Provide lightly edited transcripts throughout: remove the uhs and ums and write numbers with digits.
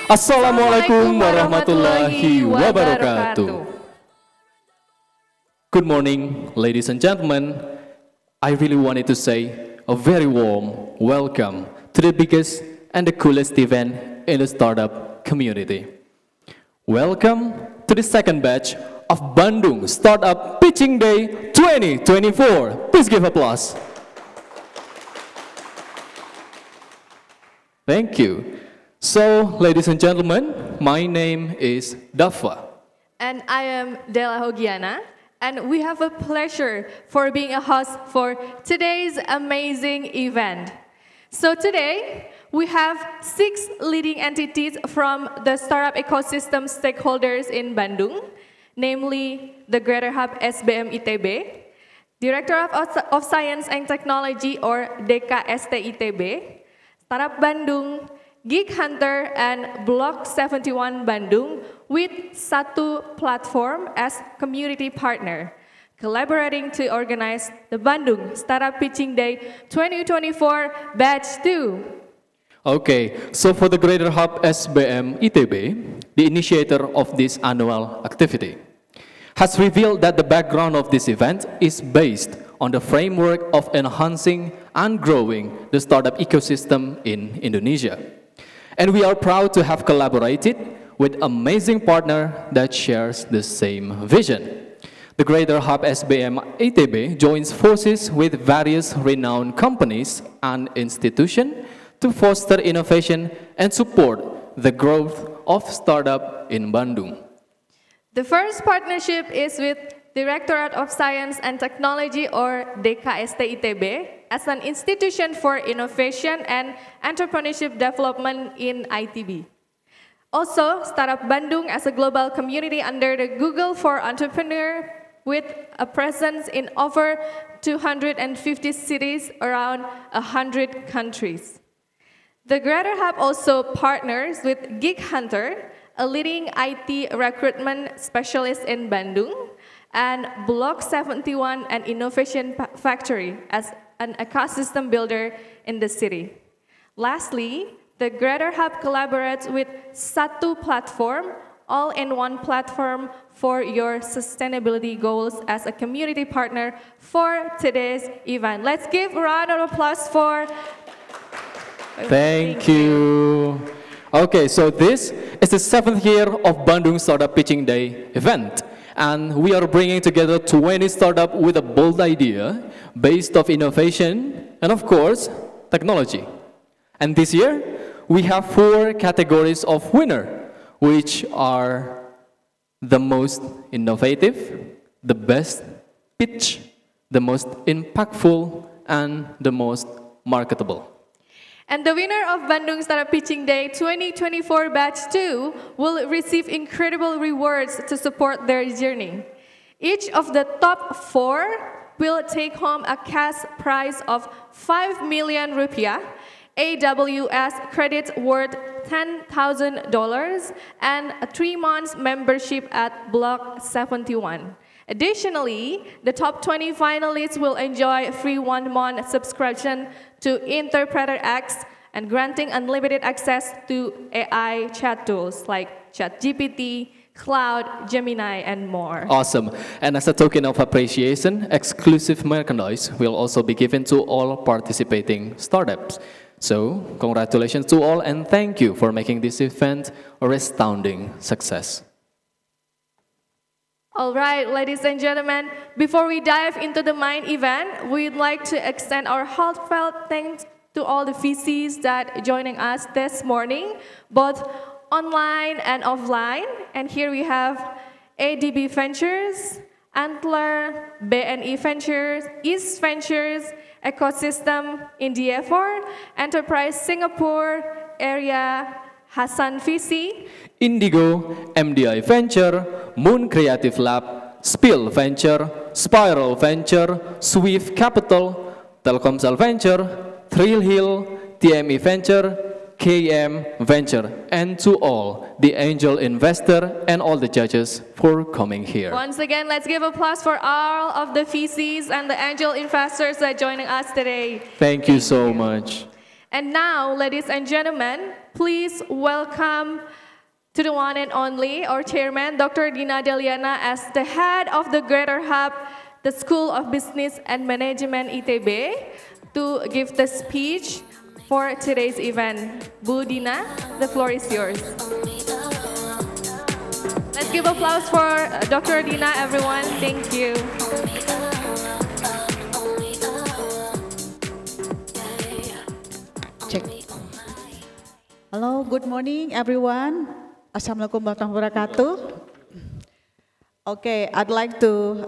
Assalamualaikum warahmatullahi wabarakatuh. Good morning, ladies and gentlemen. I really wanted to say a very warm welcome to the biggest and the coolest event in the startup community. Welcome to the second batch of Bandung Startup Pitching Day 2024. Please give applause. Thank you. So, ladies and gentlemen, my name is Dafa. And I am Della Hogiana, and we have a pleasure for being a host for today's amazing event. So today, we have 6 leading entities from the startup ecosystem stakeholders in Bandung, namely the Greater Hub SBM ITB, Director of Science and Technology or DKST ITB, Startup Bandung, Gig Hunter, and Block 71 Bandung with Satu Platform as community partner, collaborating to organize the Bandung Startup Pitching Day 2024 Batch 2. Okay, so for the Greater Hub SBM ITB, the initiator of this annual activity, has revealed that the background of this event is based on the framework of enhancing and growing the startup ecosystem in Indonesia. And we are proud to have collaborated with amazing partner that shares the same vision. The Greater Hub SBM ITB joins forces with various renowned companies and institutions to foster innovation and support the growth of startup in Bandung. The first partnership is with Directorate of Science and Technology or DKST ITB as an institution for innovation and entrepreneurship development in ITB. Also, Startup Bandung as a global community under the Google for Entrepreneur with a presence in over 250 cities around 100 countries. The Greater Hub also partners with Gig Hunter, a leading IT recruitment specialist in Bandung, and Block 71, an innovation factory, as an ecosystem builder in the city. Lastly, the Greater Hub collaborates with Satu Platform, all-in-one platform for your sustainability goals as a community partner for today's event. Let's give a round of applause for... Thank you. Okay, so this is the 7th year of Bandung Startup Pitching Day event. And we are bringing together 20 startups with a bold idea based of innovation and, of course, technology. And this year, we have 4 categories of winner, which are the most innovative, the best pitch, the most impactful, and the most marketable. And the winner of Bandung Startup Pitching Day 2024 Batch 2 will receive incredible rewards to support their journey. Each of the top 4 will take home a cash prize of 5 million rupiah, AWS credits worth $10,000, and a 3-month membership at Block 71. Additionally, the top 20 finalists will enjoy free 1-month subscription to Interpreter X and granting unlimited access to AI chat tools like ChatGPT, Cloud, Gemini, and more. Awesome. And as a token of appreciation, exclusive merchandise will also be given to all participating startups. So, congratulations to all and thank you for making this event a resounding success. All right, ladies and gentlemen, before we dive into the main event, we'd like to extend our heartfelt thanks to all the VCs that joining us this morning, both online and offline. And here we have ADB Ventures, Antler, BNI Ventures, East Ventures, Ecosystem, India4, Enterprise Singapore, Area, Hassan VC, Indigo, MDI Venture, Moon Creative Lab, Spill Venture, Spiral Venture, Swift Capital, Telkomsel Venture, Thrill Hill, TME Venture, KM Venture, and to all the angel investor and all the judges for coming here. Once again, let's give applause for all of the VCs and the angel investors that are joining us today. Thank you so much. And now, ladies and gentlemen, please welcome to the one and only, our chairman, Dr. Dina Deliana, as the head of the Greater Hub, the School of Business and Management ITB, to give the speech for today's event. Bu Dina, the floor is yours. Let's give applause for Dr. Dina, everyone. Thank you. Check. Hello, good morning, everyone. Assalamualaikum warahmatullahi wabarakatuh. Okay, I'd like to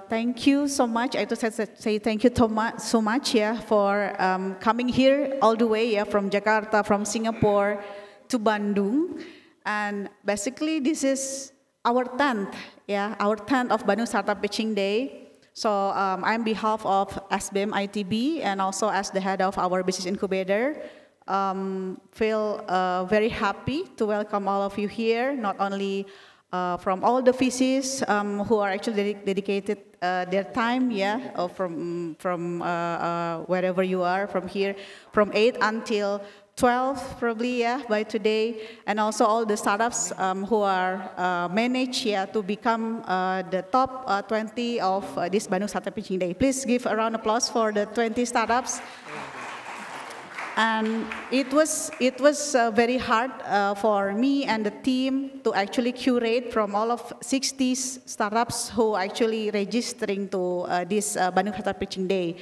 thank you so much. I just say thank you so much, for coming here all the way, from Jakarta, from Singapore to Bandung. And basically, this is our 10th, our 10th of Bandung Startup Pitching Day. So I'm on behalf of SBM ITB and also as the head of our business incubator, feel very happy to welcome all of you here, not only from all the VCs who are actually dedicated their time, from wherever you are, from here, from 8 until 12 probably, by today, and also all the startups who are managed to become the top 20 of this Bandung Startup Pitching Day. Please give a round of applause for the 20 startups. And it was very hard for me and the team to actually curate from all of 60 startups who actually registering to this Bandung Startup Pitching Day.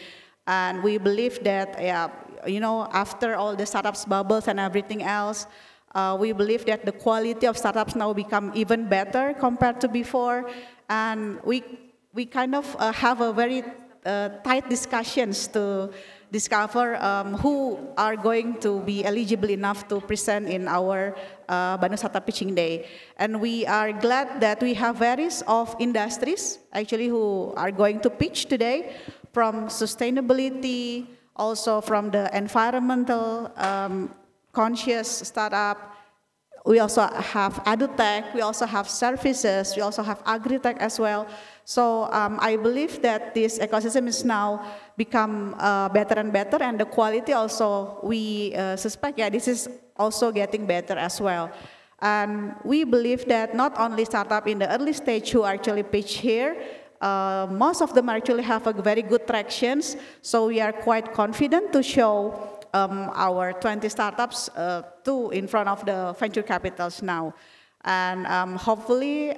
And we believe that, after all the startups bubbles and everything else, we believe that the quality of startups now become even better compared to before. And we kind of have a very tight discussions to discover who are going to be eligible enough to present in our Bandung Startup Pitching Day. And we are glad that we have various of industries actually who are going to pitch today, from sustainability, also from the environmental conscious startup. We also have edutech, we also have services, we also have agri-tech as well. So I believe that this ecosystem is now become better and better, and the quality also, we suspect, this is also getting better as well. And we believe that not only startup in the early stage who actually pitch here, most of them actually have a very good tractions. So we are quite confident to show our 20 startups in front of the venture capitals now. And hopefully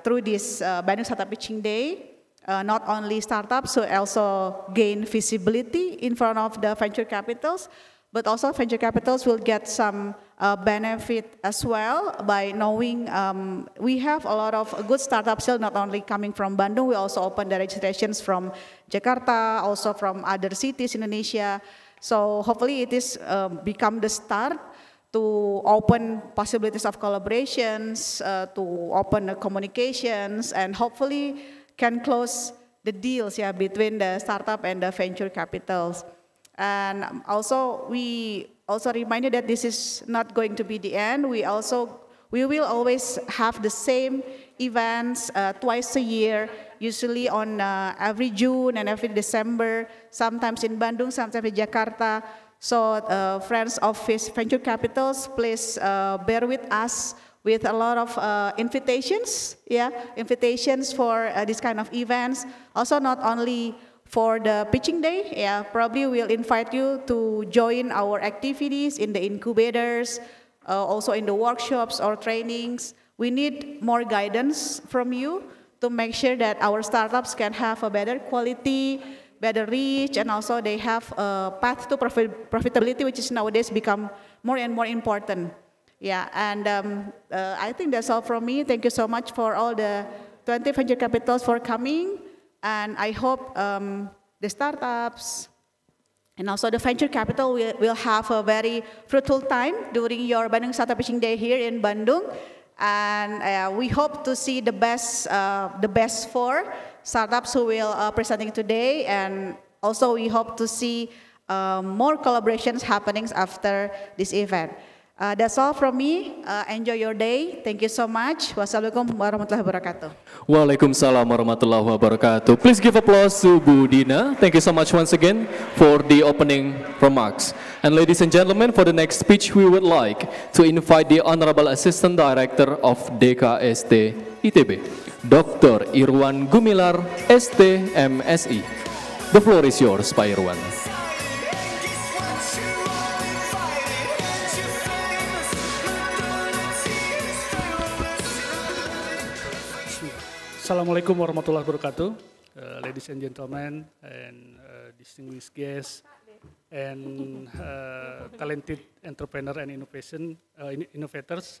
through this Bandung Startup Pitching Day, not only startups will also gain visibility in front of the venture capitals, but also venture capitals will get some benefit as well by knowing we have a lot of good startups still not only coming from Bandung, we also open the registrations from Jakarta, also from other cities in Indonesia. So hopefully it is become the start to open possibilities of collaborations, to open the communications, and hopefully can close the deals between the startup and the venture capitals. And also, we also reminded that this is not going to be the end. We will always have the same events twice a year, usually on every June and every December, sometimes in Bandung, sometimes in Jakarta. So friends of venture capitals, please bear with us with a lot of invitations, invitations for this kind of events. Also not only for the pitching day, probably we'll invite you to join our activities in the incubators, also in the workshops or trainings. We need more guidance from you to make sure that our startups can have a better quality, better reach, and also they have a path to profitability, which is nowadays become more and more important. And I think that's all from me. Thank you so much for all the 20 venture capitals for coming. And I hope the startups and also the venture capital will have a very fruitful time during your Bandung Startup Pitching Day here in Bandung. And we hope to see the best 4 startups who will presenting today. And also we hope to see more collaborations happening after this event. That's all from me. Enjoy your day. Thank you so much. Wassalamualaikum warahmatullahi wabarakatuh. Waalaikumsalam warahmatullahi wabarakatuh. Please give applause to Bu Dina. Thank you so much once again for the opening remarks. And ladies and gentlemen, for the next speech, we would like to invite the Honorable Assistant Director of DKST ITB, Dr. Irwan Gumilar, ST MSI. The floor is yours, Pak Irwan. Assalamualaikum warahmatullahi wabarakatuh, ladies and gentlemen, and distinguished guests, and talented entrepreneur and innovators.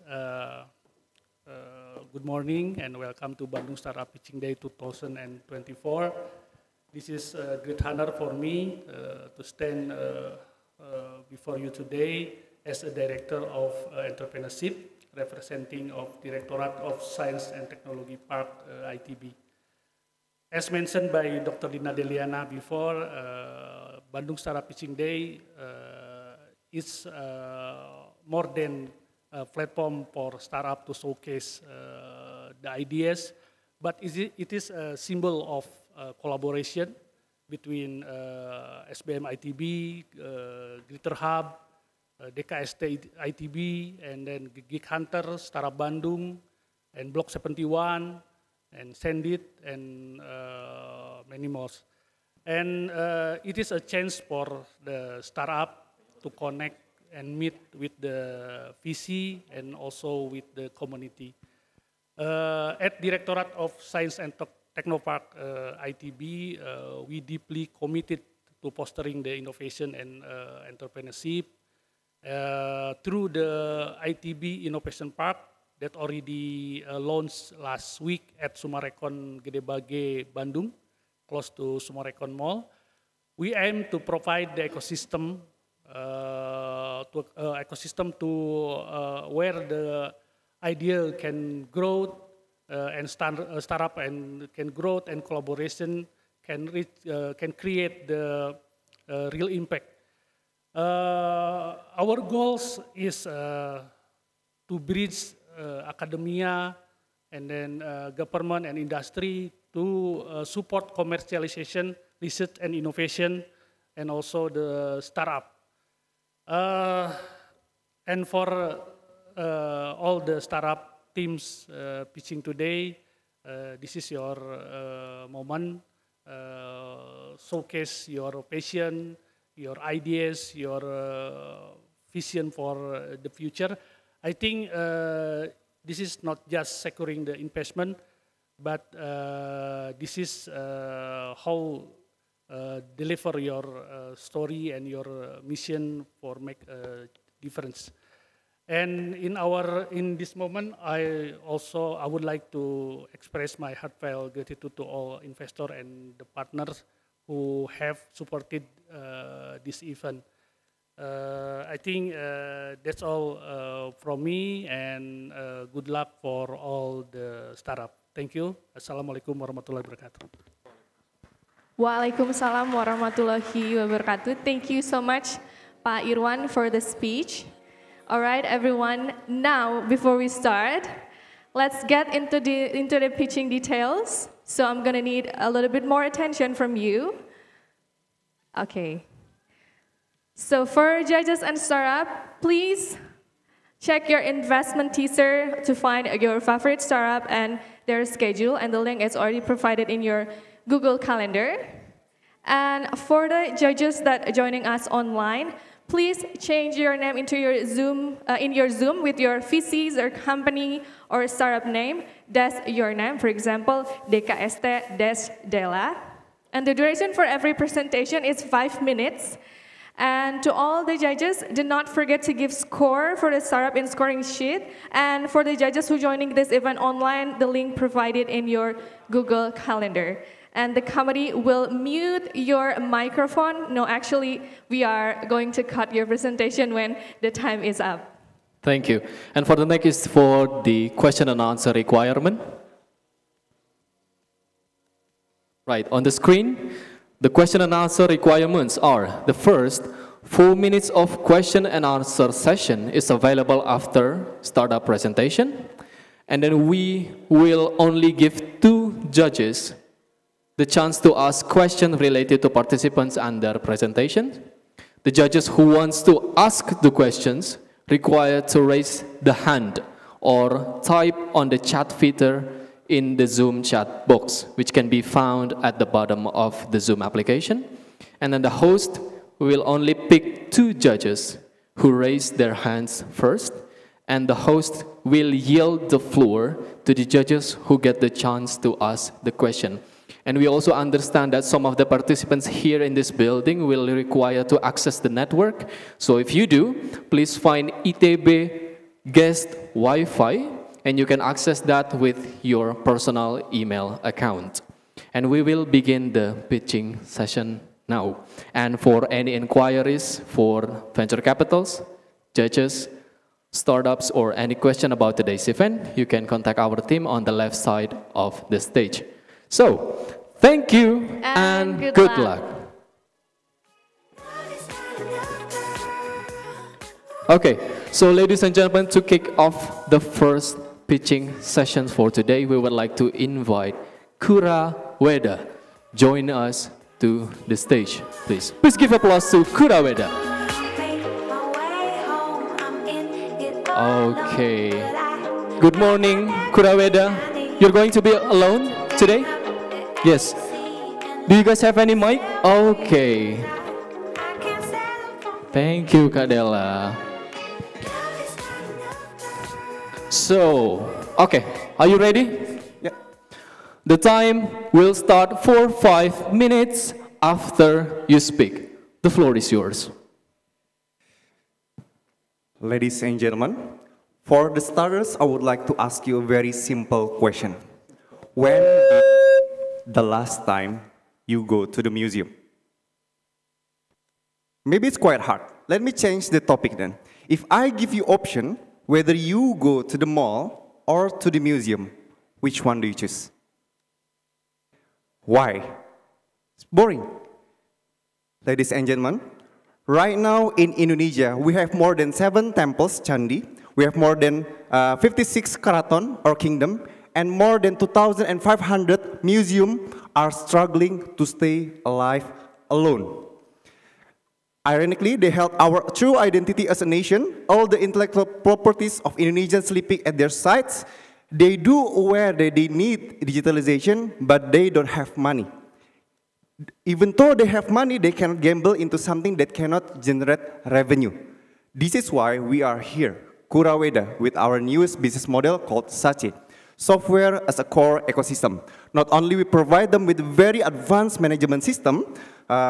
Good morning and welcome to Bandung Startup Pitching Day 2024. This is a great honor for me to stand before you today as a director of entrepreneurship, representing of Directorate of Science and Technology Park ITB. As mentioned by Dr. Dina Deliana before, Bandung Startup Pitching Day is more than a platform for startup to showcase the ideas, but it is a symbol of collaboration between SBM ITB, Greater Hub, DKST ITB, and then Geek Hunter, Startup Bandung, and Block 71, and Sendit, and many more. And it is a chance for the startup to connect and meet with the VC and also with the community. At Directorate of Science and Technopark ITB, we deeply committed to fostering the innovation and entrepreneurship through the ITB Innovation Park that already launched last week at Sumarekon Gede Bage, Bandung, close to Sumarekon Mall. We aim to provide the ecosystem where the idea can grow and startup and can grow and collaboration can create the real impact. Our goals is to bridge academia and then government and industry to support commercialization, research and innovation, and also the startup. And for all the startup teams pitching today, this is your moment. Showcase your passion, your ideas, your vision for the future. I think this is not just securing the investment, but this is how deliver your story and your mission for make a difference. And in this moment, I would like to express my heartfelt gratitude to all investors and the partners who have supported this event. I think that's all from me, and good luck for all the startup. Thank you. Assalamualaikum warahmatullahi wabarakatuh. Waalaikumsalam warahmatullahi wabarakatuh. Thank you so much, Pak Irwan, for the speech. All right, everyone. Now, before we start, let's get into the pitching details. So I'm gonna need a little bit more attention from you. Okay. So for judges and startup, please check your investment teaser to find your favorite startup and their schedule, and the link is already provided in your Google Calendar. And for the judges that are joining us online, please change your name into your Zoom, in your Zoom with your VCs or company or startup name. That's your name, for example, DKST-Dela. And the duration for every presentation is 5 minutes. And to all the judges, do not forget to give score for the startup in scoring sheet. And for the judges who are joining this event online, the link provided in your Google Calendar. And the committee will mute your microphone. No, actually, we are going to cut your presentation when the time is up. Thank you. And for the next is for the question and answer requirement. Right, on the screen, the question and answer requirements are: the first, 4 minutes of question and answer session is available after startup presentation. And then we will only give 2 judges the chance to ask questions related to participants and their presentation. The judges who wants to ask the questions required to raise the hand or type on the chat feature in the Zoom chat box, which can be found at the bottom of the Zoom application. And then the host will only pick 2 judges who raise their hands first, and the host will yield the floor to the judges who get the chance to ask the question. And we also understand that some of the participants here in this building will require to access the network. So if you do, please find ITB guest Wi-Fi, and you can access that with your personal email account. And we will begin the pitching session now. And for any inquiries for venture capitals, judges, startups, or any question about today's event, you can contact our team on the left side of the stage. So, thank you and good luck. Okay, so ladies and gentlemen, to kick off the first pitching session for today, we would like to invite Kura Weda join us to the stage, please. Please give applause to Kura Weda. Okay. Good morning, Kura Weda. You're going to be alone today? Yes. Do you guys have any mic? Okay. Thank you, Kadela. So, okay. Are you ready? Yeah. The time will start for 5 minutes after you speak. The floor is yours. Ladies and gentlemen, for the starters, I would like to ask you a very simple question. When did the last time you go to the museum? Maybe it's quite hard. Let me change the topic then. If I give you option, whether you go to the mall or to the museum, which one do you choose? Why? It's boring. Ladies and gentlemen, right now in Indonesia, we have more than 7 temples, Candi. We have more than 56 keraton or kingdom, and more than 2,500 museums are struggling to stay alive alone. Ironically, they held our true identity as a nation, all the intellectual properties of Indonesians sleeping at their sites. They do aware that they need digitalization, but they don't have money. Even though they have money, they cannot gamble into something that cannot generate revenue. This is why we are here, Kura Weda, with our newest business model called SACE, software as a core ecosystem. Not only we provide them with a very advanced management system,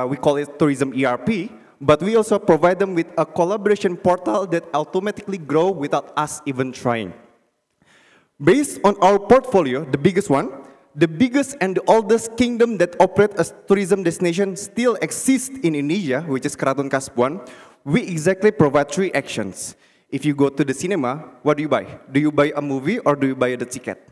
we call it tourism ERP, but we also provide them with a collaboration portal that automatically grow without us even trying. Based on our portfolio, the biggest one, the biggest and the oldest kingdom that operate as tourism destination still exists in Indonesia, which is Keraton Kaspuan. We exactly provide 3 actions. If you go to the cinema, what do you buy? Do you buy a movie or do you buy the ticket?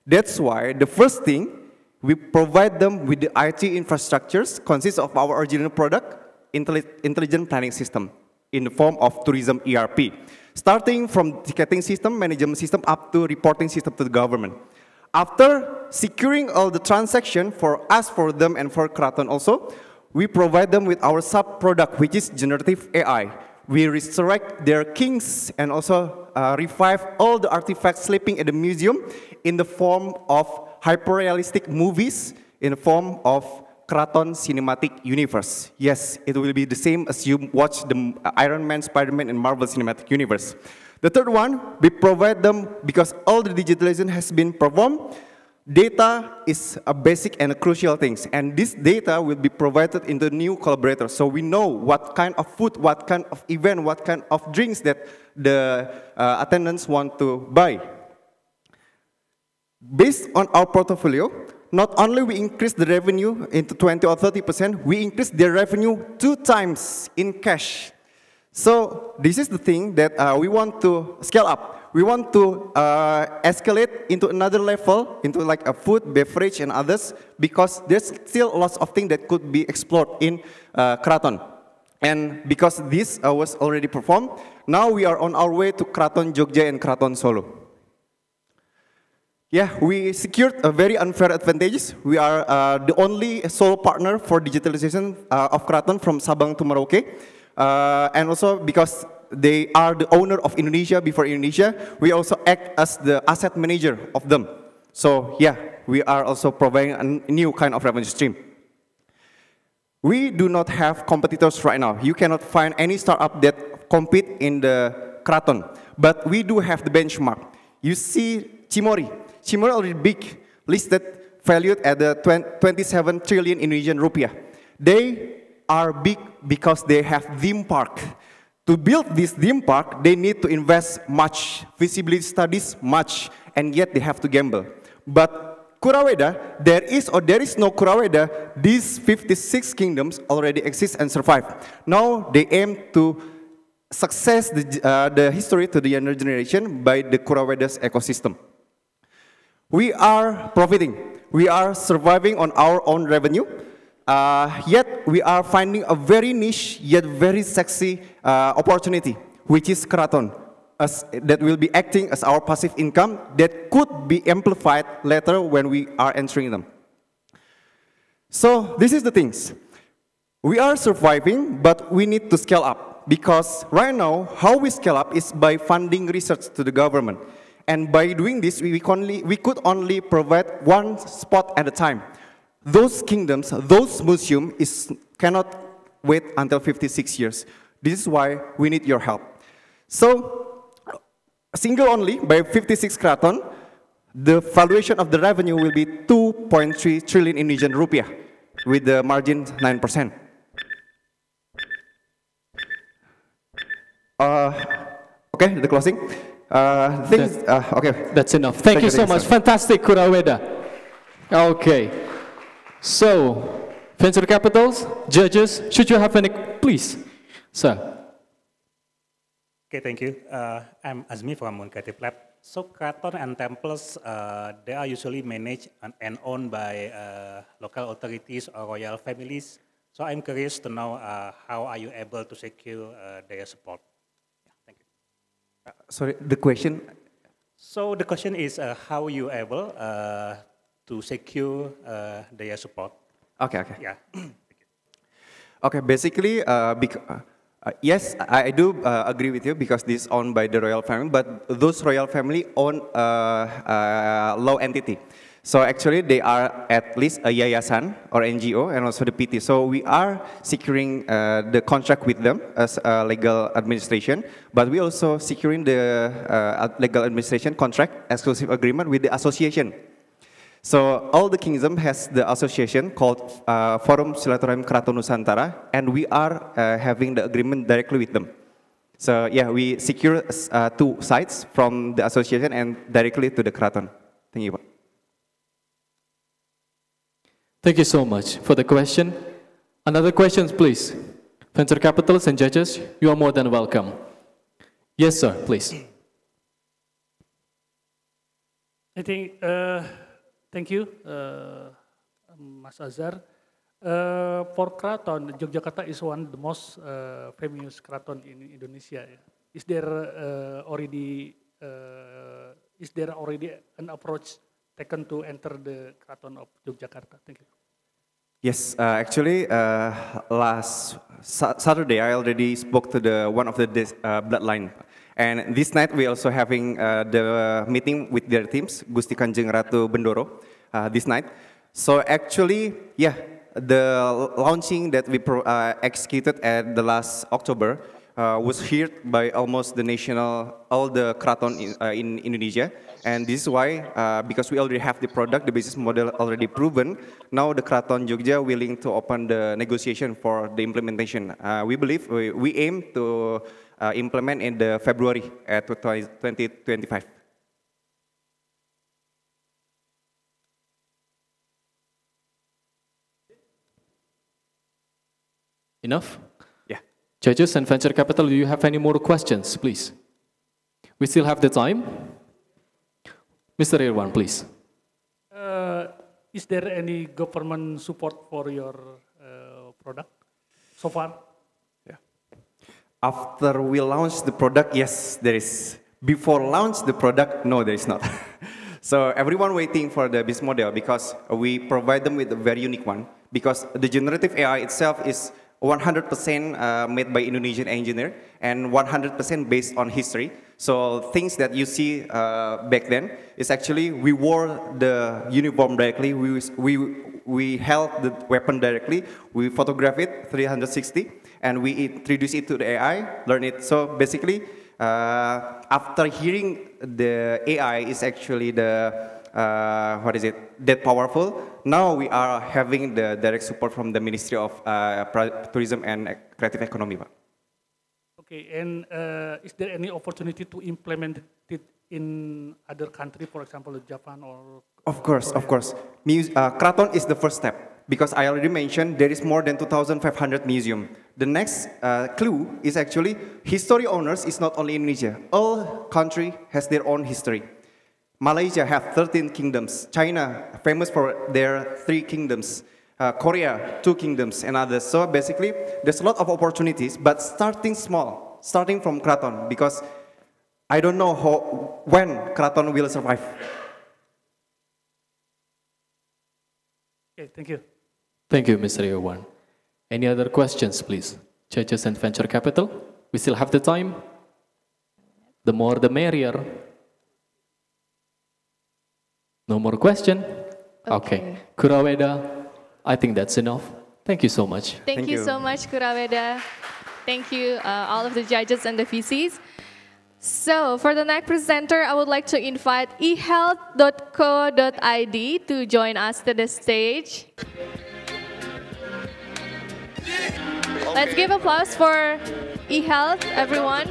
That's why the first thing, we provide them with the IT infrastructures consists of our original product, intelligent planning system, in the form of tourism ERP. Starting from ticketing system, management system, up to reporting system to the government. After securing all the transaction for us, for them, and for Keraton also, we provide them with our sub-product, which is generative AI. We resurrect their kings and also revive all the artifacts sleeping at the museum in the form of hyper-realistic movies, in the form of Keraton Cinematic Universe. Yes, it will be the same as you watch the Iron Man, Spider-Man, and Marvel Cinematic Universe. The third one, we provide them, because all the digitalization has been performed, data is a basic and a crucial thing. And this data will be provided in the new collaborator. So we know what kind of food, what kind of event, what kind of drinks that the attendants want to buy. Based on our portfolio, not only we increase the revenue into 20 or 30%, we increase their revenue 2 times in cash. So this is the thing that we want to scale up. We want to escalate into another level, into like a food, beverage, and others, because there's still lots of things that could be explored in Keraton. And because this was already performed, now we are on our way to Keraton Jogja and Keraton Solo. Yeah, we secured a very unfair advantages. We are the only sole partner for digitalization of Keraton from Sabang to Merauke. And also because they are the owner of Indonesia before Indonesia, we also act as the asset manager of them. So yeah, we are also providing a new kind of revenue stream. We do not have competitors right now. You cannot find any startup that compete in the Keraton. But we do have the benchmark. You see Cimory. Cimory already big, listed, valued at the 27 trillion Indonesian rupiah. They are big because they have theme park. To build this theme park, they need to invest much, feasibility studies much, and yet they have to gamble. But Kuraweda, there is or there is no Kuraweda, these 56 kingdoms already exist and survive. Now they aim to success the history to the younger generation by the Kuraweda's ecosystem. We are profiting. We are surviving on our own revenue. Yet we are finding a very niche yet very sexy opportunity, which is Keraton. That will be acting as our passive income that could be amplified later when we are entering them. So this is the things. We are surviving, but we need to scale up because right now, how we scale up is by funding research to the government. And by doing this, we could only provide one spot at a time. Those kingdoms, those museums cannot wait until 56 years. This is why we need your help. So, single only, by 56 Keraton, the valuation of the revenue will be 2.3 trillion Indonesian rupiah, with the margin 9%. Okay, the closing. Okay. That's enough. Thank you so much. Fantastic, Kuraweda. Okay. So, venture capitals, judges, should you have any, please, sir. Okay, thank you. I'm Azmi from Creative Lab. So Keraton and temples, they are usually managed and owned by local authorities or royal families. So I'm curious to know how are you able to secure their support? Yeah, thank you. Sorry, the question? So the question is how you able to secure their support? Okay. Yeah. Okay, basically, yes, I do agree with you because this is owned by the royal family, but those royal family own a law entity. So actually they are at least a yayasan or NGO and also the PT. So we are securing the contract with them as a legal administration, but we also securing the legal administration contract exclusive agreement with the association. So all the kingdom has the association called Forum Silaturahim Keraton Nusantara, and we are having the agreement directly with them. So yeah, we secure 2 sites from the association and directly to the Keraton. Thank you, Pak. Thank you so much for the question. Another questions, please. Venture capitals and judges, you are more than welcome. Yes, sir, please. I think, thank you, Mas Azhar. For Keraton, Yogyakarta is one of the most famous Keraton in Indonesia. Is there already an approach taken to enter the Keraton of Yogyakarta? Thank you. Yes, actually, last Saturday I already spoke to one of the bloodline. And this night we also having the meeting with their teams, Gusti Kanjeng Ratu Bendoro, this night. So actually, yeah, the launching that we executed at the last October was heard by almost all the Keraton in Indonesia. And this is why, because we already have the product, the business model already proven, now the Keraton Jogja willing to open the negotiation for the implementation. We believe, we aim to implement in the February 2025. Enough? Yeah. Judges and venture capital, do you have any more questions, please? We still have the time. Mr. Irwan, please. Is there any government support for your product so far? Yeah. After we launch the product, yes, there is. Before launch the product, no, there is not. So everyone waiting for the business model because we provide them with a very unique one. Because the generative AI itself is 100% made by Indonesian engineer and 100% based on history. So things that you see back then is actually we wore the uniform directly, we held the weapon directly, we photograph it 360, and we introduce it to the AI, learn it. So basically, after hearing the AI is actually that powerful, now we are having the direct support from the Ministry of Tourism and Creative Economy. Okay, and is there any opportunity to implement it in other country, for example, Japan or? Of course, Korea? Of course. Kraton is the first step. Because I already mentioned there is more than 2,500 museums. The next clue is actually history owners is not only Indonesia. All country has their own history. Malaysia have 13 kingdoms. China famous for their 3 kingdoms. Korea 2 kingdoms and others. So basically there's a lot of opportunities, but starting small, starting from Kraton, because I don't know when Kraton will survive. Okay, thank you. Thank you, Mr. Irwan. Any other questions, please? Churches and venture capital? We still have the time. The more the merrier. No more question? Okay. Kuraweda, I think that's enough. Thank you so much. Thank you so much, Kuraweda. Thank you, all of the judges and the VCs. So, for the next presenter, I would like to invite ehealth.co.id to join us to the stage. Let's give applause for eHealth, everyone.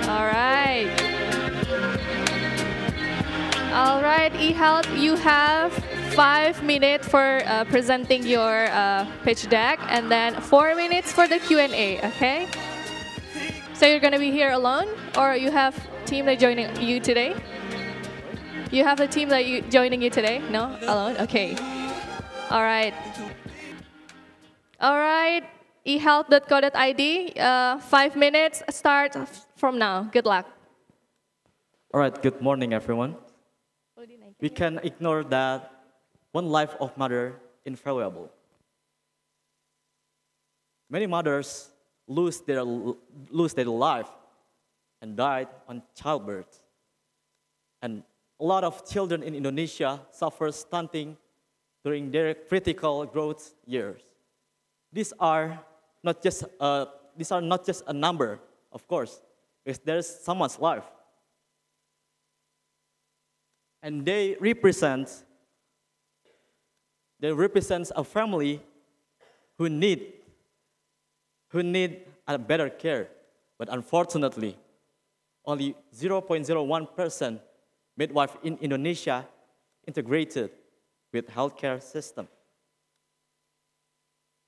All right. All right, eHealth, you have 5 minutes for presenting your pitch deck, and then 4 minutes for the Q&A, okay? So you're going to be here alone, or you have a team that joining you today? You have a team that joining you today? No? Alone? Okay. All right. All right, ehealth.co.id, 5 minutes, start from now. Good luck. All right, good morning, everyone. We can ignore that one life of mother invaluable. Many mothers lose their life and died on childbirth. And a lot of children in Indonesia suffer stunting during their critical growth years. These are not just a number, of course, because there's someone's life. And they represent a family who need a better care. But unfortunately, only 0.01% midwife in Indonesia integrated with healthcare system.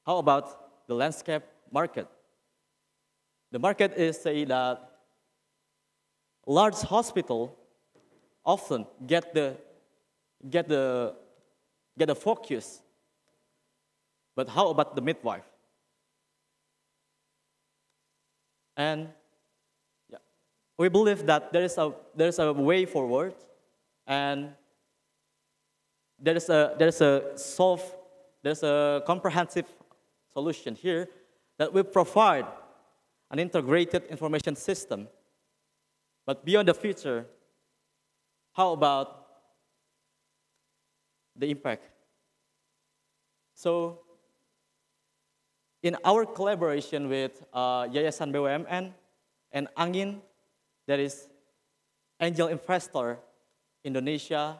How about the landscape market? The market is say that large hospital often get the focus. But how about the midwife? And yeah, we believe that there is a way forward, and there's a comprehensive solution here that will provide an integrated information system. But beyond the future, how about the impact? So, in our collaboration with Yayasan BUMN and Angin, that is Angel Investor Indonesia,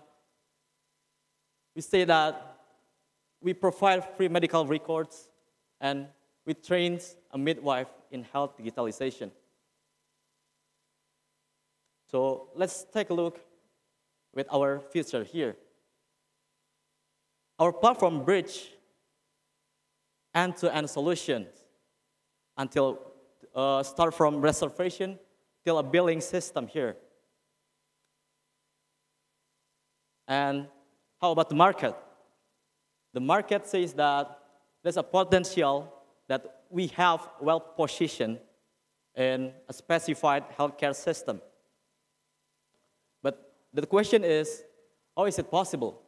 we say that we provide free medical records and we train a midwife in health digitalization. So let's take a look with our future here. Our platform bridge end-to-end solutions until start from reservation till a billing system here. And how about the market? The market says that there's a potential that we have well positioned in a specified healthcare system. But the question is, how is it possible?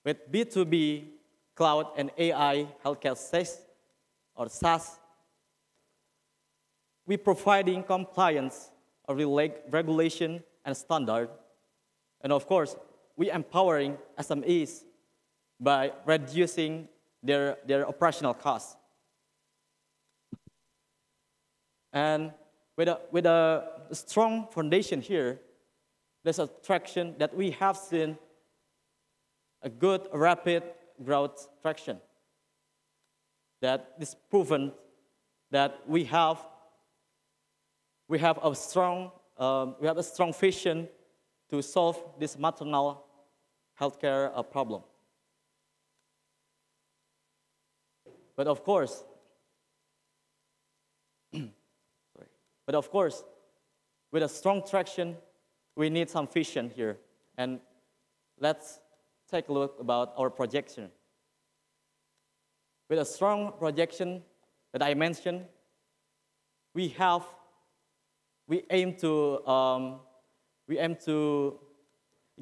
With B2B, cloud, and AI healthcare SaaS, we providing compliance, regulation, and standard. And of course, we empowering SMEs by reducing their operational costs. And with a strong foundation here, there's a traction that we have seen a good, rapid growth traction. That is proven that we have a strong vision to solve this maternal healthcare problem. But of course, with a strong traction, we need some vision here. And let's take a look about our projection. With a strong projection that I mentioned, we aim to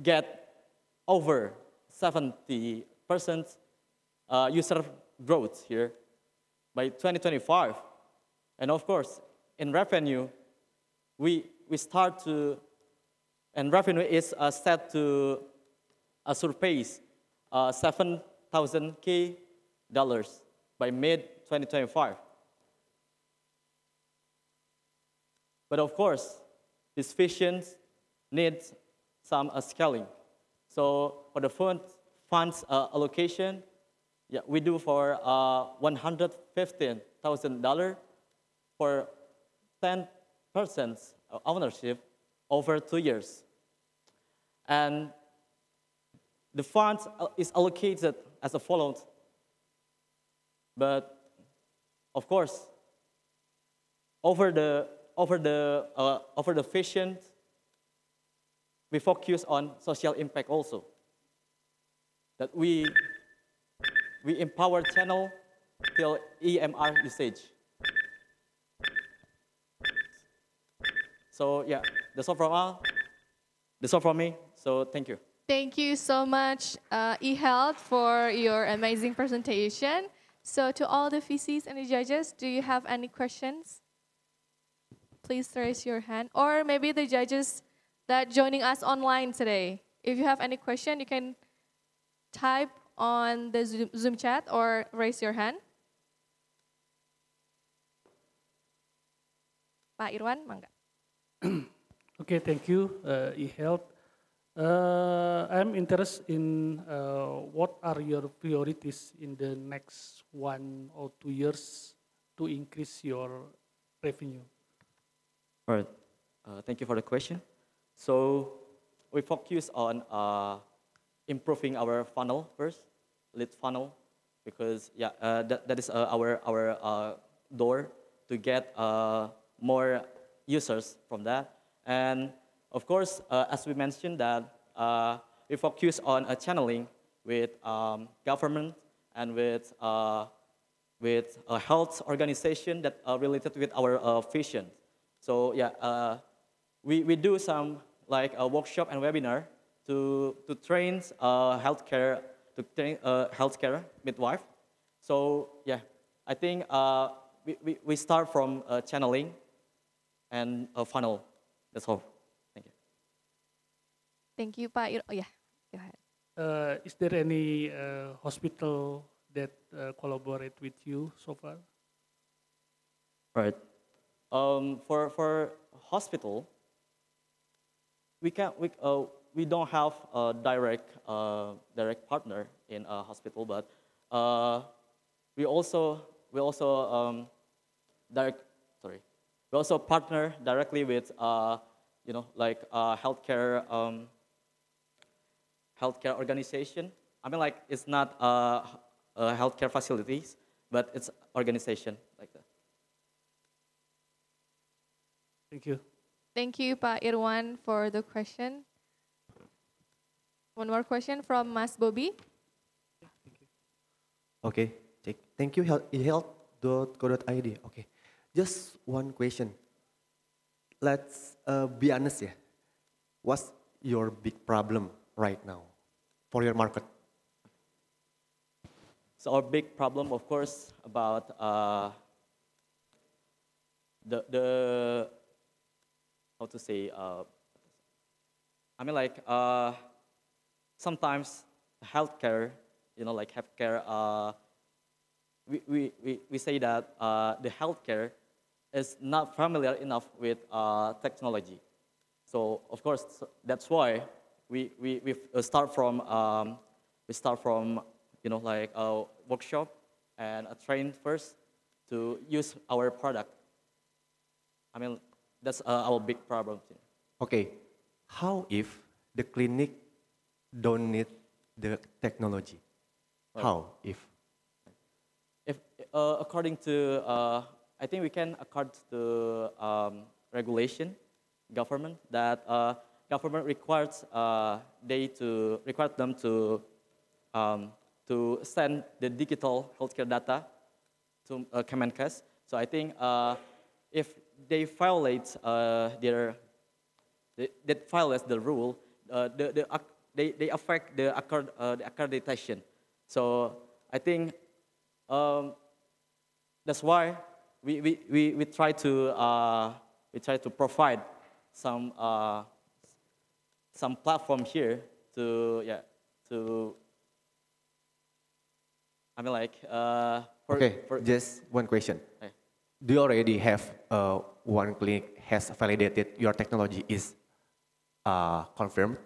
get over 70% user growth here by 2025. And of course, in revenue, revenue is set to surpass $7,000 by mid-2025. But of course, this vision needs some scaling. So for the funds allocation, yeah, we do for $115,000 for 10% ownership over 2 years. And the funds is allocated as follows. But of course, over the vision, we focus on social impact also. That we empower channel till EMR usage. So yeah, that's all from me. So thank you. Thank you so much, eHealth, for your amazing presentation. So to all the VCs and the judges, do you have any questions? Please raise your hand. Or maybe the judges that joining us online today. If you have any question, you can type on the Zoom chat or raise your hand. Pak Irwan, mangga. Okay, thank you, eHealth. I'm interested in what are your priorities in the next 1 or 2 years to increase your revenue? All right, thank you for the question. So we focus on improving our funnel first, lead funnel, because yeah, that is our door to get more users from that. And of course, as we mentioned that we focus on channeling with government and with a health organization that are related with our vision. So yeah, we do some like a workshop and webinar to train healthcare midwife. So yeah, I think we start from channeling and a funnel. That's all. Thank you. Thank you, Pak. Oh yeah, go ahead. Is there any hospital that collaborate with you so far? Right. For hospital, we don't have a direct partner in a hospital, but we also partner directly with healthcare organization. I mean, like, it's not healthcare facilities, but it's organization like that. Thank you. Thank you, Pak Irwan, for the question. One more question from Mas Bobby. Okay, thank you, eHealth, health.co.id. Okay, just one question. Let's be honest, yeah. What's your big problem right now for your market? So our big problem, of course, about the how to say, I mean, like sometimes healthcare, like healthcare, we say that the healthcare is not familiar enough with technology. So of course that's why we start from like a workshop and a train first to use our product. I mean, that's our big problem. Okay, how if the clinic don't need the technology? Right. How if? If according to, I think we can accord to regulation, government, that government requires them to send the digital healthcare data to Kemenkes. So I think if they violate the rule, they affect the accreditation. So I think that's why we try to provide some platform here to I mean, like just one question. Do you already have one clinic has validated your technology is confirmed?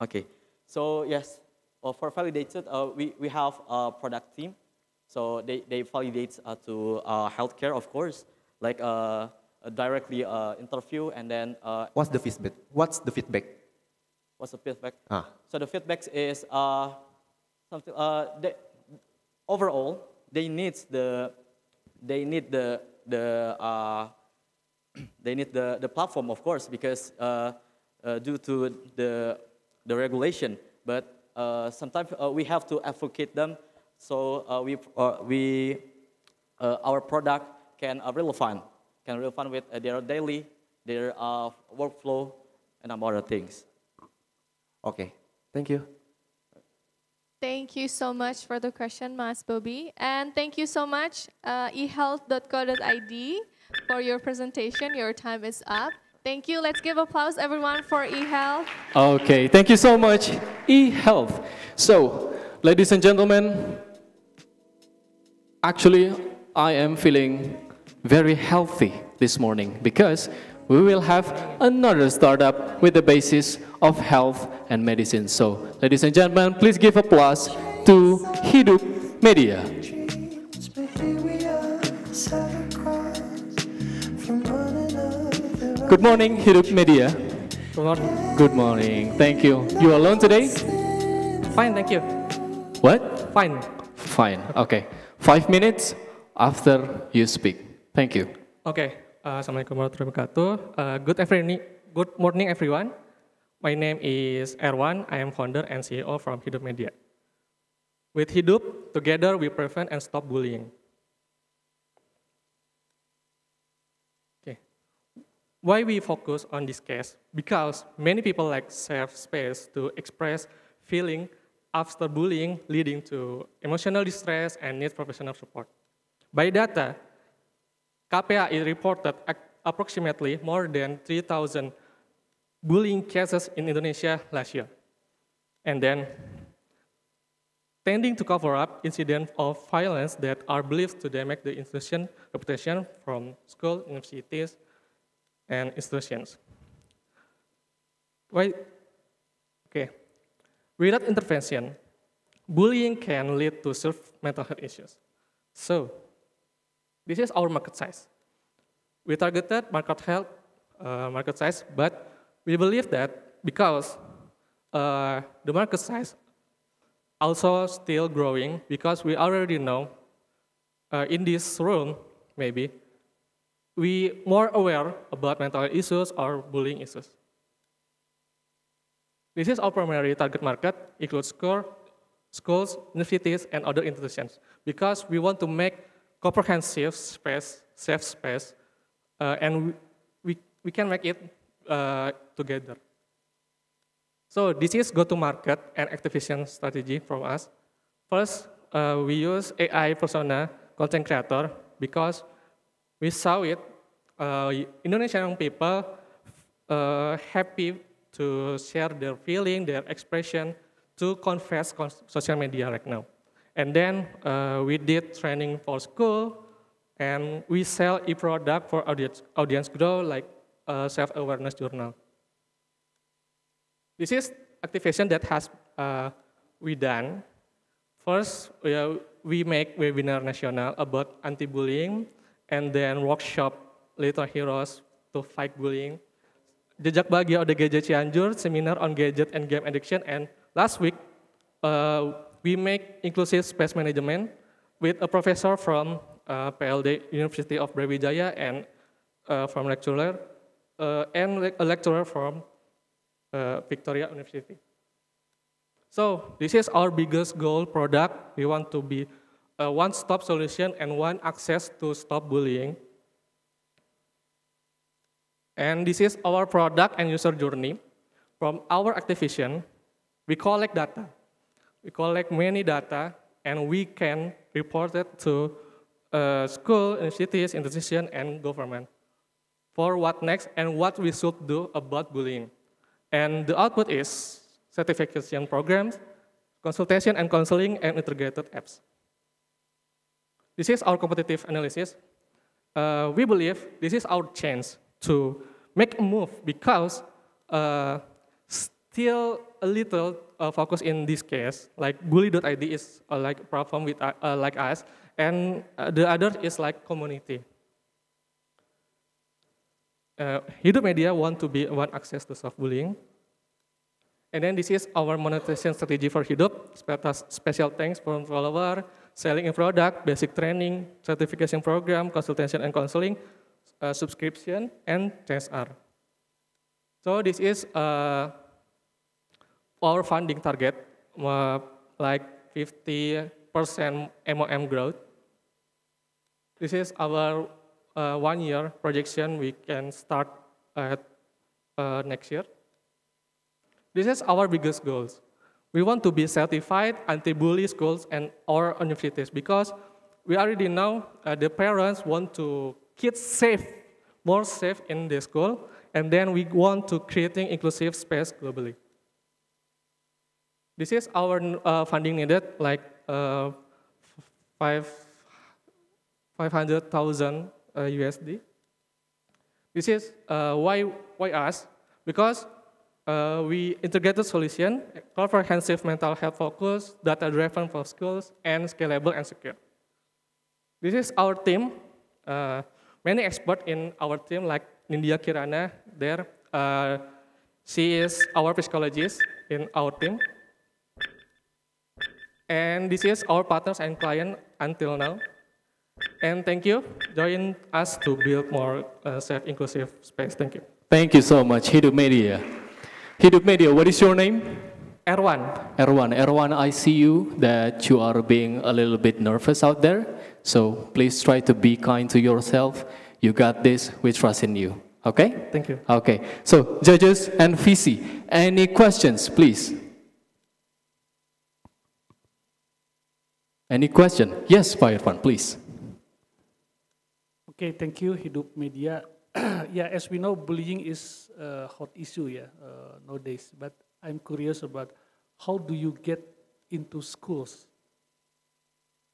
Okay, so yes, for validated, we have a product team. So they validate to healthcare, of course, like directly interview and then. What's the feedback? What's the feedback? What's the feedback? So the feedback is something. Overall, they need the platform, of course, because due to the regulation. But sometimes we have to advocate them, so our product can relevant with their daily, their workflow, and other things. Okay, thank you. Thank you so much for the question, Mas Bobby. And thank you so much, ehealth.co.id, for your presentation. Your time is up. Thank you. Let's give applause, everyone, for eHealth. Okay, thank you so much, eHealth. So, ladies and gentlemen, actually, I am feeling very healthy this morning because we will have another startup with the basis of health and medicine. So, ladies and gentlemen, please give applause to Hidup Media. Good morning, Hidup Media. Good morning. Good morning. Thank you. You alone today? Fine, thank you. What? Fine. Fine. Okay. 5 minutes after you speak. Thank you. Okay. Assalamualaikum warahmatullahi wabarakatuh. Good morning, everyone. My name is Erwan. I am founder and CEO from Hidup Media. With Hidup, together we prevent and stop bullying. Okay. Why we focus on this case? Because many people lack safe space to express feeling after bullying, leading to emotional distress and need professional support. By data, KPAI reported approximately more than 3,000 bullying cases in Indonesia last year. And then, tending to cover up incidents of violence that are believed to damage the institution reputation from schools, universities, and institutions. Why? Okay. Without intervention, bullying can lead to severe mental health issues. So, this is our market size. We targeted market size, but we believe that because the market size also still growing, because we already know in this room, maybe, we more aware about mental health issues or bullying issues. This is our primary target market, includes schools, universities, and other institutions, because we want to make comprehensive space, safe space, and we can make it together. So this is go-to-market and activation strategy from us. First, we use AI persona content creator because we saw it, Indonesian young people happy to share their feeling, their expression to confess social media right now. And then we did training for school, and we sell e-product for audience grow, like self-awareness journal. This is activation that has we done. First, we make webinar national about anti-bullying, and then workshop little heroes to fight bullying. Jejak Bagi of the Gadget Cianjur, seminar on gadget and game addiction, and last week, we make inclusive space management with a professor from PLD University of Brawijaya and from lecturer, and a lecturer from Victoria University. So this is our biggest goal product. We want to be a one-stop solution and one access to stop bullying. And this is our product and user journey. From our activation, we collect data. We collect many data, and we can report it to school, universities, institutions, and government for what next and what we should do about bullying. And the output is certification programs, consultation and counseling, and integrated apps. This is our competitive analysis. We believe this is our chance to make a move because still a little focus in this case, like bully.id is like a platform with like us, and the other is like community. Hidup Media want to be one access to soft bullying. And then this is our monetization strategy for Hidup. Special thanks for follower, selling a product, basic training, certification program, consultation and counseling, subscription, and TSR. So this is our funding target, like 50% MOM growth. This is our 1 year projection. We can start at next year. This is our biggest goals. We want to be certified anti-bully schools and our universities because we already know the parents want to kids safe, more safe in the school, and then we want to creating inclusive space globally. This is our funding needed, like 500,000 USD. This is why us? Because we integrated solution, comprehensive mental health focus, data-driven for schools, and scalable and secure. This is our team. Many experts in our team, like Nindya Kirana, there. She is our psychologist in our team. And this is our partners and client until now. And thank you, join us to build more safe, inclusive space. Thank you. Thank you so much, Hidup Media. Hidup Media, what is your name? Erwan. Erwan, I see you that you are being a little bit nervous out there. So please try to be kind to yourself. You got this, we trust in you. Okay? Thank you. Okay, so judges and VC, any questions, please? Any question? Yes, Pak Irfan, please. Okay, thank you, Hidup Media. Yeah, as we know, bullying is a hot issue nowadays. But I'm curious about how do you get into schools?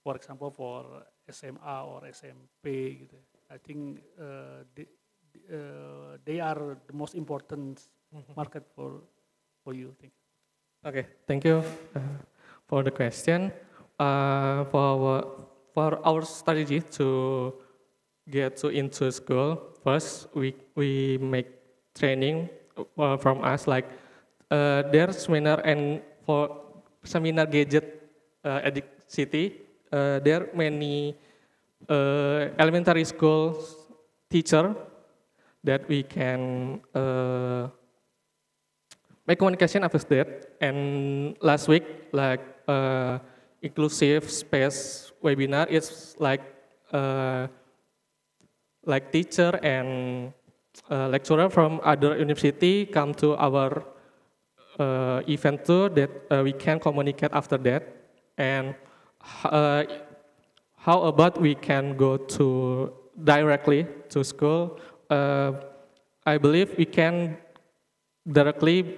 For example, for SMA or SMP. I think they are the most important market for you. Thank you. Okay, thank you for the question. For our strategy to get into school, first we make training from us, like their seminar, and for seminar gadget Edik City, there are many elementary school teacher that we can make communication after that. And last week, like inclusive space webinar, it's like like teacher and lecturer from other university come to our event too, that we can communicate after that. And how about we can go to directly to school? I believe we can directly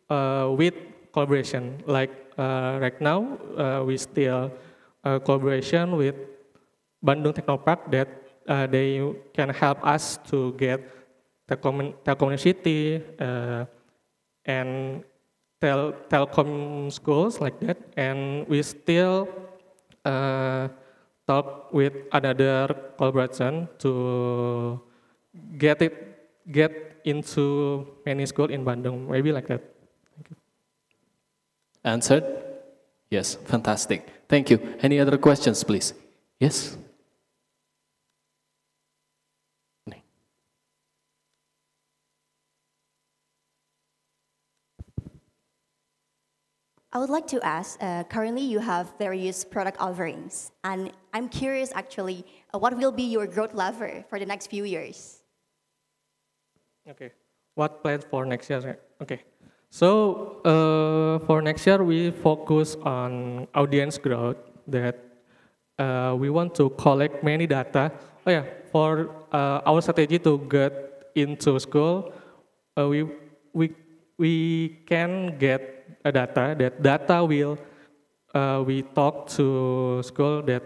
with collaboration. Like right now, we still collaboration with Bandung Technopark that they can help us to get Telkom City and telecom schools like that, and we still talk with another collaboration to get into many school in Bandung, maybe like that. Thank you. Answered? Yes, fantastic. Thank you. Any other questions, please? Yes? I would like to ask, currently you have various product offerings, and I'm curious actually, what will be your growth lever for the next few years? Okay, what plans for next year? Okay, so for next year we focus on audience growth, that we want to collect many data. Oh yeah, for our strategy to get into school, we can get a data. That data will we talk to school that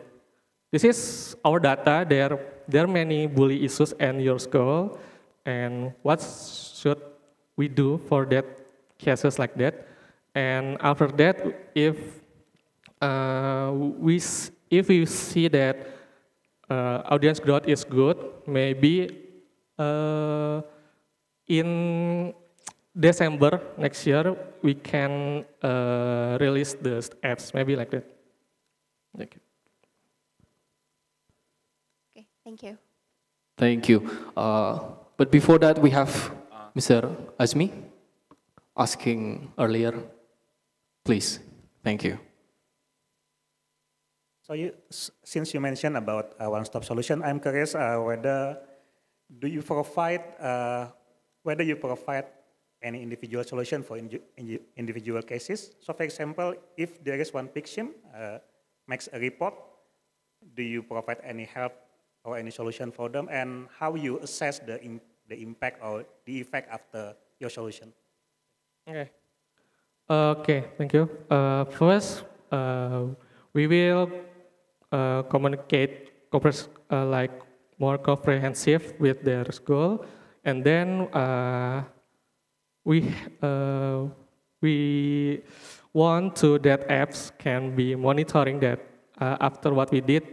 this is our data. There are many bully issues in your school, and what should we do for that cases like that? And after that, if we see that audience growth is good, maybe in December next year, we can release the apps, maybe like that. Thank you. Okay, thank you. Thank you. But before that, we have Mr. Azmi asking earlier. Please. Thank you. So since you mentioned about a one-stop solution, I'm curious whether you provide any individual solution for individual cases. So for example, if there is one victim makes a report, do you provide any help or any solution for them, and how you assess the impact or the effect after your solution? Okay. Okay, thank you. First, we will communicate like more comprehensive with their school, and then we want to that apps can be monitoring that after what we did,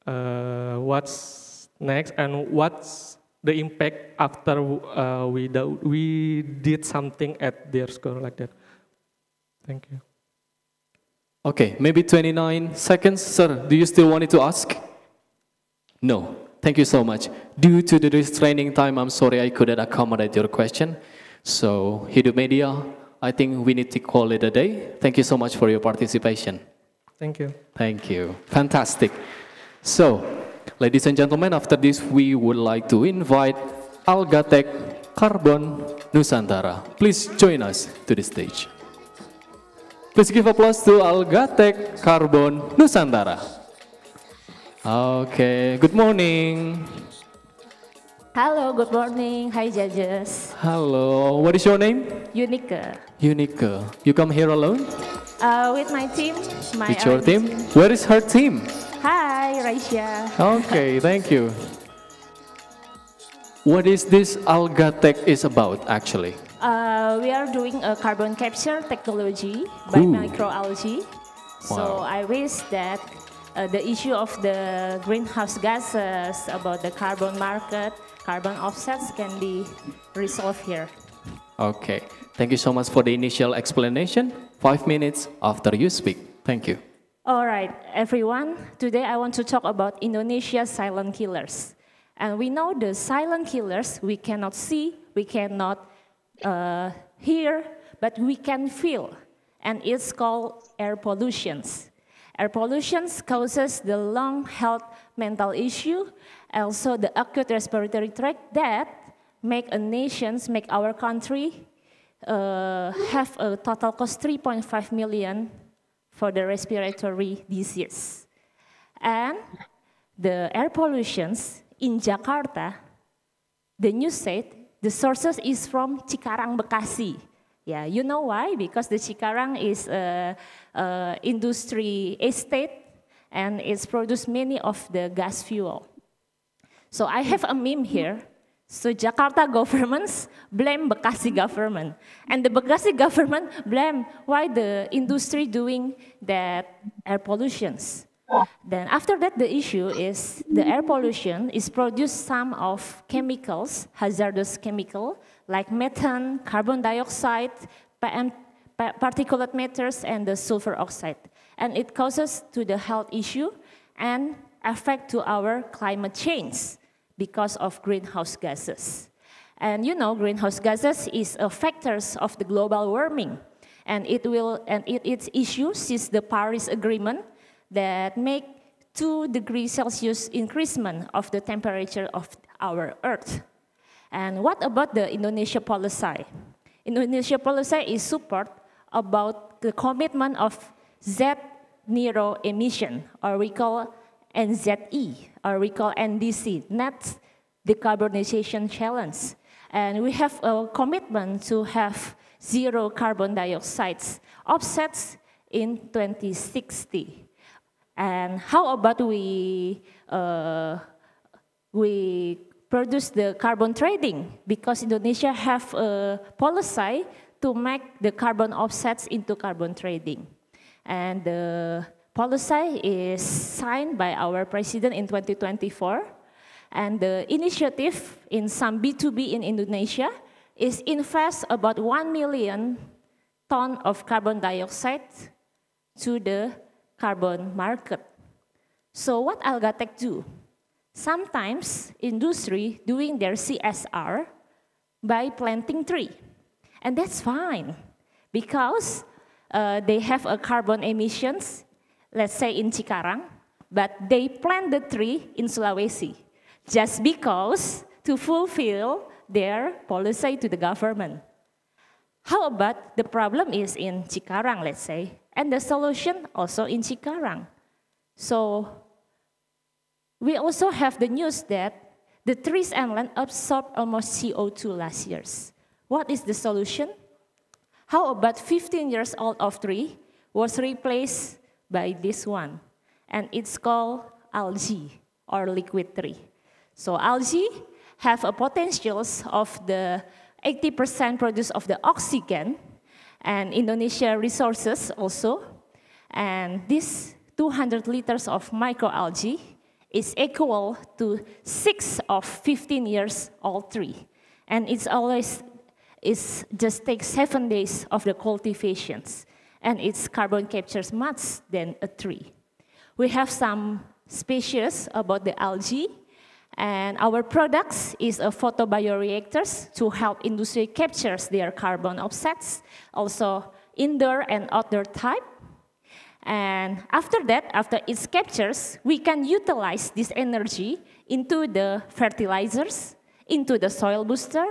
what's next, and what's the impact after we did something at their school like that. Thank you. Okay, maybe 29 seconds. Sir, do you still want to ask? No. Thank you so much. Due to the restraining time, I'm sorry I couldn't accommodate your question. So, Hidup Media, I think we need to call it a day. Thank you so much for your participation. Thank you. Thank you. Fantastic. So, ladies and gentlemen, after this, we would like to invite Algatek Carbon Nusantara. Please join us to the stage. Please give applause to Algatek Carbon Nusantara. Okay, good morning. Hello, good morning. Hi, judges. Hello, what is your name? Unique. Unique. You come here alone? With my team. With your team? Where is her team? Hi, Raisya. Okay, thank you. What is this Algatek is about, actually? We are doing a carbon capture technology by microalgae. Wow. So I wish that the issue of the greenhouse gases, about the carbon market, carbon offsets can be resolved here. Okay, thank you so much for the initial explanation. 5 minutes after you speak. Thank you. All right, everyone. Today I want to talk about Indonesia's silent killers. And we know the silent killers we cannot see, we cannot hear, but we can feel. And it's called air pollution. Air pollution causes the lung health environmental issue, also the acute respiratory tract that make our country have a total cost 3.5 million for the respiratory disease. And the air pollutions in Jakarta, the news said the sources is from Cikarang, Bekasi. Yeah, you know why? Because the Cikarang is a industry estate and it's produced many of the gas fuel. So I have a meme here. So Jakarta governments blame Bekasi government. And the Bekasi government blame why the industry doing that air pollutions. Then after that, the issue is the air pollution is produced some of chemicals, hazardous chemical, like methane, carbon dioxide, particulate matters, and the sulfur oxide. And it causes to the health issue and affect to our climate change because of greenhouse gases. And you know, greenhouse gases is a factors of the global warming. And its issue is the Paris Agreement that make 2 degrees Celsius increasement of the temperature of our Earth. And what about the Indonesia policy? Indonesia policy is support about the commitment of zero emission, or we call NZE, or we call NDC, Net Decarbonization Challenge. And we have a commitment to have zero carbon dioxide offsets in 2060. And how about we produce the carbon trading? Because Indonesia have a policy to make the carbon offsets into carbon trading. And the policy is signed by our president in 2024. And the initiative in some B2B in Indonesia is invest about 1 million ton of carbon dioxide to the carbon market. So what Algatech do? Sometimes industry doing their CSR by planting tree. And that's fine because they have a carbon emissions, let's say in Cikarang, but they plant the tree in Sulawesi just because to fulfill their policy to the government. How about the problem is in Cikarang, let's say, and the solution also in Cikarang. So we also have the news that the trees and land absorbed almost CO2 last year. What is the solution? How about 15 years old of tree was replaced by this one, and it's called algae or liquid tree. So algae have a potentials of the 80% produce of the oxygen, and Indonesia resources also. And this 200 liters of microalgae is equal to 6 of 15 years old tree. And it's just takes 7 days of the cultivations. And its carbon captures much than a tree. We have some species about the algae. And our products is a photobioreactors to help industry captures their carbon offsets, also indoor and outdoor type. And after that, after its captures, we can utilize this energy into the fertilizers, into the soil booster,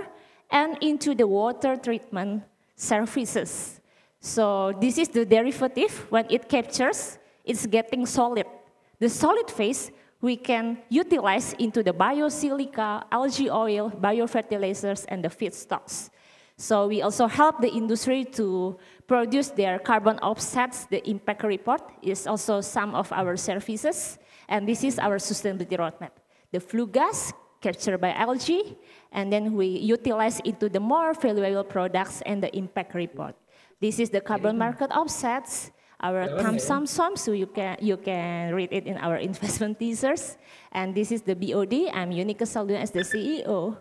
and into the water treatment services. So this is the derivative. When it captures, it's getting solid. The solid phase we can utilize into the biosilica, algae oil, biofertilizers, and the feedstocks. So we also help the industry to produce their carbon offsets. The impact report is also some of our services, and this is our sustainability roadmap. The flue gas captured by algae, and then we utilize into the more valuable products and the impact report. This is the carbon market offsets, our sum, so you can read it in our investment teasers. And this is the BOD. I'm Unica Saldun as the CEO.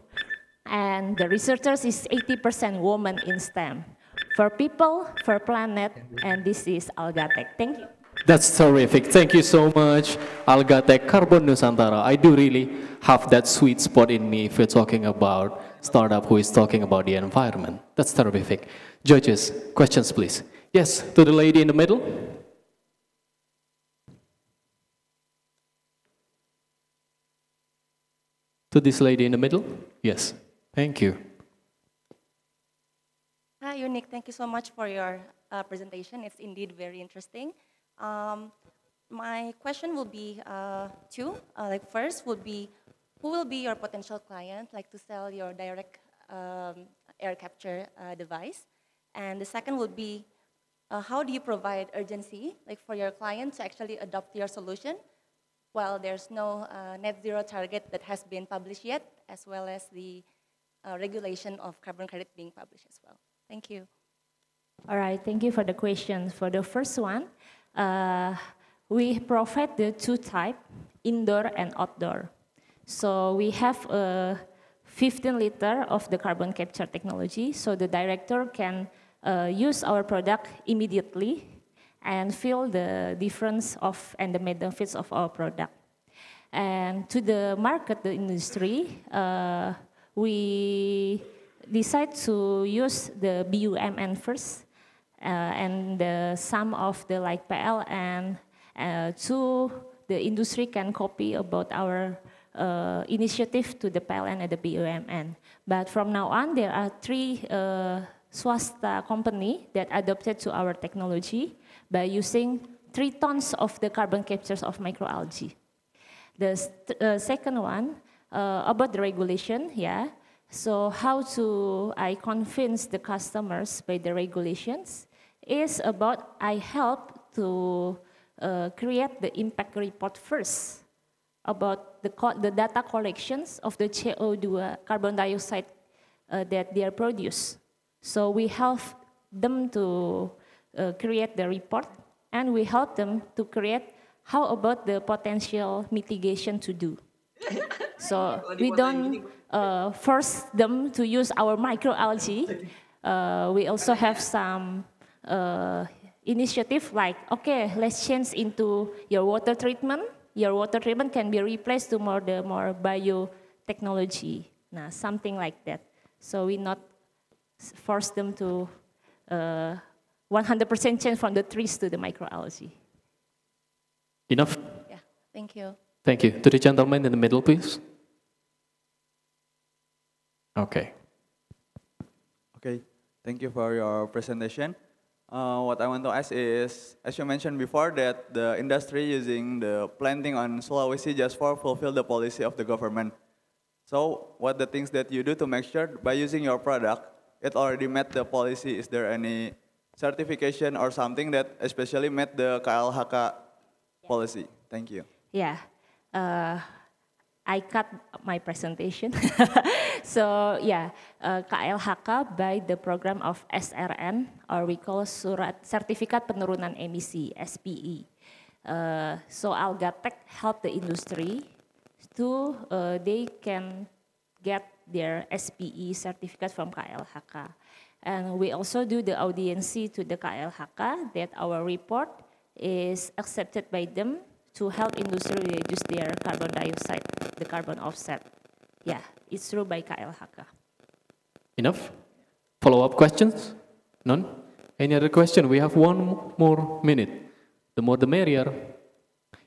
And the researchers is 80% women in STEM. For people, for planet, and this is Algatech. Thank you. That's terrific. Thank you so much, Algatech Carbon Nusantara. I do really have that sweet spot in me if we're talking about startup who is talking about the environment. That's terrific. Judges, questions please. Yes, to the lady in the middle. To this lady in the middle? Yes. Thank you. Hi, Unique. Thank you so much for your presentation. It's indeed very interesting. My question will be two. First would be, who will be your potential client, like to sell your direct air capture device? And the second would be, how do you provide urgency, like for your client to actually adopt your solution, while there's no net zero target that has been published yet, as well as the regulation of carbon credit being published as well? Thank you. All right, thank you for the question. For the first one, we provide the two type, indoor and outdoor. So we have a 15 liter of the carbon capture technology, so the director can use our product immediately and feel the difference of and the benefits of our product. And to the market, the industry, we decide to use the BUMN first, and some of the like PLN, to the industry can copy about our initiative to the PLN and the BUMN. But from now on, there are 3 swasta company that adopted to our technology by using 3 tons of the carbon captures of microalgae. The second one, about the regulation, yeah. So how to I convince the customers by the regulations is about I help to create the impact report first about the data collections of the CO2, carbon dioxide that they are produced. So we help them to create the report, and we help them to create how about the potential mitigation to do. So we don't force them to use our microalgae. We also have some initiative like, okay, let's change into your water treatment. Your water treatment can be replaced to more biotechnology, something like that. So we not force them to 100% change from the trees to the microalgae. Enough? Yeah, thank you. Thank you. To the gentleman in the middle, please. Okay. Okay, thank you for your presentation. What I want to ask is, as you mentioned before, that the industry using the planting on Sulawesi just for fulfill the policy of the government. So what the things that you do to make sure by using your product, it already met the policy? Is there any certification or something that especially met the KLHK policy? Thank you. Yeah, I cut my presentation. So yeah, KLHK by the program of SRN, or we call Surat Sertifikat Penurunan Emisi, SPE. So Algatech help the industry to, they can get their SPE certificate from KLHK. And we also do the audiency to the KLHK that our report is accepted by them to help industry reduce their carbon dioxide, the carbon offset. Yeah, it's through by KLHK. Enough? Follow-up questions? None? Any other question? We have 1 more minute. The more the merrier.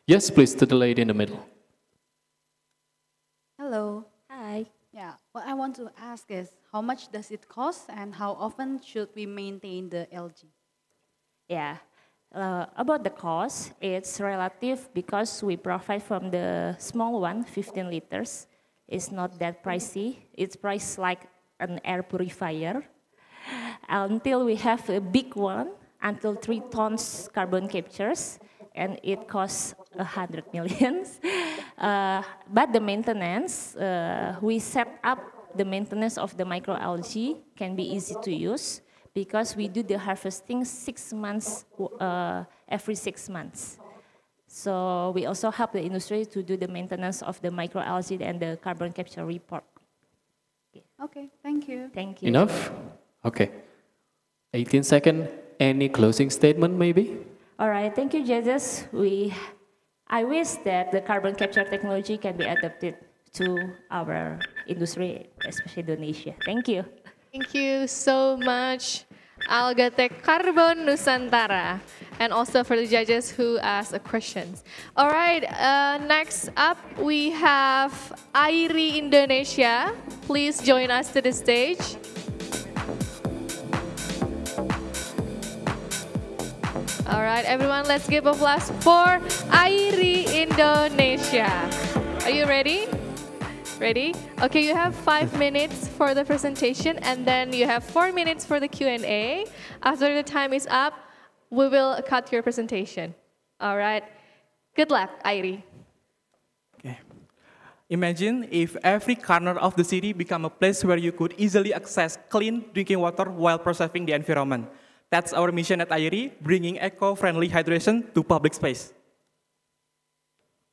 Yes, please, to the lady in the middle. Hello. Hi. Yeah, what I want to ask is, how much does it cost and how often should we maintain the LG? Yeah. About the cost, it's relative because we provide from the small one, 15 liters. It's not that pricey. It's priced like an air purifier. Until we have a big one, until 3 tons carbon captures, and it costs 100 million. But the maintenance, we set up the maintenance of the microalgae can be easy to use, because we do the harvesting 6 months, every 6 months. So we also help the industry to do the maintenance of the microalgae and the carbon capture report. Okay, thank you. Thank you. Enough? Okay. 18 seconds. Any closing statement, maybe? All right, thank you, Jesus. I wish that the carbon capture technology can be adapted to our industry, especially Indonesia. Thank you. Thank you so much, Algatech Carbon Nusantara. and also for the judges who ask questions. All right, next up we have Airi Indonesia. Please join us to the stage. All right, everyone, let's give applause for Airi Indonesia. Are you ready? Ready? Okay, you have 5 minutes for the presentation, and then you have 4 minutes for the Q&A. After the time is up, we will cut your presentation. All right. Good luck, Airi. Okay. Imagine if every corner of the city become a place where you could easily access clean drinking water while preserving the environment. That's our mission at Airi, bringing eco-friendly hydration to public space.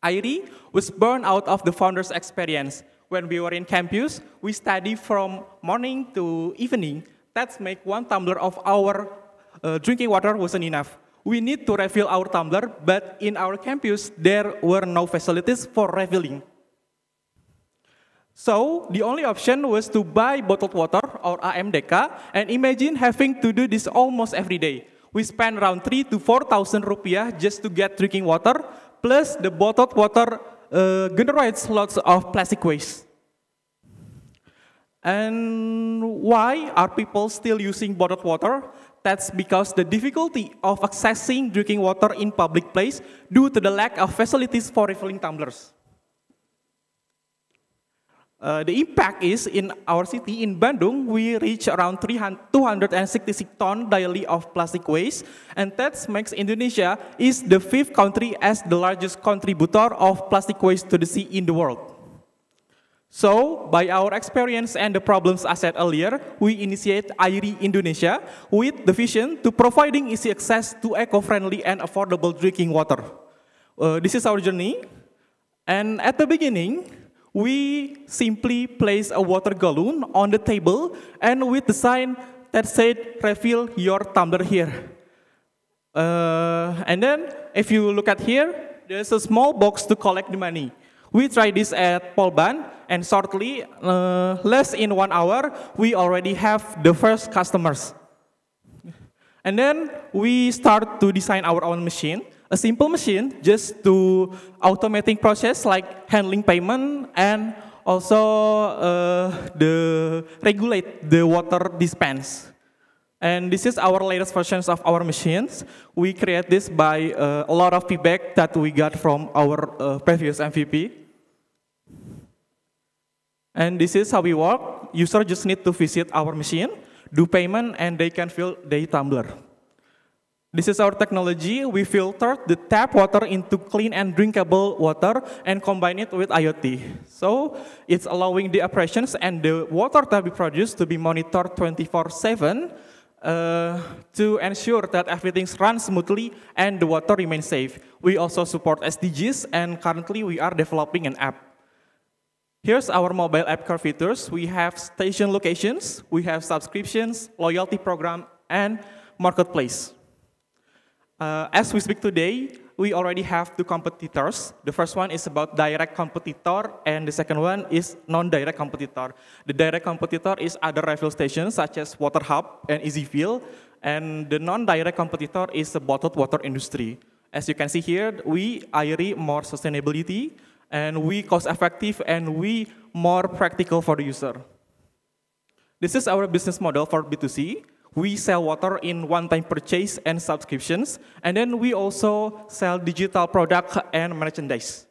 Airi was born out of the founder's experience. When we were in campus, we study from morning to evening. That's make 1 tumbler of our drinking water wasn't enough. We need to refill our tumbler, but in our campus, there were no facilities for refilling. So the only option was to buy bottled water or AMDK, and imagine having to do this almost every day. We spend around 3,000 to 4,000 rupiah just to get drinking water, plus the bottled water generates lots of plastic waste. And why are people still using bottled water? That's because the difficulty of accessing drinking water in public place due to the lack of facilities for refilling tumblers. The impact is in our city, in Bandung, we reach around 266 tons daily of plastic waste, and that makes Indonesia is the 5th country as the largest contributor of plastic waste to the sea in the world. So, by our experience and the problems I said earlier, we initiate Airi Indonesia with the vision to providing easy access to eco-friendly and affordable drinking water. This is our journey, and at the beginning, we simply place a water gallon on the table and with the sign that said, refill your tumbler here. And then, if you look at here, there's a small box to collect the money. We tried this at Polban, and shortly, less in 1 hour, we already have the first customers. And then, we start to design our own machine. A simple machine just to automating process like handling payment and also regulate the water dispense. And this is our latest versions of our machines. We create this by a lot of feedback that we got from our previous MVP. And this is how we work. User just need to visit our machine, do payment, and they can fill their tumbler. This is our technology. We filtered the tap water into clean and drinkable water and combine it with IoT. So it's allowing the operations and the water that we produce to be monitored 24/7 to ensure that everything runs smoothly and the water remains safe. We also support SDGs, and currently we are developing an app. Here's our mobile app core features. We have station locations, we have subscriptions, loyalty program, and marketplace. As we speak today, we already have 2 competitors. The first one is about direct competitor, and the second one is non-direct competitor. The direct competitor is other refill stations such as Water Hub and Easy Fill, and the non-direct competitor is the bottled water industry. As you can see here, we Airi more sustainability, and we cost effective, and we more practical for the user. This is our business model for B2C. We sell water in one-time purchase and subscriptions, and then we also sell digital product and merchandise.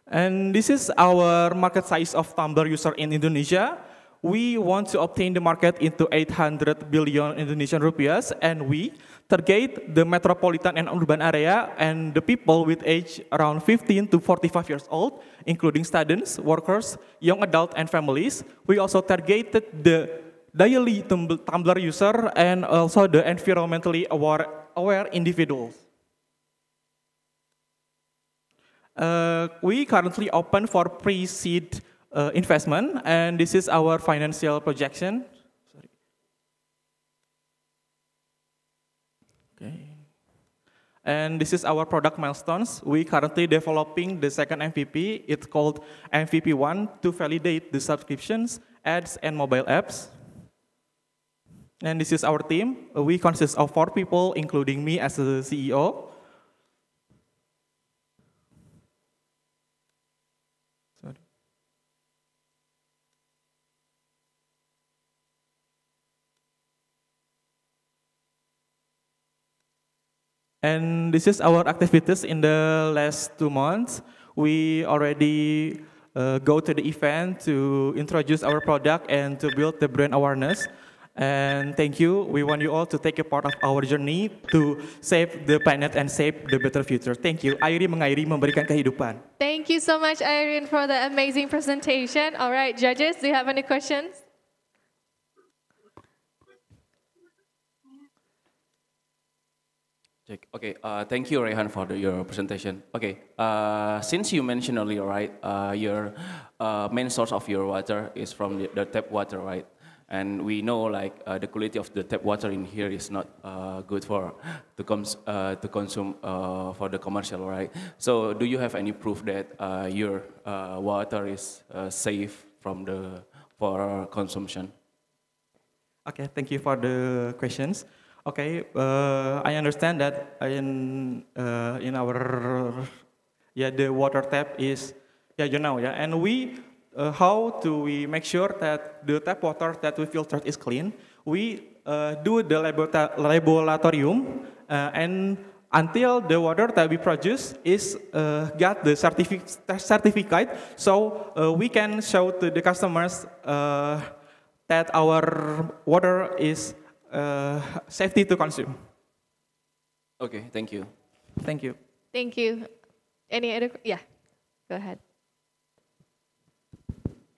And this is our market size of tumbler user in Indonesia. We want to obtain the market into 800 billion Indonesian rupiahs, and we target the metropolitan and urban area and the people with age around 15 to 45 years old, including students, workers, young adult, and families. We also targeted the daily tumbler user and also the environmentally aware individuals. We currently open for pre-seed investment, and this is our financial projection. Sorry. Okay. And this is our product milestones. We currently developing the second MVP. It's called MVP1 to validate the subscriptions, ads, and mobile apps. And this is our team. We consist of 4 people, including me as the CEO. And this is our activities in the last 2 months. We already go to the event to introduce our product and to build the brand awareness. And thank you. We want you all to take a part of our journey to save the planet and save the better future. Thank you. Airi mengairi memberikan kehidupan. Thank you so much, Irene, for the amazing presentation. All right, judges, do you have any questions? Okay, thank you, Rehan, for your presentation. Okay, since you mentioned earlier, right, your main source of your water is from the tap water, right? And we know, like, the quality of the tap water in here is not good to consume for the commercial, right? So, do you have any proof that your water is safe for consumption? Okay, thank you for the questions. Okay, I understand that in our the water tap is and we how do we make sure that the tap water that we filtered is clean? We do the laboratorium and until the water that we produce is got the certificate, so we can show to the customers that our water is safety to consume. Okay, thank you. Thank you. Thank you. Any other? Yeah, go ahead.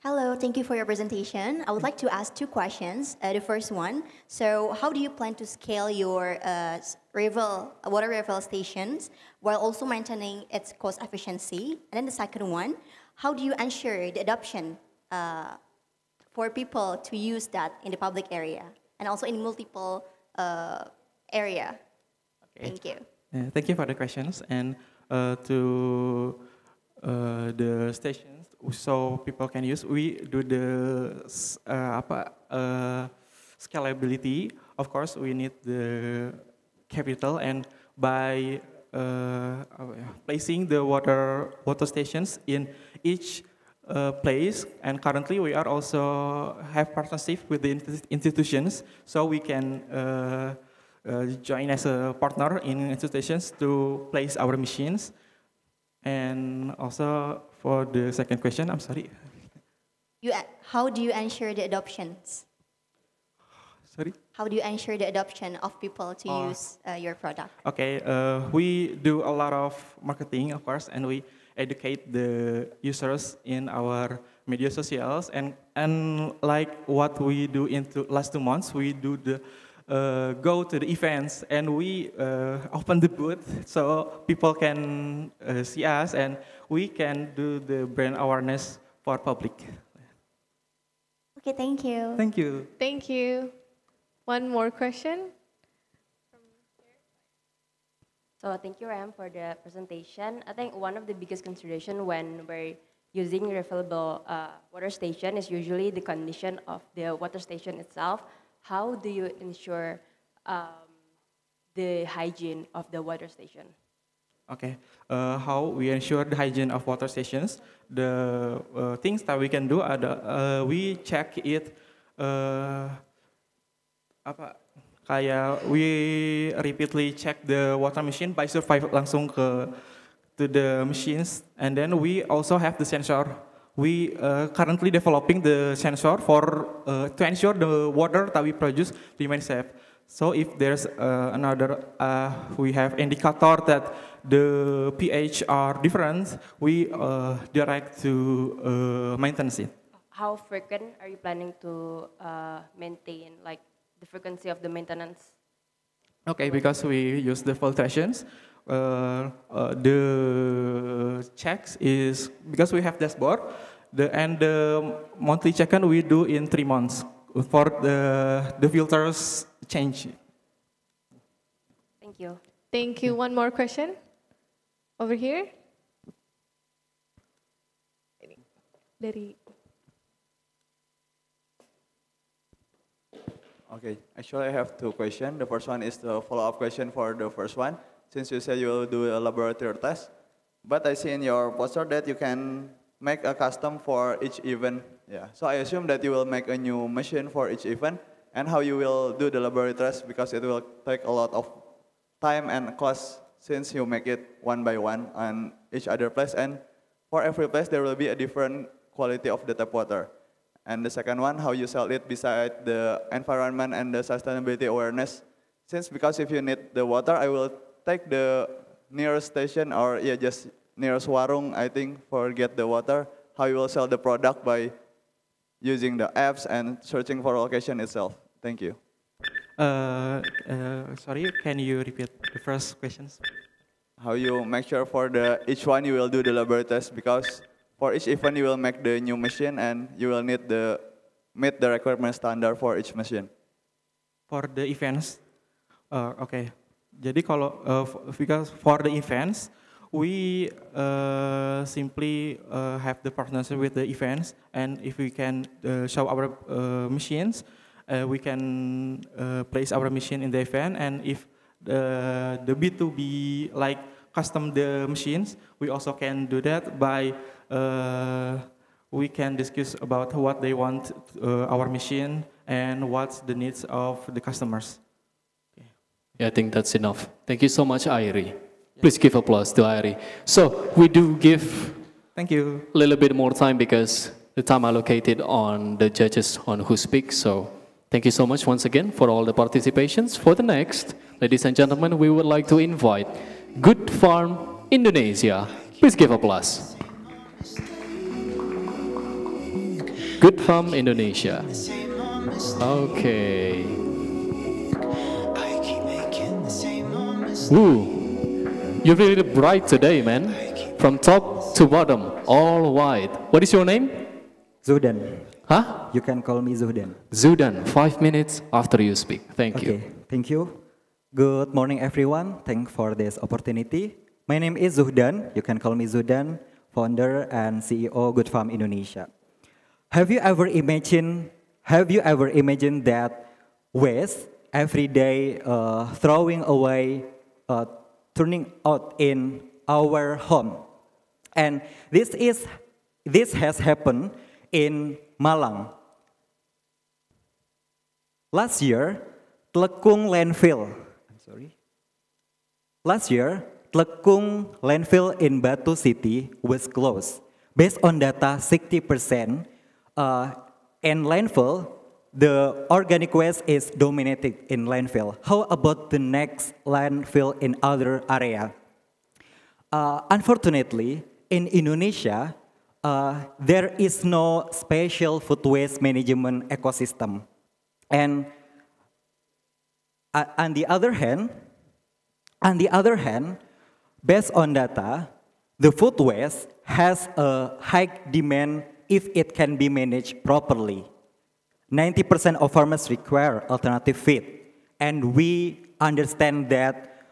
Hello, thank you for your presentation. I would like to ask 2 questions. The first one, so how do you plan to scale your water refill stations while also maintaining its cost efficiency? And then the second one, how do you ensure the adoption for people to use that in the public area and also in multiple area? Okay. Thank you. Thank you for the questions. And to the stations, so people can use, we do the scalability. Of course, we need the capital, and by placing the water stations in each place, and currently we are also have partnership with the institutions, so we can join as a partner in institutions to place our machines. And also for the second question, I'm sorry. How do you ensure the adoptions? Sorry? How do you ensure the adoption of people to use your product? Okay, we do a lot of marketing, of course, and we educate the users in our media socials, and like what we do in the last 2 months, we do the go to the events, and we open the booth so people can see us, and we can do the brand awareness for public. Okay, thank you. Thank you. Thank you. One more question. So thank you, Ram, for the presentation. I think one of the biggest consideration when we're using refillable water station is usually the condition of the water station itself. How do you ensure the hygiene of the water station? Okay, how we ensure the hygiene of water stations? The things that we can do are we check it. We repeatedly check the water machine by survive langsung to the machines, and then we also have the sensor. We currently developing the sensor for to ensure the water that we produce remains safe. So if there's we have indicator that the pH are different, we direct to maintenance it. How frequent are you planning to maintain, like the frequency of the maintenance? Okay, because we use the filtrations. The checks is because we have dashboard, and the monthly check-in we do in 3 months for the filters change. Thank you. Thank you. One more question over here. Okay, actually I have two questions. The first one is the follow-up question for the first one. Since you said you will do a laboratory test, but I see in your poster that you can make a custom for each event. Yeah, so I assume that you will make a new machine for each event, and how you will do the laboratory test, because it will take a lot of time and cost since you make it one by one on each other place, and for every place there will be a different quality of the tap water. And the second one, how you sell it beside the environment and the sustainability awareness. Since because if you need the water, I will take the nearest station, or yeah, just nearest warung, I think, for get the water. How you will sell the product by using the apps and searching for location itself. Thank you. Sorry, can you repeat the first questions? How you make sure for the each one you will do the laboratory test, because for each event you will make the new machine and you will need the meet the requirement standard for each machine. For the events, okay. Jadi kalau because for the events, we simply have the partnership with the events, and if we can show our machines, we can place our machine in the event, and if the B2B like custom the machines, we also can do that by we can discuss about what they want our machine and what's the needs of the customers. Yeah, I think that's enough. Thank you so much, Airi. Please give applause to Airi. So we do give thank you a little bit more time because the time allocated on the judges on who speaks. So thank you so much once again for all the participations. For the next, ladies and gentlemen, we would like to invite Good Farm Indonesia. Please give applause. Good Farm Indonesia. Okay. Ooh, you're really bright today, man. From top to bottom, all white. What is your name? Zuhdan. Huh? You can call me Zuhdan. Zuhdan, 5 minutes after you speak. Thank you. Thank you. Good morning, everyone. Thanks for this opportunity. My name is Zuhdan. You can call me Zuhdan, founder and CEO Good Farm Indonesia. Have you ever imagined that waste every day throwing away, turning out in our home? And this has happened in Malang. Last year, Tlekung landfill. Last year, Tlekung landfill in Batu City was closed. Based on data, 60% in landfill, the organic waste is dominated in landfill. How about the next landfill in other area? Unfortunately, in Indonesia, there is no special food waste management ecosystem. And on the other hand, based on data, the food waste has a high demand if it can be managed properly. 90% of farmers require alternative feed, and we understand that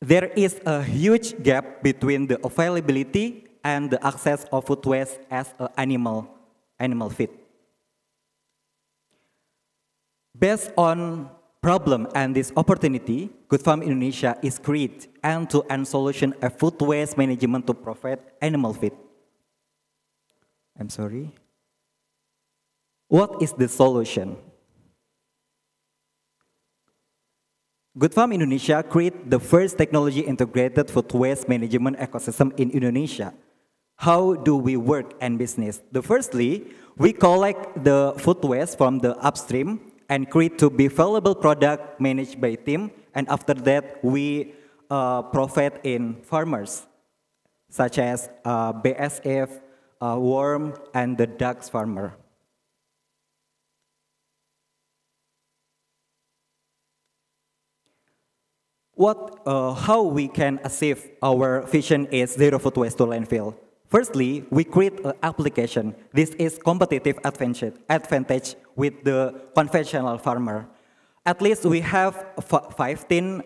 there is a huge gap between the availability and the access of food waste as animal feed. Based on problem and this opportunity, Good Farm Indonesia is create end-to-end solution of food waste management to provide animal feed. I'm sorry. What is the solution? Good Farm Indonesia create the first technology integrated food waste management ecosystem in Indonesia. How do we work and business? Firstly, we collect the food waste from the upstream and create to be valuable product managed by team. And after that, we profit in farmers, such as BSF, worm, and the ducks farmer. How we can achieve our vision is zero food waste to landfill. Firstly, we create an application. This is competitive advantage with the conventional farmer. At least we have 15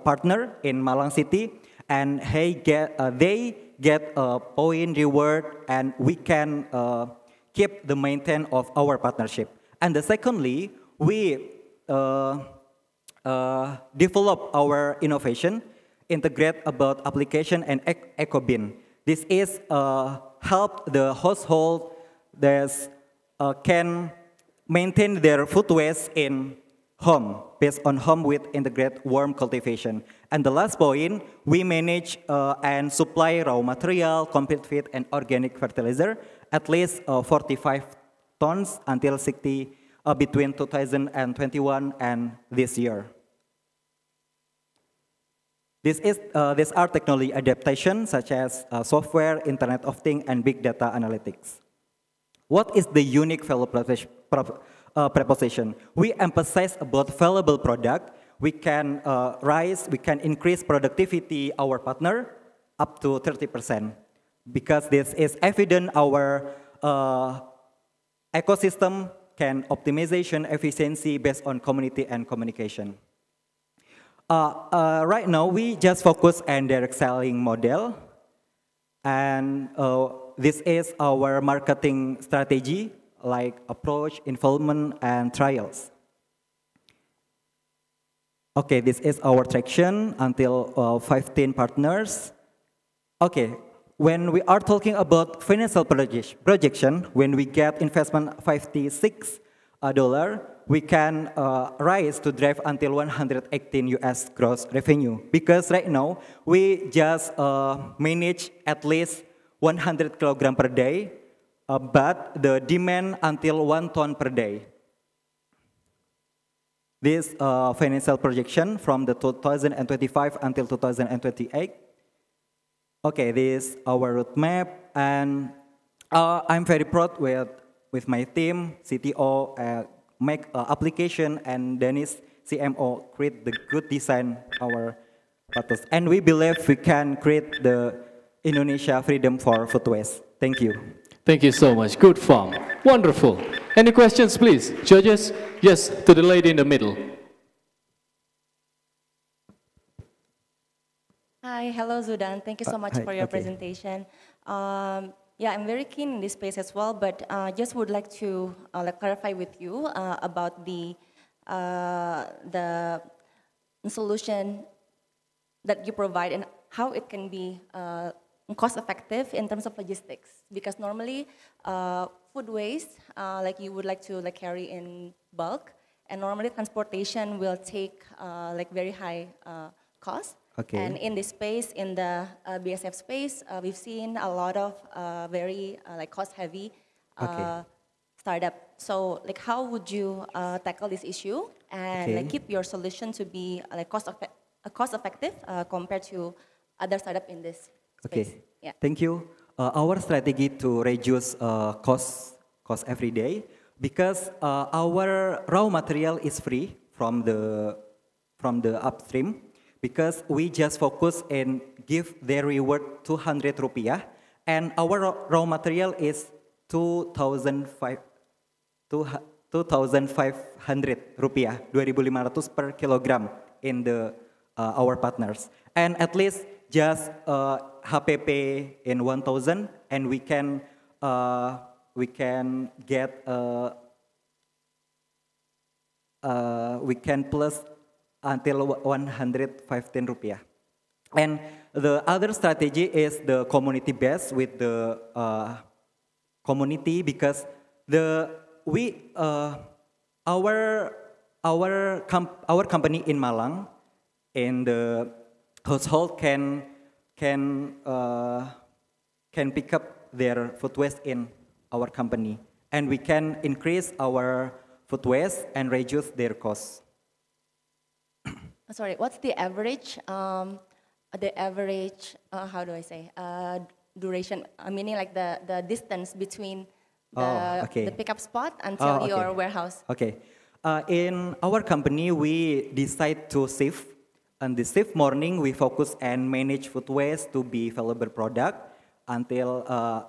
partner in Malang City, and they get a point reward, and we can keep the maintain of our partnership. And secondly, we develop our innovation, integrate about application and eco-bin. This is help the household that can maintain their food waste in home, based on home with integrated worm cultivation. And the last point, we manage and supply raw material, complete feed, and organic fertilizer, at least 45 tons until 60 between 2021 and this year. These are technology adaptation such as software, Internet of Things, and big data analytics. What is the unique value proposition? We emphasize about valuable product. We can we can increase productivity our partner up to 30%, because this is evident our ecosystem can optimization efficiency based on community and communication. Right now, we just focus on direct selling model, and this is our marketing strategy, like approach, involvement, and trials. Okay, this is our traction until 15 partners. Okay, when we are talking about financial projection, when we get investment $56, we can rise to drive until 118 US gross revenue. Because right now, we just manage at least 100 kilogram per day, but the demand until 1 ton per day. This financial projection from the 2025 until 2028. Okay, this is our roadmap, and I'm very proud with my team, CTO, make application, and Dennis, CMO, create the good design our batas. And we believe we can create the Indonesia freedom for food waste. Thank you. Thank you so much. Good farm. Wonderful. Any questions, please? Judges? Yes, to the lady in the middle. Hi, hello Zudan. Thank you so much for your presentation. Yeah, I'm very keen in this space as well, but just would like to clarify with you about the solution that you provide and how it can be cost effective in terms of logistics. Because normally food waste, like you would like to carry in bulk, and normally transportation will take very high cost. Okay. And in this space, in the BSF space, we've seen a lot of very cost-heavy startup. So, how would you tackle this issue and keep your solution to be cost-effective compared to other startup in this space? Okay. Yeah. Thank you. Our strategy to reduce cost every day, because our raw material is free from the upstream. Because we just focus and give their reward 200 rupiah, and our raw material is 2,500 rupiah, 2.500 per kilogram in our partners, and at least just HPP in 1,000, and we can get we can plus until 115 rupiah. And the other strategy is the community based with the community, because our company in Malang, in the household can pick up their food waste in our company, and we can increase our food waste and reduce their costs. Sorry, what's the average? How do I say? Duration, meaning like the distance between the pickup spot until your warehouse. Okay. In our company, we decide to shift. On the shift morning, we focus and manage food waste to be valuable product until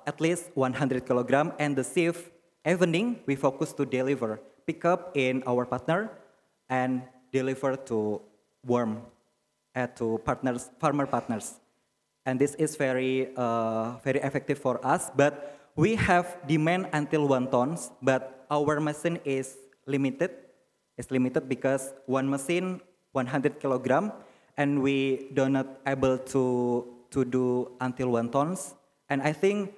at least 100 kilogram. And the shift evening, we focus to deliver, pick up in our partner, and deliver to to farmer partners. and this is very effective for us. But we have demand until 1 tons, but our machine is limited. It's limited because one machine 100 kilogram, and we do not able to do until 1 tons. And I think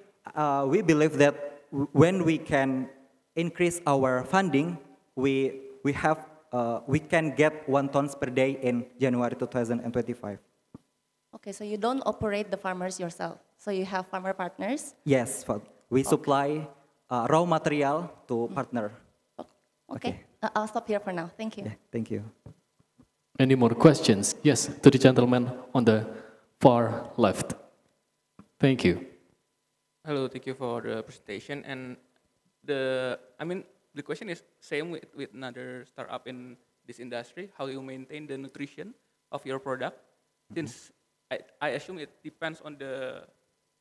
we believe that when we can increase our funding, we can get 1 tons per day in January 2025. Okay, so you don't operate the farmers yourself. So you have farmer partners? Yes, we supply raw material to partner. Okay. I'll stop here for now. Thank you. Yeah, thank you. Any more questions? Yes, to the gentleman on the far left. Thank you. Hello, thank you for the presentation. And the question is same with another startup in this industry. How you maintain the nutrition of your product? Since I assume it depends on the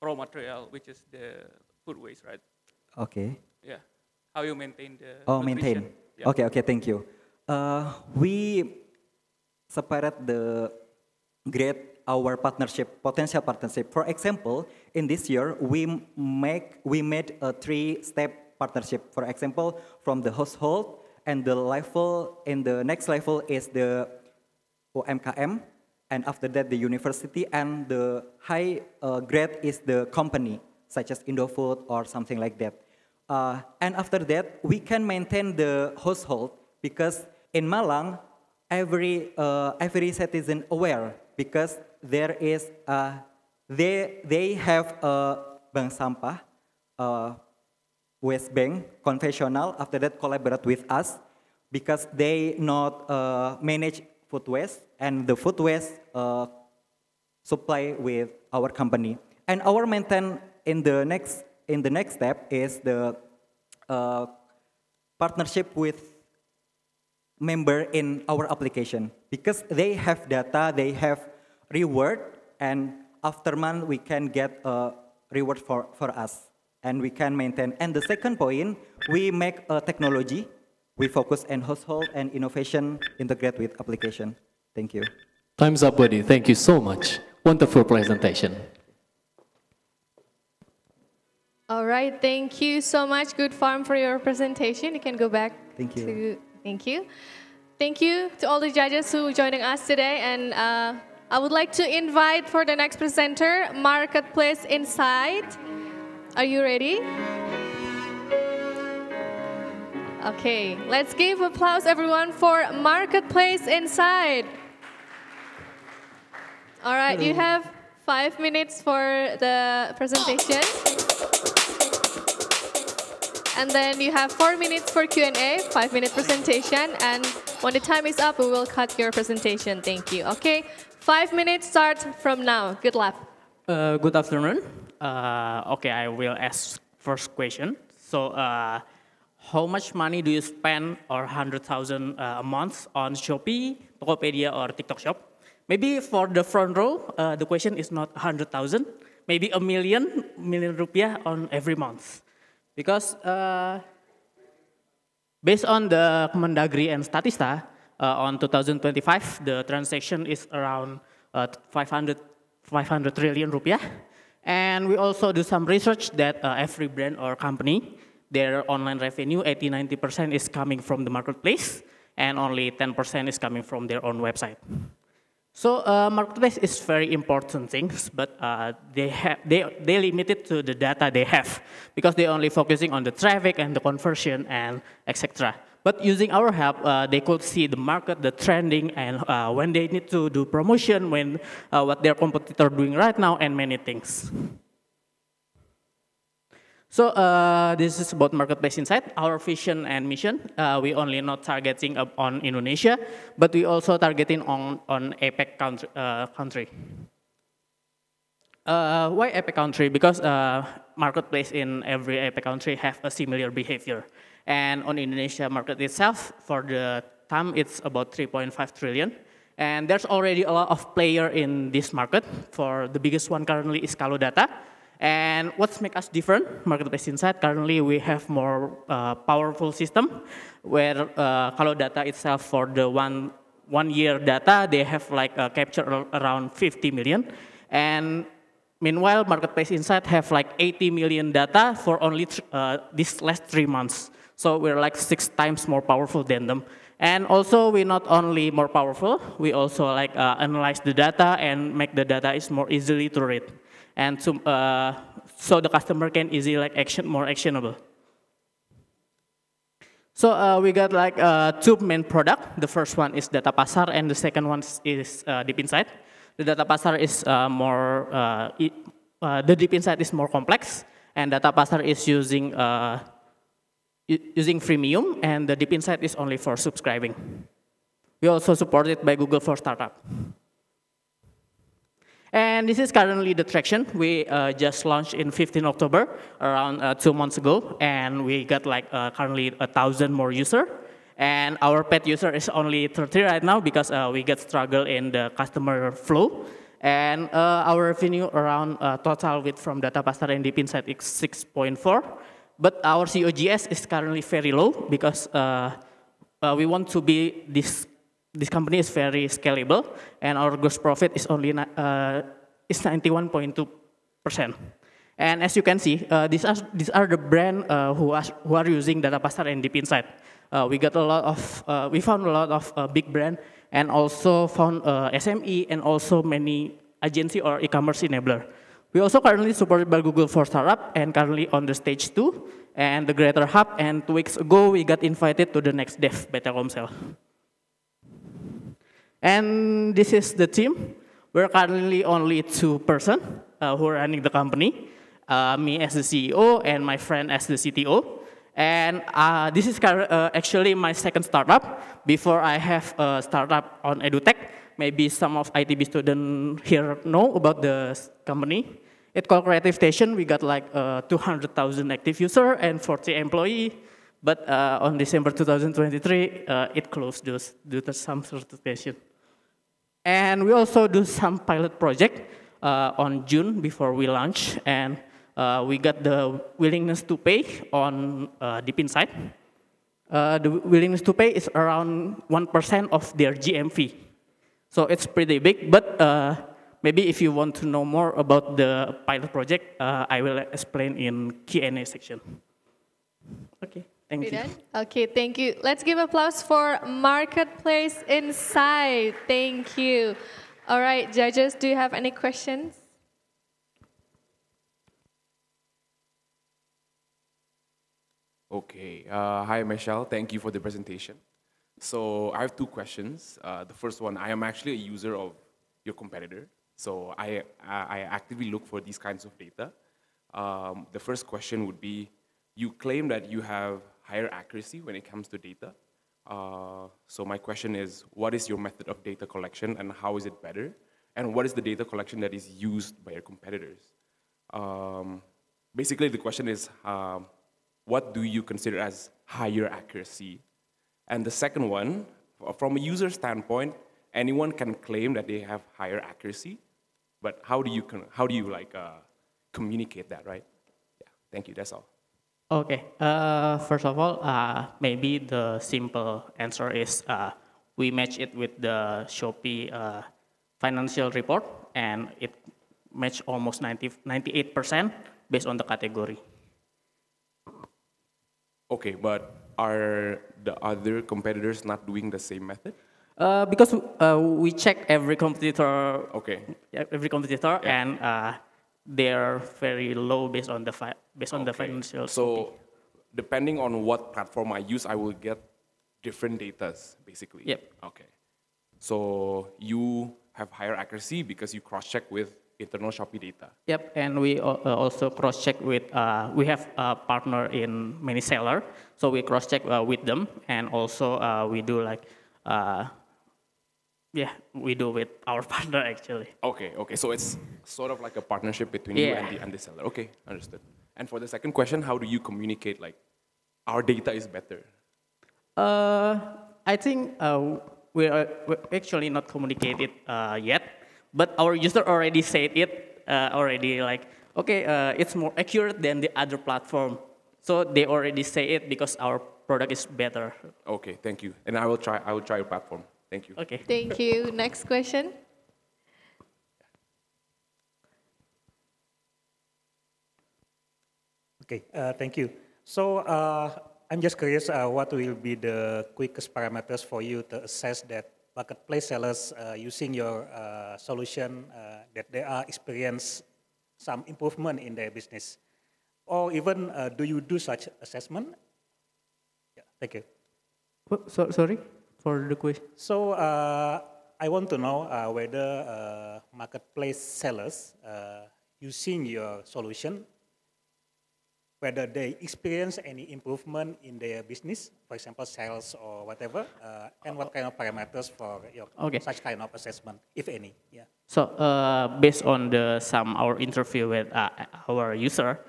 raw material, which is the food waste, right? Okay. Yeah. How you maintain the nutrition? Maintain. Yeah. Okay, thank you. We separate the grade our potential partnership. For example, in this year, we made a 3-step partnership. For example, from the household, and in the next level is the UMKM, and after that the university, and the high grade is the company, such as Indofood or something like that. And after that, we can maintain the household, because in Malang, every citizen aware, because there is they have a bank sampah, waste bank conventional. After that, collaborate with us, because they not manage food waste, and the food waste supply with our company. And our maintain in the next step is the partnership with member in our application, because they have data, they have reward, and after month we can get a reward for us, and we can maintain. And the second point, we make a technology. We focus on household and innovation integrate with application. Thank you. Time's up, buddy. Thank you so much. Wonderful presentation. All right, thank you so much, Good Farm, for your presentation. You can go back. Thank you. Thank you. Thank you to all the judges who are joining us today. And I would like to invite for the next presenter, Marketplace Insight. Are you ready? Okay, let's give applause, everyone, for Marketplace Insight. All right, you have 5 minutes for the presentation. And then you have 4 minutes for Q&A, 5-minute presentation. And when the time is up, we will cut your presentation. Thank you. Okay, 5 minutes start from now. Good luck. Good afternoon. Okay, I will ask first question. So, how much money do you spend or 100,000 a month on Shopee, Tokopedia, or TikTok Shop? Maybe for the front row, the question is not 100,000, maybe a million rupiah on every month. Because based on the Kemendagri and Statista, on 2025, the transaction is around 500 trillion rupiah. And we also do some research that every brand or company, their online revenue, 80–90% is coming from the marketplace, and only 10% is coming from their own website. So marketplace is very important things, but they limit it to the data they have, because they only focusing on the traffic and the conversion and etc. But using our help, they could see the market, the trending, and when they need to do promotion, when what their competitor doing right now, and many things. So this is about Marketplace Insight, our vision and mission. We only not targeting on Indonesia, but we also targeting on APEC country. Why APEC country? Because marketplace in every APEC country have a similar behavior. And on Indonesia market itself, for the time, it's about 3.5 trillion. And there's already a lot of player in this market. For the biggest one currently is Kalodata. And what's make us different, Marketplace Insight, currently we have more powerful system, where Kalodata itself, for the one year data, they have like capture around 50 million. And meanwhile, Marketplace Insight have like 80 million data for only these last 3 months. So we're like 6 times more powerful than them. And also, we're not only more powerful, we also like analyze the data and make the data is more easily to read, and to, so the customer can easily like more actionable. So we got like 2 main products. The first one is Data Pasar, and the second one is Deep Insight. The Data Pasar is the Deep Insight is more complex, and Data Pasar is using freemium, and the Deep Insight is only for subscribing. We also support it by Google for Startup. And this is currently the traction. We just launched in 15 October, around 2 months ago, and we got like currently 1,000 more users. And our paid user is only 30 right now because we get struggle in the customer flow. And our revenue around total with from Data Pasar and Deep Insight is 6.4. But our COGS is currently very low because we want to be this company is very scalable, and our gross profit is only 91.2%. And as you can see, these are the brand who are using Data Pasar and Deep Insight. We found a lot of big brand, and also found SME and also many agency or e-commerce enabler. We also currently supported by Google for Startup and currently on the stage 2 and the Greater Hub. And 2 weeks ago, we got invited to the next dev beta Telkomsel. And this is the team. We're currently only 2 persons who are running the company. Me as the CEO and my friend as the CTO. And this is actually my second startup. Before I have a startup on EduTech. Maybe some of ITB students here know about the company. It's called Creative Station. We got like 200,000 active users and 40 employees. But on December 2023, it closed due to some certification. And we also do some pilot project on June before we launch. And we got the willingness to pay on Deep Insight. The willingness to pay is around 1% of their GMV. So it's pretty big, but maybe if you want to know more about the pilot project, I will explain in Q&A section. Okay, thank you. Okay, thank you. Let's give applause for Marketplace Insight. Thank you. All right, judges, do you have any questions? Okay, hi Michelle, thank you for the presentation. So I have 2 questions. The first one, I am actually a user of your competitor. So I actively look for these kinds of data. The first question would be, you claim that you have higher accuracy when it comes to data. So my question is, what is your method of data collection and how is it better? And what is the data collection that is used by your competitors? Basically, the question is, what do you consider as higher accuracy? And the second one, from a user standpoint, anyone can claim that they have higher accuracy, but how do you like communicate that, right? Yeah, thank you. That's all. Okay. First of all, maybe the simple answer is we match it with the Shopee financial report, and it match almost 98% based on the category. Okay, but are the other competitors not doing the same method? Because we check every competitor. Okay. Every competitor, yeah. And they're very low based on the the financial. So, depending on what platform I use, I will get different datas, basically. Yep. Okay. So you have higher accuracy because you cross-check with internal Shopee data. Yep, and we also cross-check with, we have a partner in many sellers, so we cross-check with them, and also we do like, yeah, we do with our partner actually. Okay, okay, so it's sort of like a partnership between you and the seller. Okay, understood. And for the second question, how do you communicate like, our data is better? I think we're actually not communicated yet. But our user already said it already like, okay, it's more accurate than the other platform. So they already say it because our product is better. Okay, thank you. And I will try your platform. Thank you. Okay. Thank you. Next question. Okay, thank you. So I'm just curious, what will be the quickest parameters for you to assess that marketplace sellers using your solution that they are experience some improvement in their business? Or even do you do such assessment? Yeah, thank you. Sorry for the question. So I want to know whether marketplace sellers using your solution, whether they experience any improvement in their business, for example, sales or whatever, and what kind of parameters for your such kind of assessment, if any. Yeah. So based on some our interview with our user,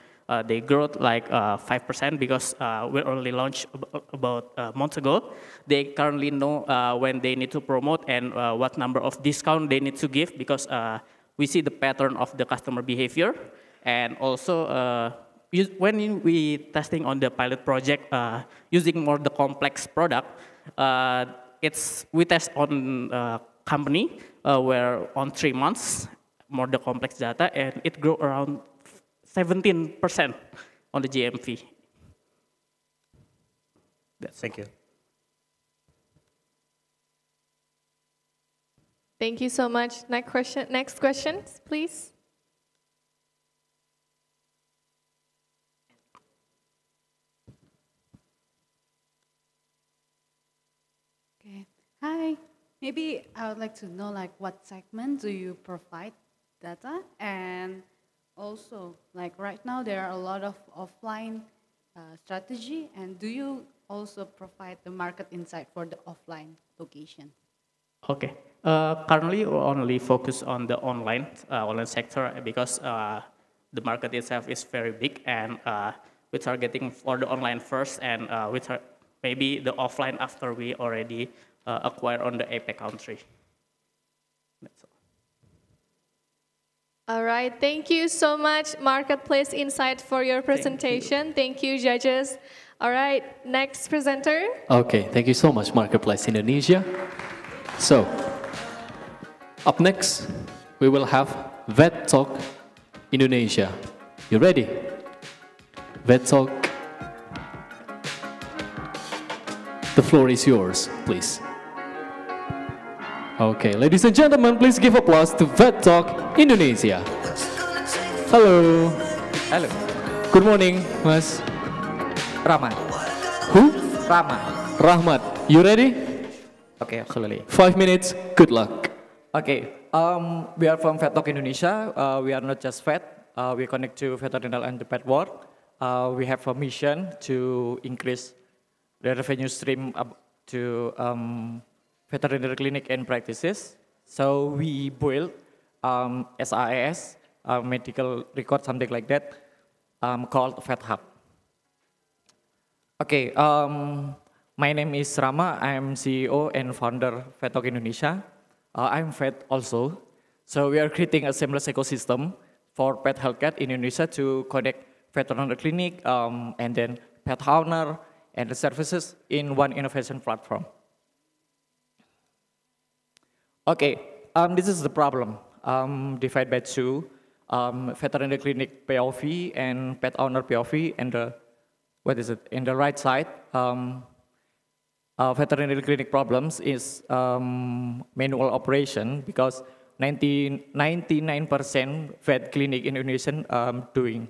they growth like 5% because we only launched about a month ago. They currently know when they need to promote and what number of discount they need to give because we see the pattern of the customer behavior. And also when we testing on the pilot project using more the complex product, we test on company where on 3 months, more the complex data, and it grew around 17% on the GMV. Thank you. Thank you so much. Next question, please. Okay. Hi. Maybe I would like to know like what segment do you provide data, and also like right now there are a lot of offline strategy, and do you also provide the market insight for the offline location? Okay. Currently, we only focus on the online sector because the market itself is very big, and we're targeting for the online first, and maybe the offline after we already acquire on the APEC country. That's all. All right, thank you so much, Marketplace Insight, for your presentation. Thank you, judges. All right, next presenter. Okay, thank you so much, Marketplace Indonesia. So, up next, we will have Vet Talk Indonesia. You ready? Vet Talk. The floor is yours, please. Okay, ladies and gentlemen, please give applause to Vet Talk Indonesia. Hello. Hello. Good morning, Mas. Rahmat. Who? Rahmat. Rahmat. You ready? Okay, absolutely. 5 minutes. Good luck. Okay. We are from Vet Talk Indonesia. We are not just vet. We connect to veterinary and the pet world. We have a mission to increase the revenue stream to veterinary clinic and practices. So we build SIS, medical record, something like that, called Vet Hub. Okay, my name is Rama. I'm CEO and founder Vet Talk Indonesia. I'm vet also. So we are creating a seamless ecosystem for pet healthcare in Indonesia to connect veterinary clinic and then pet owner and the services in one innovation platform. Okay, this is the problem. Divided by two, veterinary clinic POV and pet owner POV, and the, in the right side, veterinary clinic problems is manual operation because 99% vet clinic in Indonesia doing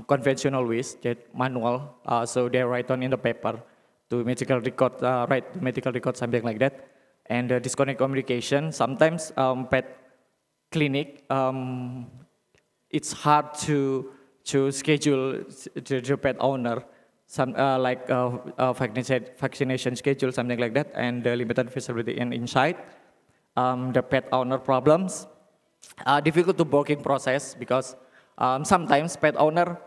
conventional ways, that manual, so they write on in the paper to medical record, write medical record, something like that. And disconnect communication. Sometimes pet clinic, it's hard to schedule the pet owner, some like vaccination schedule, something like that, and the limited visibility and insight. The pet owner problems, difficult to booking process because sometimes pet owner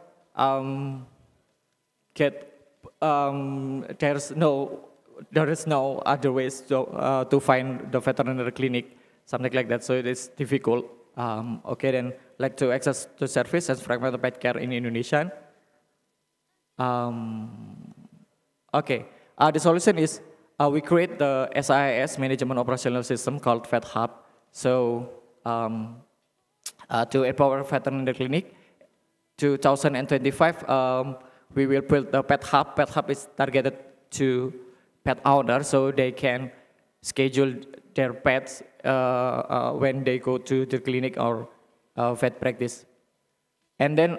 there is no other ways to find the veterinary clinic, something like that. So it is difficult. Okay, then like to access the service as fragmented pet care in Indonesia. Okay, the solution is we create the SIS management operational system called Vet Hub. So to empower veterinary clinic 2025, we will build the pet hub. Pet hub is targeted to pet owners so they can schedule their pets when they go to the clinic or vet practice. And then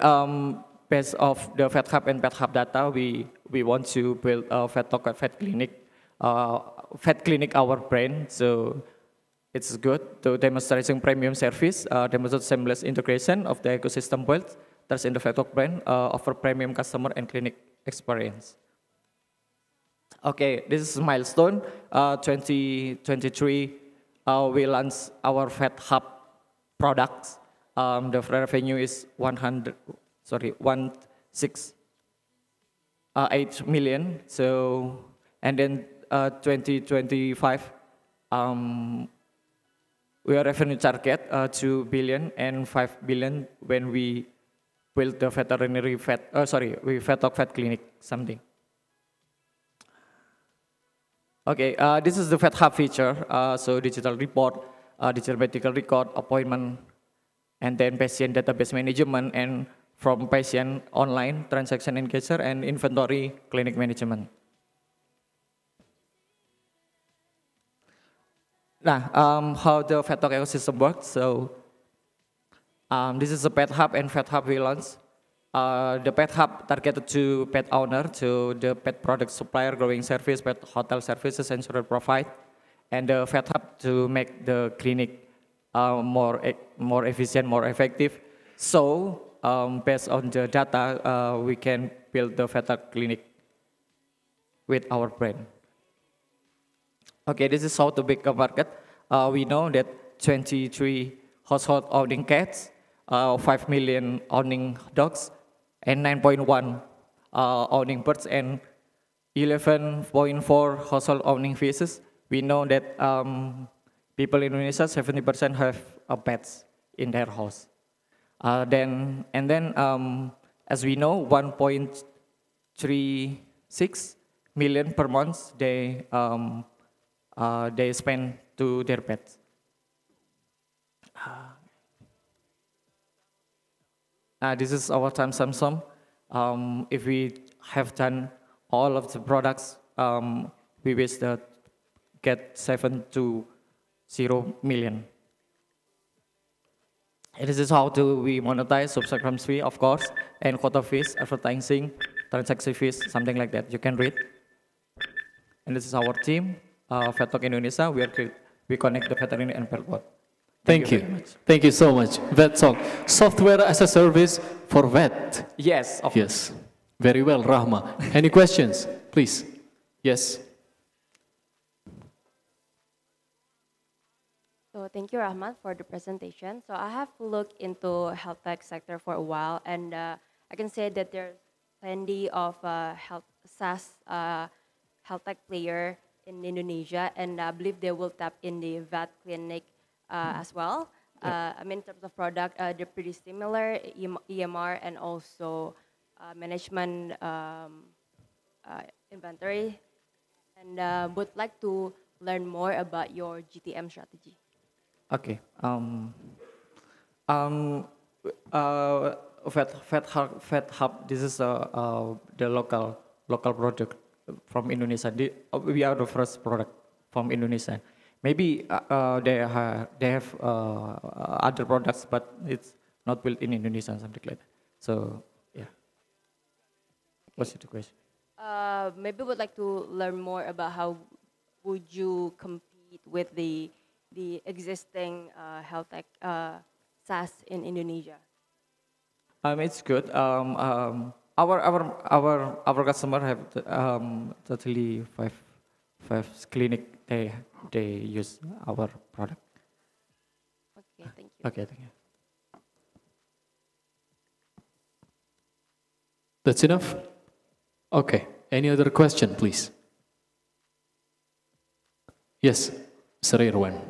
based off the vet hub and pet hub data, we want to build a vet clinic, our brand. So it's good to demonstrating premium service, demonstrate seamless integration of the ecosystem built. That's in the vet brand, offer premium customer and clinic experience. Okay, this is milestone. 2023, we launched our vet hub products. The revenue is 168 million. So, and then 2025, we are revenue target 2 billion and 5 billion when we build the veterinary we vet clinic something. Okay, this is the vet hub feature. So digital report, digital medical record, appointment, and then patient database management, and from patient online transaction engager and inventory clinic management. Now, how the vet ecosystem works. So this is the pet hub and vet hub we launched. The pet hub targeted to pet owner, to the pet product supplier, growing service, pet hotel services, insurance provide, and the vet hub to make the clinic more efficient, more effective. So based on the data, we can build the vet clinic with our brand. Okay, this is how to big market. We know that 23 household owning cats, 5 million owning dogs, and 9.1 owning birds, and 11.4 household owning fishes. We know that people in Indonesia, 70% have pets in their house. As we know, 1.36 million per month they spend to their pets. This is our time sum. If we have done all of the products, we wish to get 7 to 0 million. And this is how do we monetize subscription fee, of course, and quota fees, advertising, transaction fees, something like that. You can read. And this is our team, Vet Indonesia. We connect the veterinary and pet world. Thank you. Thank you so much. Vet Talk, software as a service for vet. Yes. Yes. Very well, Rahma. Any questions, please? Yes. So thank you, Rahmat, for the presentation. So I have looked into health tech sector for a while, and I can say that there's plenty of SaaS health tech player in Indonesia, and I believe they will tap in the vet clinic as well. I mean, in terms of product, they're pretty similar, EMR and also management inventory, and would like to learn more about your GTM strategy. Okay. Vet Hub. This is the local product from Indonesia. We are the first product from Indonesia. Maybe they have other products, but it's not built in Indonesia, something like that. So yeah. What's the question? Maybe would like to learn more about how would you compete with the existing health tech SaaS in Indonesia? It's good. Our customer have totally five clinic. They use our product. Okay, thank you. Okay, thank you. That's enough? Okay. Any other question, please? Yes, Sir Irwan.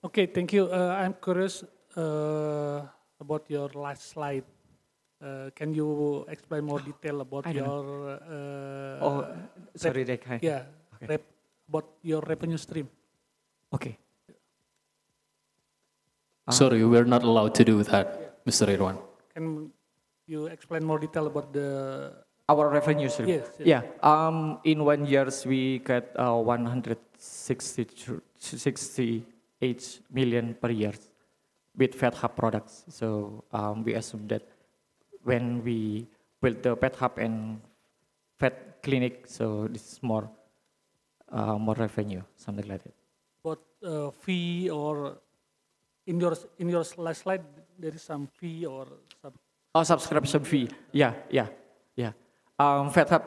Okay, thank you. I'm curious about your last slide. Can you explain more detail about your? Sorry, Dek. Yeah, okay. About your revenue stream. Okay. Sorry, we're not allowed to do that. Mr. Irwan. Can you explain more detail about the our revenue stream? Yes, yes. Yeah. In 1 year we get 168 million per year with Pet Hub products. So we assume that when we build the Pet Hub and Pet Clinic, so this is more revenue, something like that. what fee or in your slide there is some fee or subscription fee. Yeah. Pet Hub,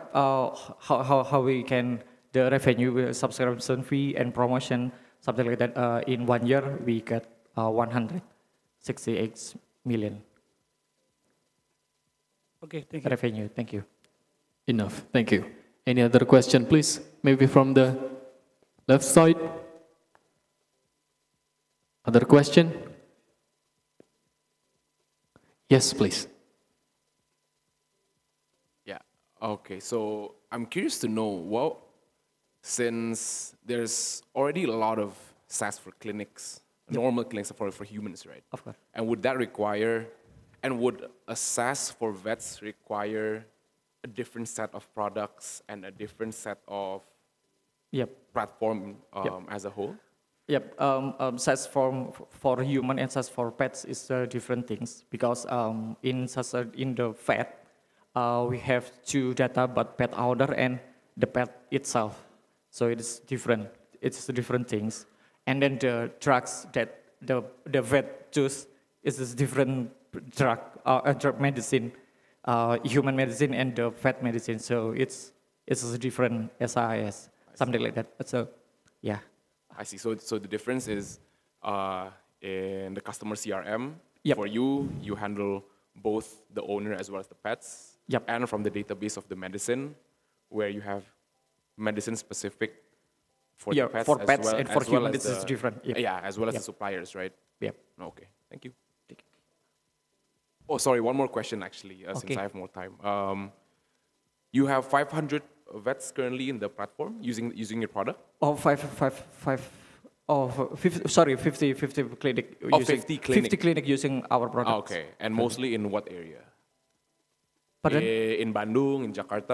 how we can the revenue with subscription fee and promotion, something like that. In 1 year we get 168 million. Okay, thank you. Revenue. Thank you. Enough. Thank you. Any other question, please? Maybe from the left side. Other question? Yes, please. Yeah. Okay. So I'm curious to know, since there's already a lot of SaaS for clinics, normal clinics for humans, right? Of course. And would that require, and would a SaaS for vets require a different set of products and a different set of platform as a whole? Yep. SaaS for human and SaaS for pets is different things, because in the vet we have two data, but pet order and the pet itself. So it's different. It's different things. And then the drugs that the vet choose is this different drug medicine, human medicine and the vet medicine. So it's a different SIS, something like that. So yeah. I see. So the difference is in the customer CRM. Yep. For you handle both the owner as well as the pets. Yep. And from the database of the medicine, where you have medicine specific for the pets, for as pets well, and for as well humans, as this is different. Yep. Yeah, as well as Yep. the suppliers, right? Yep. Okay. Thank you. Oh, sorry. One more question, actually, since Okay. I have more time. You have 500 vets currently in the platform using your product? Oh, 50 clinic. Oh, using, 50 clinic. 50 clinic using our products. Okay, and mostly in what area? Pardon? In Bandung, in Jakarta,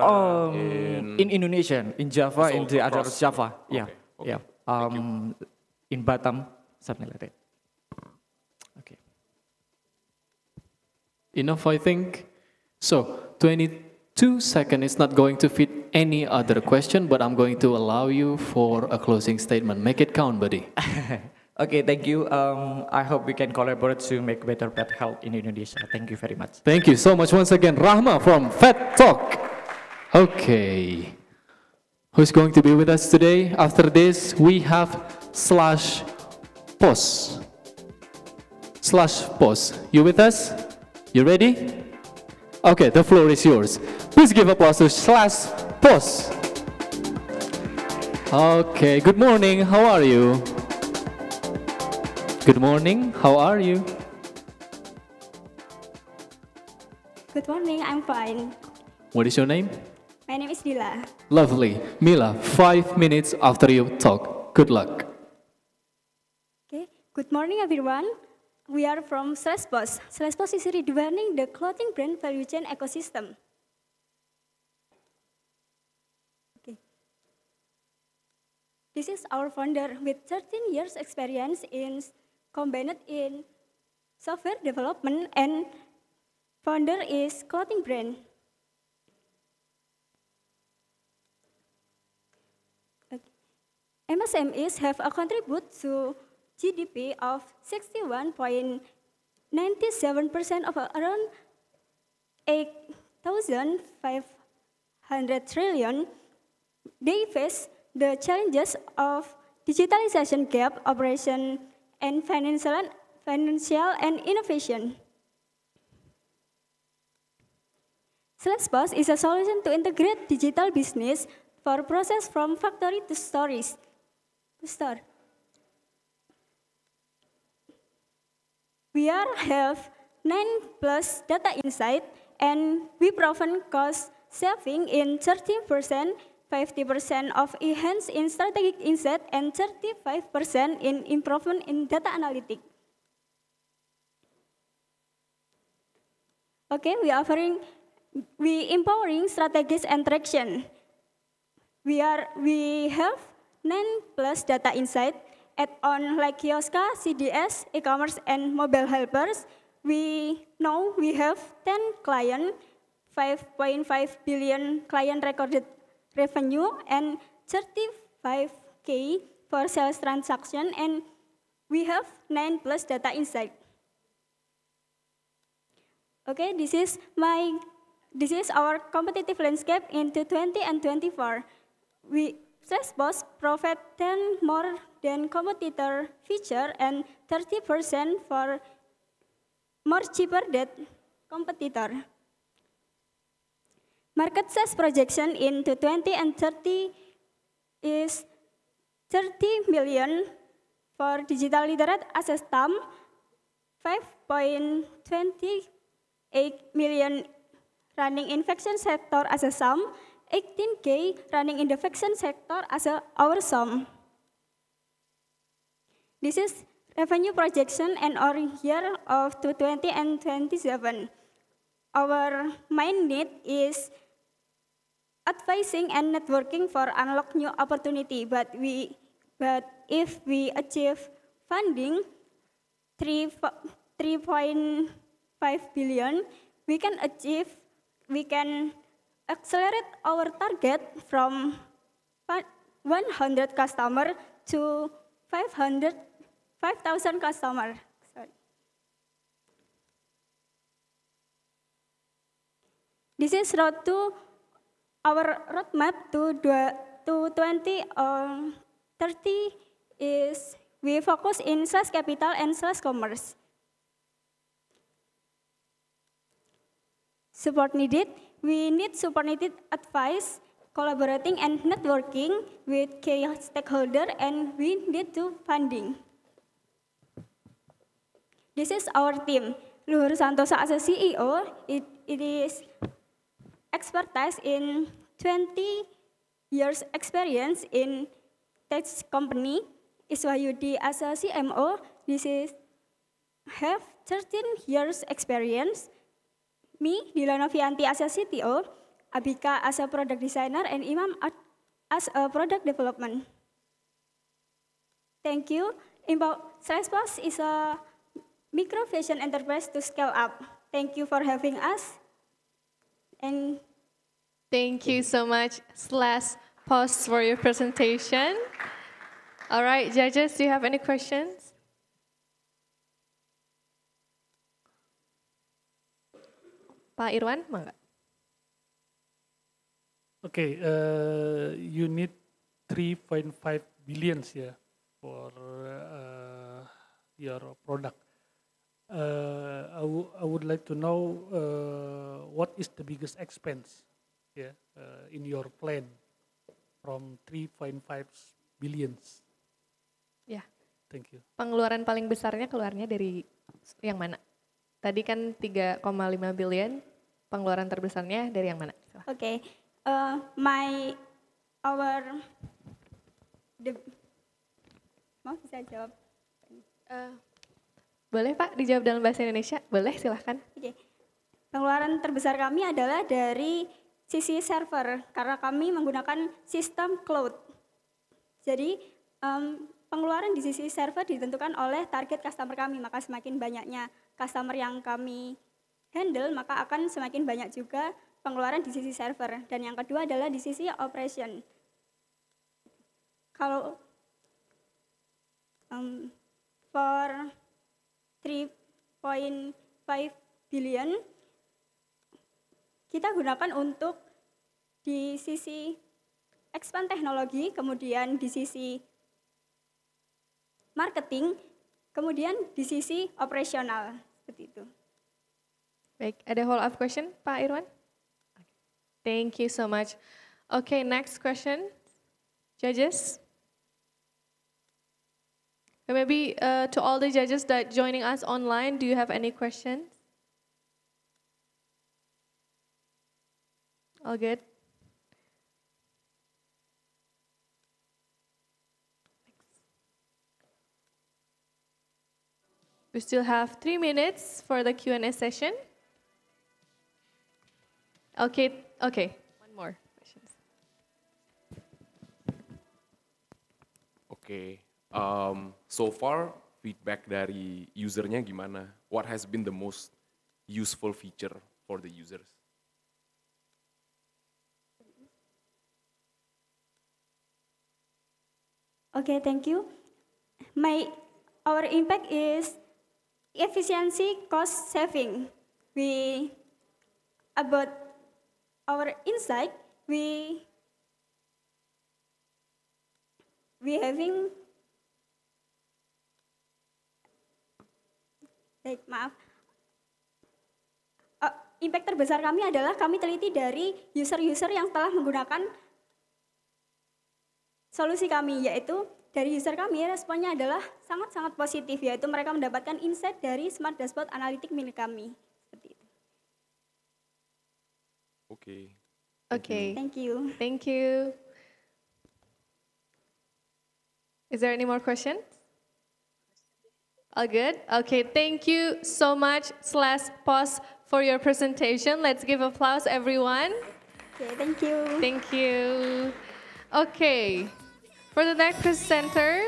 In Indonesia, in Java, So in the other across- Java. Yeah, okay. yeah. In Batam, something like that. Okay. Enough, I think. So 22 seconds is not going to fit any other question, but I'm going to allow you for a closing statement. Make it count, buddy. Okay, thank you. I hope we can collaborate to make better pet health in Indonesia. Thank you very much. Thank you so much once again, Rahma from Vet Talk. Okay. Who's going to be with us today? After this, we have /pos. /pos. You with us? You ready? Okay, the floor is yours. Please give applause to /pos. Okay, good morning. How are you? Good morning. How are you? Good morning, I'm fine. What is your name? My name is Dila. Lovely. Mila, 5 minutes after you talk. Good luck. Okay. Good morning, everyone. We are from /pos. /pos is redefining the clothing brand value chain ecosystem. Okay. This is our founder with 13 years experience combined in software development, and founder is clothing brand. MSMEs have a contribute to GDP of 61.97% of around 8,500 trillion. They face the challenges of digitalization gap, operation, and financial and innovation. /pos is a solution to integrate digital business for process from factory to store. We have 9+ data insight, and we proven cost saving in 13%, 50% of enhance in strategic insight, and 35% in improvement in data analytics. Okay, we empowering strategies and traction. We have 9 plus data insight add-on like Kioska, CDS, e-commerce, and mobile helpers. We have 10 client, 5.5 billion client recorded revenue, and 35K for sales transaction, and we have 9 plus data insight. Okay, this is our competitive landscape in 2020 and 24. Salesforce provide 10 more than competitor feature and 30% for more cheaper than competitor. Market size projection in 2020 and 30 is 30 million for digital literate as a sum, 5.28 million running in fashion sector as a sum, 18K running in the fashion sector as our sum. This is revenue projection and our year of 2020 and 27. Our main need is advising and networking for unlock new opportunity, but if we achieve funding 3.5 billion, we can accelerate our target from 100 customer to 5,000 customer. Sorry. This is our roadmap to 2030 is we focus in sales capital and sales commerce. Support needed. We need support needed advice, collaborating and networking with key stakeholder, and we need to funding. This is our team. Luhur Santosa as a CEO, it is expertise in 20 years experience in tech company. Iswayudi as a CMO, have 13 years experience. Me, Dilana Vianti as a CTO, Abika as a product designer, and Imam as a product development. Thank you. Salesforce is a micro fashion enterprise to scale up. Thank you for having us. And thank you so much. Pause for your presentation. All right, judges, do you have any questions? Pak Irwan, mangga. Okay, you need 3.5 billion here for your product. I would like to know what is the biggest expense in your plan from 3.5 billions. Ya. Thank you. Pengeluaran paling besarnya keluarnya dari yang mana? Tadi kan 3,5 billion, pengeluaran terbesarnya dari yang mana? Okay, mau bisa jawab? Boleh Pak dijawab dalam bahasa Indonesia? Boleh, silahkan. Okay. Pengeluaran terbesar kami adalah dari sisi server, karena kami menggunakan sistem cloud. Jadi pengeluaran di sisi server ditentukan oleh target customer kami, maka semakin banyaknya customer yang kami handle, maka akan semakin banyak juga pengeluaran di sisi server. Dan yang kedua adalah di sisi operation. Kalau for 3.5 billion, kita gunakan untuk di sisi expand teknologi, kemudian di sisi marketing, kemudian di sisi operasional, seperti itu. Baik, ada follow-up question, Pak Irwan? Thank you so much. Okay, next question, judges. Maybe to all the judges that joining us online, do you have any questions? All good? We still have 3 minutes for the Q&A session. Okay, okay. One more question. Oke, so far feedback dari usernya gimana? What has been the most useful feature for the users? Okay, thank you. Our impact is efficiency, cost saving. About our insight, we having maaf. Impact terbesar kami adalah kami teliti dari user-user yang telah menggunakan solusi kami, yaitu dari user kami responnya adalah sangat-sangat positif, yaitu mereka mendapatkan insight dari smart dashboard analitik milik kami. Seperti itu. Okay. Okay. Thank you. Thank you. Is there any more questions? All good? Okay, thank you so much, /pause, for your presentation. Let's give applause, everyone. Okay, thank you. Thank you. Okay, for the next presenter,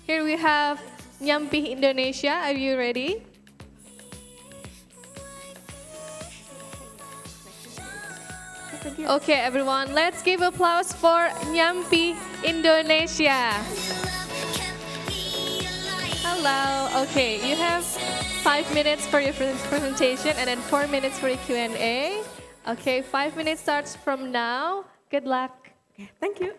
here we have Nyampi Indonesia. Are you ready? Okay, everyone, let's give applause for Nyampi Indonesia. Hello. Okay, you have 5 minutes for your presentation and then 4 minutes for your Q&A. Okay, 5 minutes starts from now. Good luck. Okay, thank you.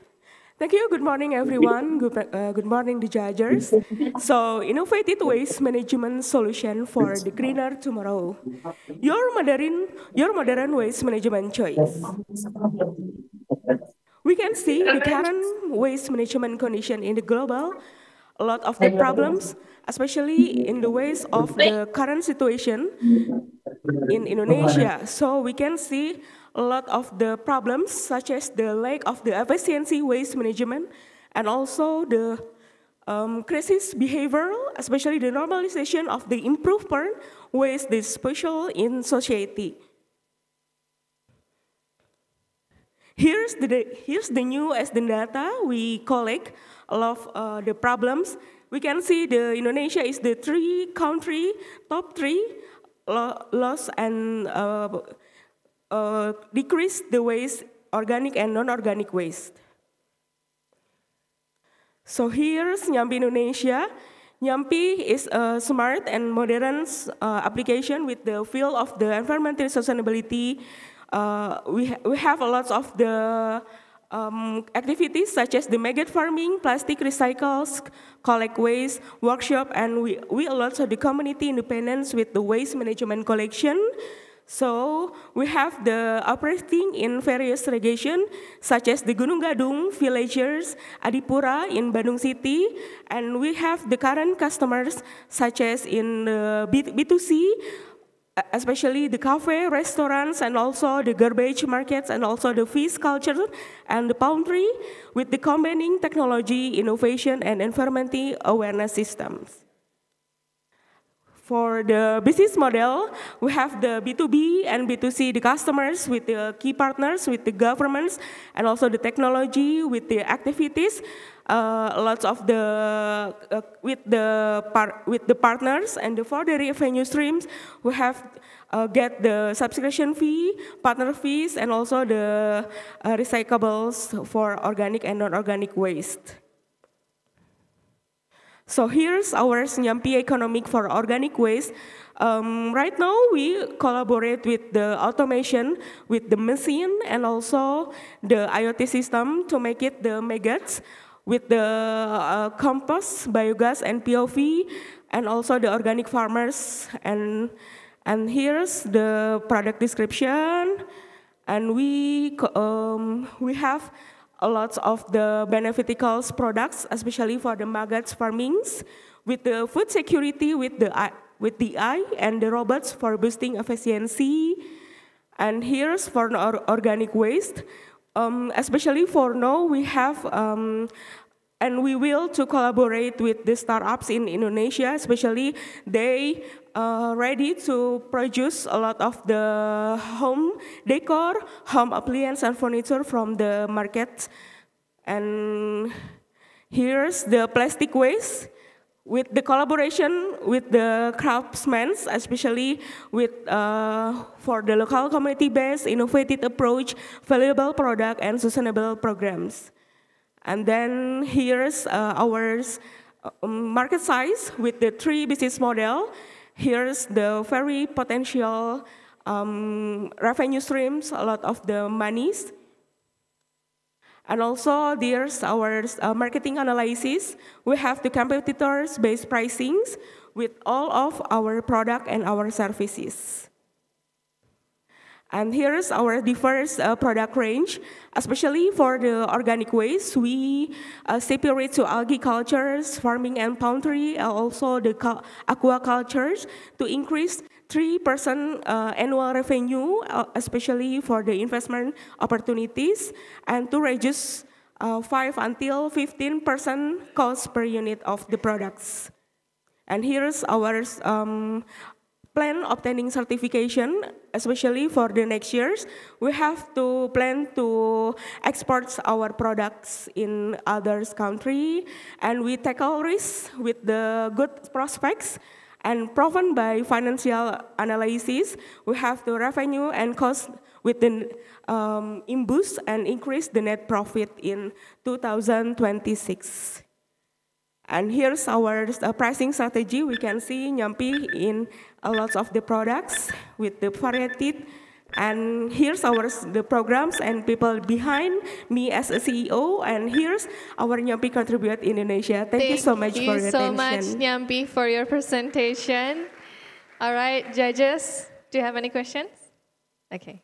Thank you. Good morning, everyone. Good morning, the judges. So, innovative waste management solution for the greener tomorrow. Your modern waste management choice. We can see the current waste management condition in the global. A lot of the problems, especially in the ways of the current situation in Indonesia. So we can see a lot of the problems, such as the lack of the efficiency waste management, and also the crisis behavior, especially the normalization of the improvement waste disposal in society. Here's the new as the data we collect a lot of the problems. We can see the Indonesia is the top three loss and decrease the waste, organic and non-organic waste. So here's Nyampi Indonesia. Nyampi is a smart and modern application with the field of the environmental sustainability. We have a lot of the activities such as the maggot farming, plastic recycles, collect waste, workshop, and we also the community independence with the waste management collection. So we have the operating in various regions such as the Gunung Gadung, Villagers, Adipura in Bandung City, and we have the current customers such as in the B2C, especially the cafe, restaurants, and also the garbage markets, and also the fish culture and the poultry, with the combining technology, innovation, and environmental awareness systems. For the business model, we have the B2B and B2C, the customers with the key partners, with the governments, and also the technology with the activities. Lots of the with the partners, and for the revenue streams, we have get the subscription fee, partner fees, and also the recyclables for organic and non-organic waste. So here's our Nyampi economic for organic waste. Right now we collaborate with the automation, with the machine, and also the IoT system to make it the maggots with the compost, biogas, and POV, and also the organic farmers. And here's the product description. And we have a lot of the beneficial products, especially for the maggots farmings, with the food security, with the eye and the robots for boosting efficiency. And here's for organic waste. Especially for now, we have and we will to collaborate with the startups in Indonesia, especially they ready to produce a lot of the home decor, home appliance and furniture from the market. And here's the plastic waste with the collaboration with the craftsmen, especially with for the local community-based innovative approach, valuable product and sustainable programs. And then here's our market size with the 3 business model. Here's the very potential revenue streams, a lot of the monies. And also there's our marketing analysis. We have the competitors-based pricings with all of our product and our services. And here's our diverse product range, especially for the organic waste. We separate to algae cultures, farming and poultry, and also the aquacultures to increase 3% annual revenue, especially for the investment opportunities, and to reduce 5 until 15% cost per unit of the products. And here's our plan obtaining certification, especially for the next years. We have to plan to export our products in others country, and we tackle risks with the good prospects and proven by financial analysis. We have the revenue and cost with the imbus and increase the net profit in 2026. And here's our pricing strategy. We can see Nyampi in a lot of the products with the variety. And here's the programs and people behind me as a CEO. And here's our Nyampi contribute Indonesia. Thank you so much for your attention. Thank you so much, Nyampi, for your presentation. All right, judges, do you have any questions? Okay.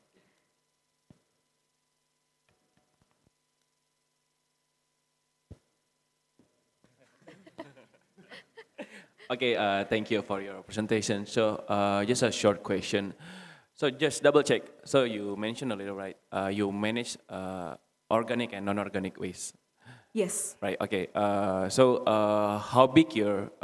Okay, thank you for your presentation. So just a short question. So just double check. So you mentioned a little, right? You manage organic and non-organic waste. Yes. Right, okay. So how big your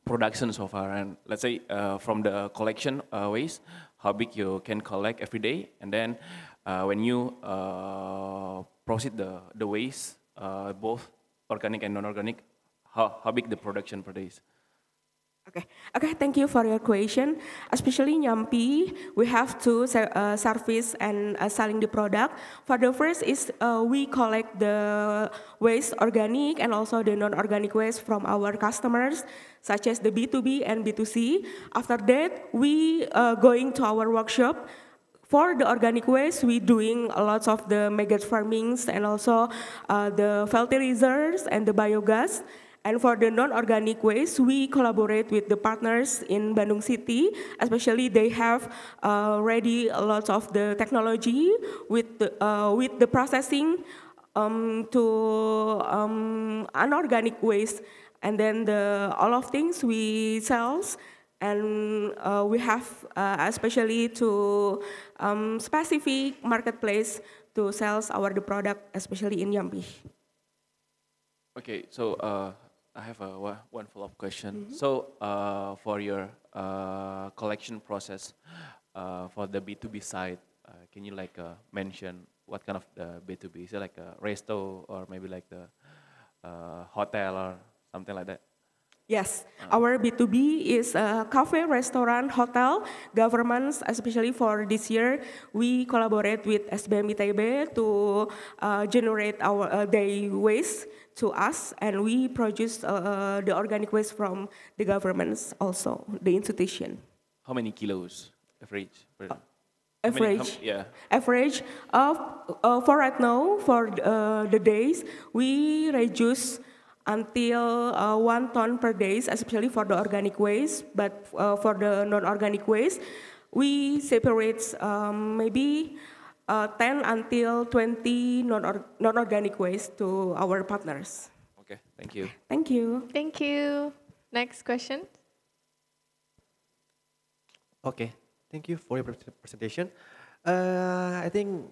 production so far? And let's say from the collection waste, how big you can collect every day? And then when you process the waste, both organic and non-organic, how big the production per day is? Okay, thank you for your question. Especially Nyampi, we have to service and selling the product. For the first is we collect the waste organic and also the non-organic waste from our customers, such as the B2B and B2C. After that, we going to our workshop. For the organic waste, we doing a lot of the maggot farmings and also the fertilizers and the biogas. And for the non-organic waste, we collaborate with the partners in Bandung City, especially they have already a lot of the technology with the processing to unorganic waste. And then all of things we sell, and we have especially to specific marketplace to sell the product, especially in Nyampi. Okay, so I have one follow-up question. So for your collection process for the B2B side, can you mention what kind of the B2B? Is it like a resto or maybe like the hotel or something like that? Yes, our B2B is a cafe, restaurant, hotel, governments, especially for this year. We collaborate with SBM ITB to generate our day waste to us, and we produce the organic waste from the governments also, the institution. How many kilos average? Average for right now, for the days, we reduce until 1 ton per day, especially for the organic waste. But for the non-organic waste, we separate maybe 10 until 20 non-organic waste to our partners. Okay, thank you. Thank you. Thank you. Next question. Okay, thank you for your presentation. I think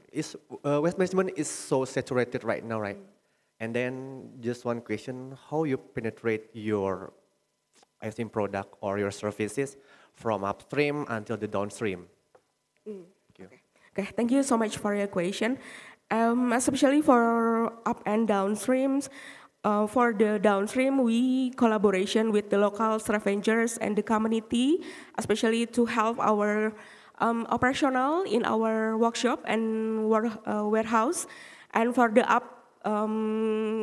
waste management is so saturated right now, right? And then just one question, how you penetrate your, I think, product or your services from upstream until the downstream? Thank you. Okay, thank you so much for your question. Especially for up and downstreams, for the downstream, we collaboration with the local scavengers and the community, especially to help our operational in our workshop and warehouse. And for the up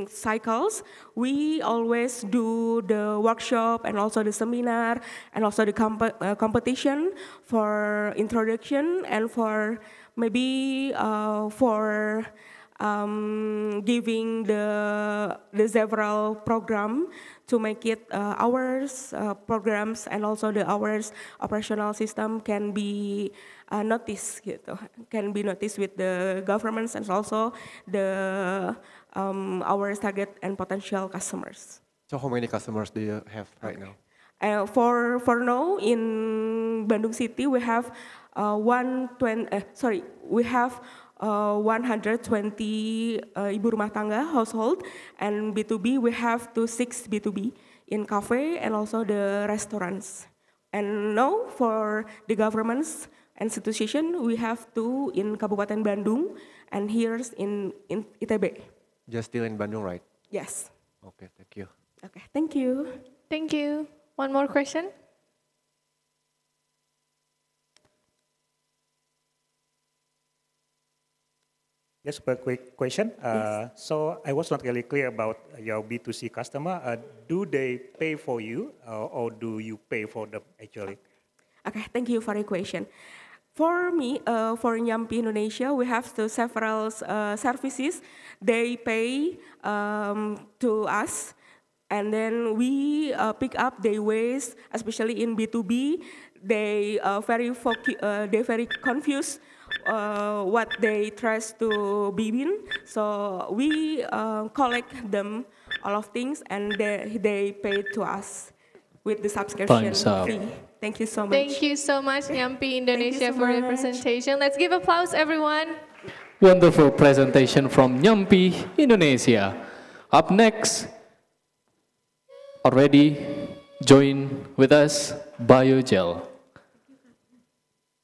cycles, we always do the workshop and also the seminar and also the competition for introduction and for maybe for giving the several program to make it hours programs and also the hours operational system can be noticed gitu, can be noticed with the governments and also the our target and potential customers. So how many customers do you have right now? For now in Bandung City we have 120 ibu rumah tangga household, and B2B we have 6 B2B in cafe and also the restaurants. And now for the government's institution we have 2 in Kabupaten Bandung and here's in ITB. Just still in Bandung, right? Yes. Okay, thank you. Okay, thank you. Thank you. One more question. Just a quick question. Yes. So I was not really clear about your B2C customer. Do they pay for you or do you pay for them actually? Okay, thank you for your question. For me, for Nyampi Indonesia, we have several services. They pay to us, and then we pick up their waste, especially in B2B. They very confused what they trust to be in. So we collect them all of things, and they pay to us with the subscription fee. Thank you so much. Thank you so much, Nyampi Indonesia, for your presentation. Let's give applause, everyone. Wonderful presentation from Nyampi Indonesia. Up next, already join with us, Biogel.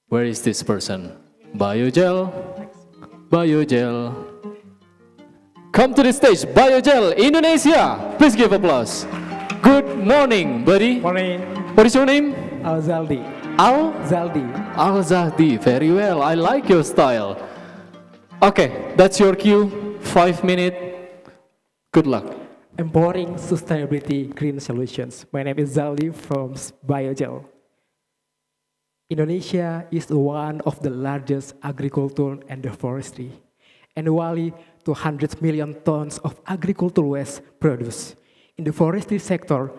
Where is this person? Biogel, Biogel. Come to the stage, Biogel Indonesia. Please give applause. Good morning, buddy. Morning. What is your name? Al-Zaldi. Al-Zaldi. Al-Zaldi, very well. I like your style. Okay, that's your cue. 5 minutes. Good luck. Empowering sustainability green solutions. My name is Zaldi from Biogel. Indonesia is one of the largest agriculture and forestry. Annually, 200 million tons of agricultural waste produced. In the forestry sector,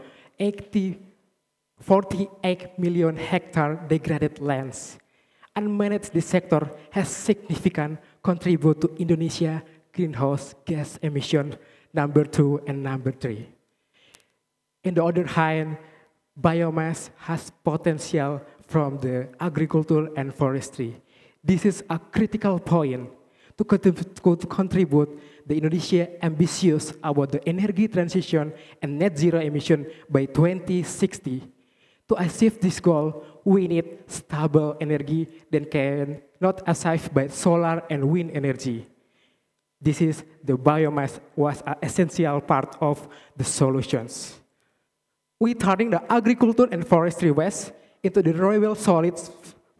48 million hectare degraded lands. Unmanaged, this sector has significant contribute to Indonesia greenhouse gas emission number 2 and number 3. On the other hand, biomass has potential from the agriculture and forestry. This is a critical point to contribute the Indonesia ambitious about the energy transition and net zero emission by 2060. To achieve this goal, we need stable energy that cannot achieved by solar and wind energy. This is the biomass was an essential part of the solutions. We turning the agriculture and forestry waste into the renewable solid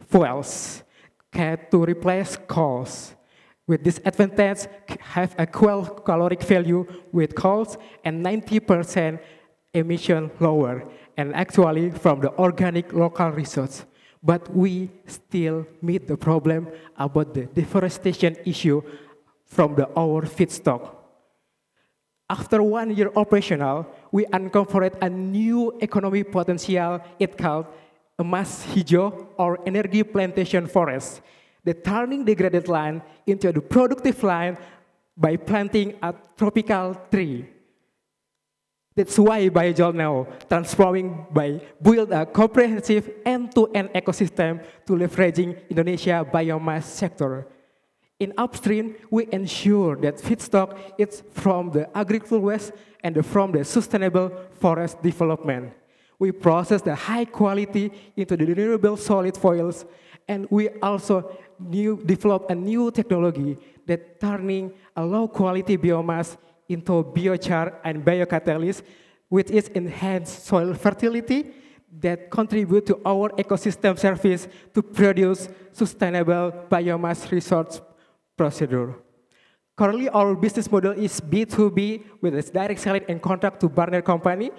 fuels to replace coals. With this advantage, have equal caloric value with coals and 90% emission lower, and actually from the organic local resource. But we still meet the problem about the deforestation issue from our feedstock. After 1 year operational, we uncovered a new economic potential. It called emas hijau or energy plantation forest. The turning degraded land into the productive land by planting a tropical tree. That's why Biogel now transforming by build a comprehensive end-to-end ecosystem to leveraging Indonesia biomass sector. In upstream, we ensure that feedstock is from the agricultural waste and from the sustainable forest development. We process the high quality into the renewable solid fuels, and we also develop a new technology that turning a low quality biomass into biochar and biocatalyst, which is enhanced soil fertility that contribute to our ecosystem service to produce sustainable biomass resource procedure. Currently, our business model is B2B with its direct selling and contract to partner company,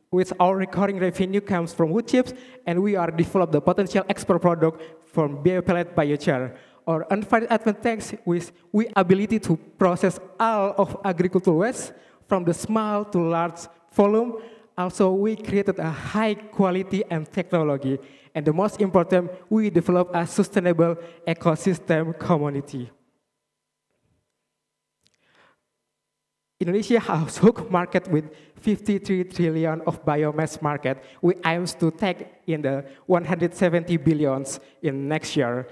which our recurring revenue comes from wood chips, and we are develop the potential export product from biopellet biochar. Our unfair advantage with we ability to process all of agricultural waste from the small to large volume. Also, we created a high quality and technology. And the most important, we develop a sustainable ecosystem community. Indonesia has hook market with 53 trillion of biomass market. We aims to take in the 170 billions in next year.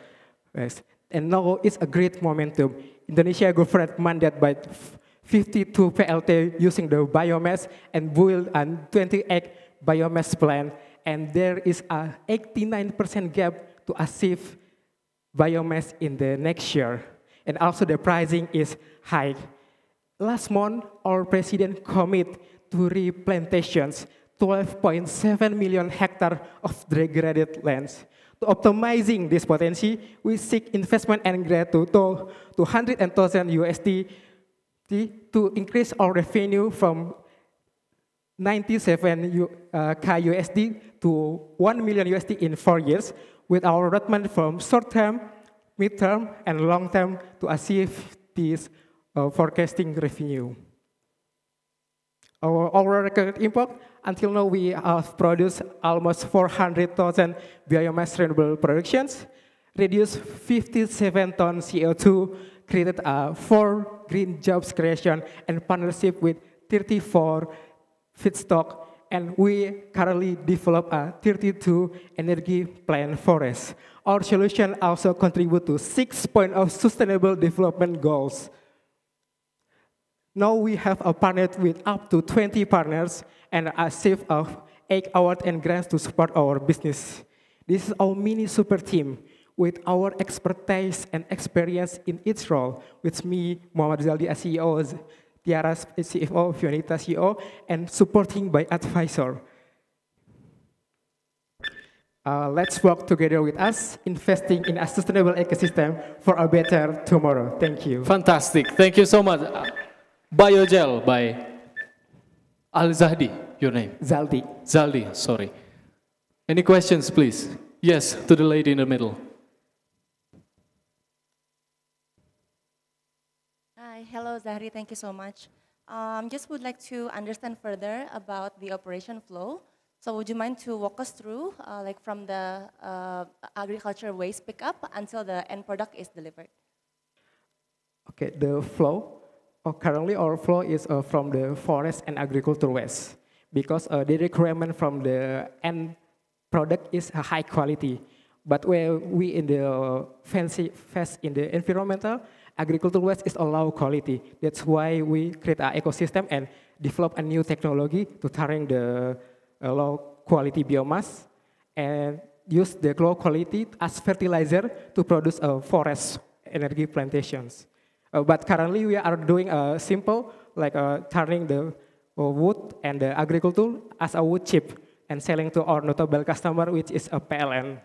Yes. And now it's a great momentum. Indonesia government mandate by 52 PLT using the biomass and build a 28 biomass plant. And there is a 89% gap to achieve biomass in the next year. And also the pricing is high. Last month, our president commit to replantations 12.7 million hectares of degraded lands. To optimizing this potential, we seek investment and grant to $200,000 to increase our revenue from 97 K USD to $1 million USD in 4 years, with our roadmap from short-term, mid-term, and long-term to achieve this forecasting revenue. Our record import, until now we have produced almost 400,000 biomass renewable productions, reduced 57 tons CO2, created 4 green jobs creation, and partnership with 34 feedstock, and we currently develop a 32 energy plan forest. Our solution also contribute to 6 points of sustainable development goals. Now we have a partner with up to 20 partners and a shift of 8 awards and grants to support our business. This is our mini super team with our expertise and experience in each role, with me, Muhammad Zaldi as CEO, Tiara CFO, Fionita CEO, and supporting by advisor. Let's work together with us, investing in a sustainable ecosystem for a better tomorrow. Thank you. Fantastic. Thank you so much. Biogel by Al-Zahdi, your name? Zaldi. Zaldi, sorry. Any questions, please? Yes, to the lady in the middle. Hi, hello Zahri, thank you so much. Just would like to understand further about the operation flow. So would you mind to walk us through, like from the agriculture waste pickup until the end product is delivered? Okay, the flow. Currently, our flow is from the forest and agricultural waste, because the requirement from the end product is a high quality. But where we in the fancy phase in the environmental, agricultural waste is a low quality. That's why we create an ecosystem and develop a new technology to turn the low quality biomass and use the low quality as fertilizer to produce forest energy plantations. But currently we are doing a simple, like turning the wood and the agriculture as a wood chip and selling to our notable customer, which is a PLN.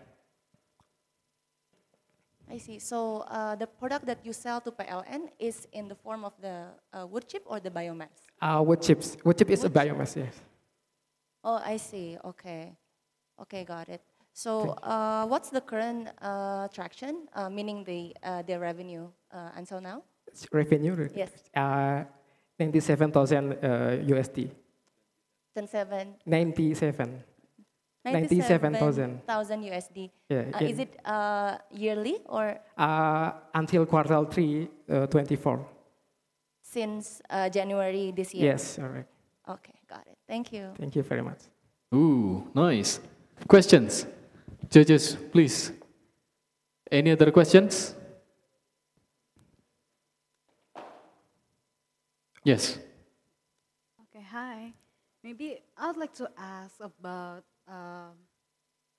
I see. So the product that you sell to PLN is in the form of the wood chip or the biomass? Wood chips. Wood chip is a biomass, yes. Oh, I see. Okay. Okay, got it. So what's the current traction, meaning the revenue until now? Revenue? Yes. 97,000 USD. 97,000 USD. Yeah, is it yearly or? Until quarter 3, 24. Since January this year? Yes, all right. Okay, got it. Thank you. Thank you very much. Ooh, nice. Questions? Judges, please. Any other questions? Yes. Okay, hi. Maybe I'd like to ask about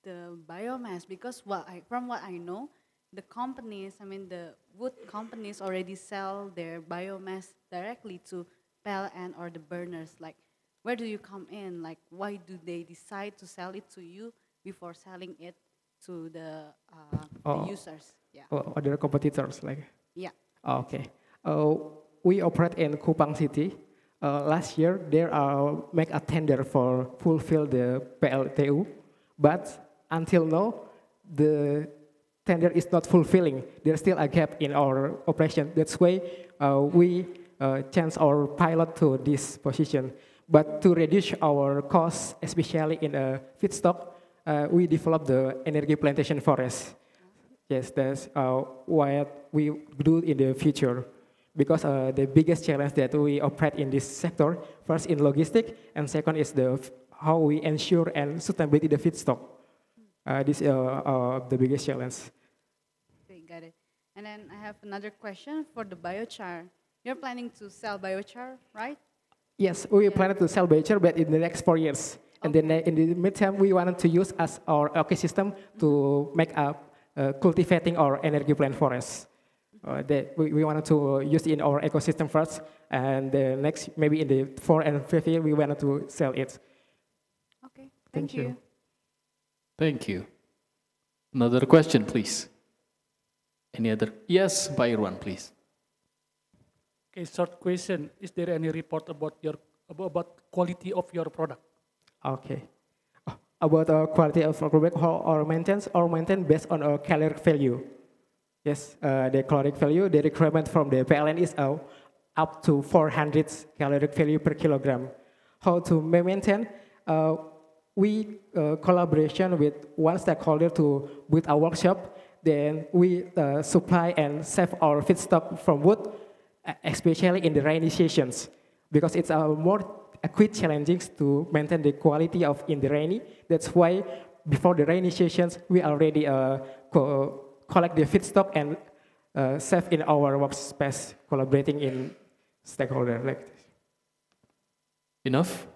the biomass because from what I know, the companies, I mean the wood companies already sell their biomass directly to PLN or the burners. Like, where do you come in? Like, why do they decide to sell it to you before selling it to the users? Yeah. Or other competitors, like? Yeah. Okay. We operate in Kupang City. Last year, there make a tender for fulfill the PLTU, but until now, the tender is not fulfilling. There's still a gap in our operation. That's why we change our pilot to this position. But to reduce our costs, especially in feedstock, we developed the energy plantation forest. Yes, that's what we do in the future. Because the biggest challenge that we operate in this sector, first in logistics, and second is how we ensure and sustainability the feedstock. This is the biggest challenge. Okay, got it. And then I have another question for the biochar. You're planning to sell biochar, right? Yes, we plan to sell biochar, but in the next 4 years. And then in the midterm, we wanted to use as our ecosystem to make up cultivating our energy plant forest. That we wanted to use in our ecosystem first, and the next, maybe in the 4th and 5th year, we wanted to sell it. Okay, thank you. Thank you. Another question, please. Any other? Yes, by Irwan, please. Okay, short question. Is there any report about quality of your product? Okay. About quality of our product, how our maintenance based on our caloric value. Yes, the caloric value, the requirement from the PLN is up to 400 caloric value per kilogram. How to maintain? We collaboration with one stakeholder to build a workshop. Then we supply and save our feedstock from wood, especially in the rainy seasons, because it's more quite challenging to maintain the quality of in the rainy. That's why before the rainy seasons, we already collect the feedstock and save in our workspace, collaborating in stakeholder like this. Enough?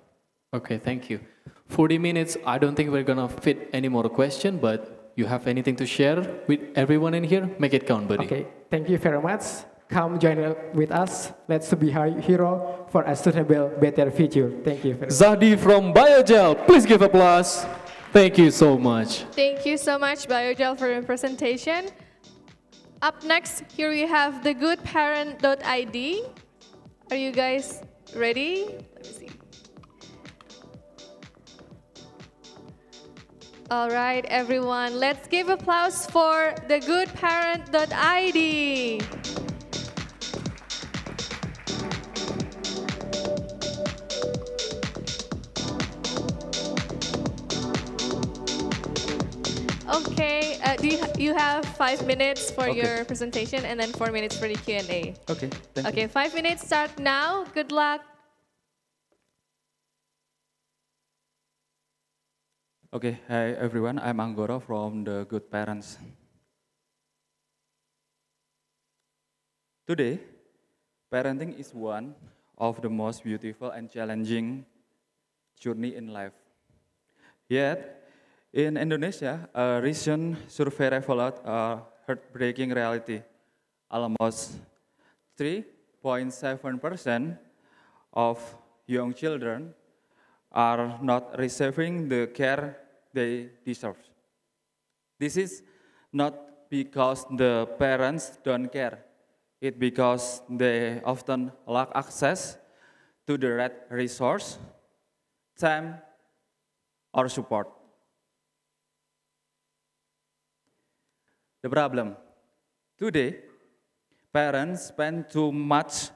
Okay, thank you. 40 minutes, I don't think we're gonna fit any more question, but you have anything to share with everyone in here? Make it count, buddy. Okay, thank you very much. Come join with us. Let's be a hero for a sustainable, better future. Thank you very much. Zadi from Biogel, please give applause. Thank you so much. Thank you so much, Biogel, for your presentation. Up next, here we have the goodparent.id. Are you guys ready? Let me see. All right, everyone, let's give applause for the goodparent.id. Okay, you have 5 minutes for your presentation and then 4 minutes for the Q&A. Okay, thank you. 5 minutes start now. Good luck. Okay, hi everyone, I'm Anggoro from the Good Parents. Today, parenting is one of the most beautiful and challenging journey in life. Yet, in Indonesia, a recent survey revealed a heartbreaking reality. Almost 3.7% of young children are not receiving the care they deserve. This is not because the parents don't care. It's because they often lack access to the right resource, time, or support. The problem, today, parents spend too much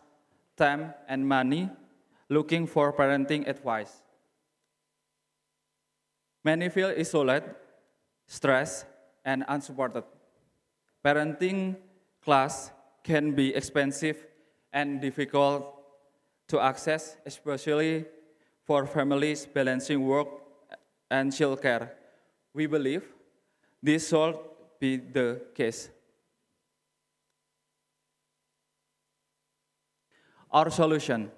time and money looking for parenting advice. Many feel isolated, stressed, and unsupported. Parenting class can be expensive and difficult to access, especially for families balancing work and childcare. We believe this should be the case. Our solution,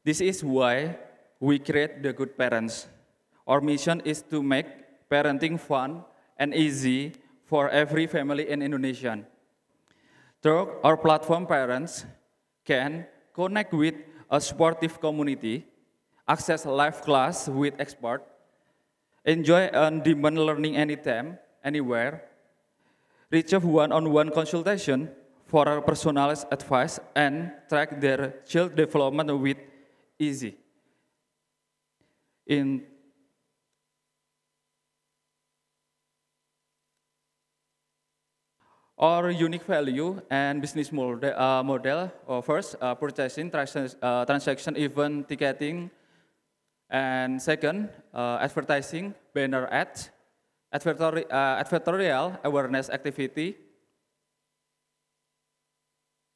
This is why we create the Good Parents. Our mission is to make parenting fun and easy for every family in Indonesia. Through our platform, parents can connect with a supportive community, access live class with experts, enjoy on-demand learning anytime, anywhere, receive one-on-one consultation for personalized advice, and track their child development with easy. Our unique value and business model first, purchasing, transaction, event, ticketing, and second, advertising, banner ads, advertorial awareness activity,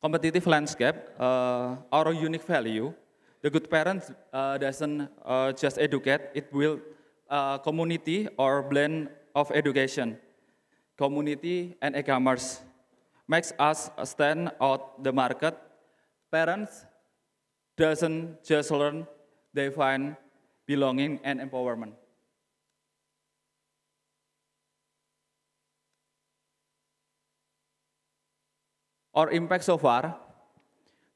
competitive landscape, our unique value. The Good Parents doesn't just educate, it builds community or blend of education. Community and e-commerce makes us stand out the market. Parents doesn't just learn, they find belonging and empowerment. Our impact so far,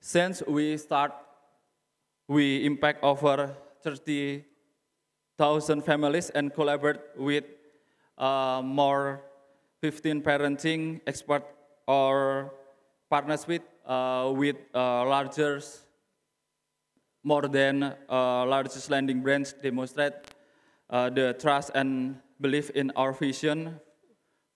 since we impact over 30,000 families and collaborate with more 15 parenting experts or partners with more than largest lending brands demonstrate the trust and belief in our vision.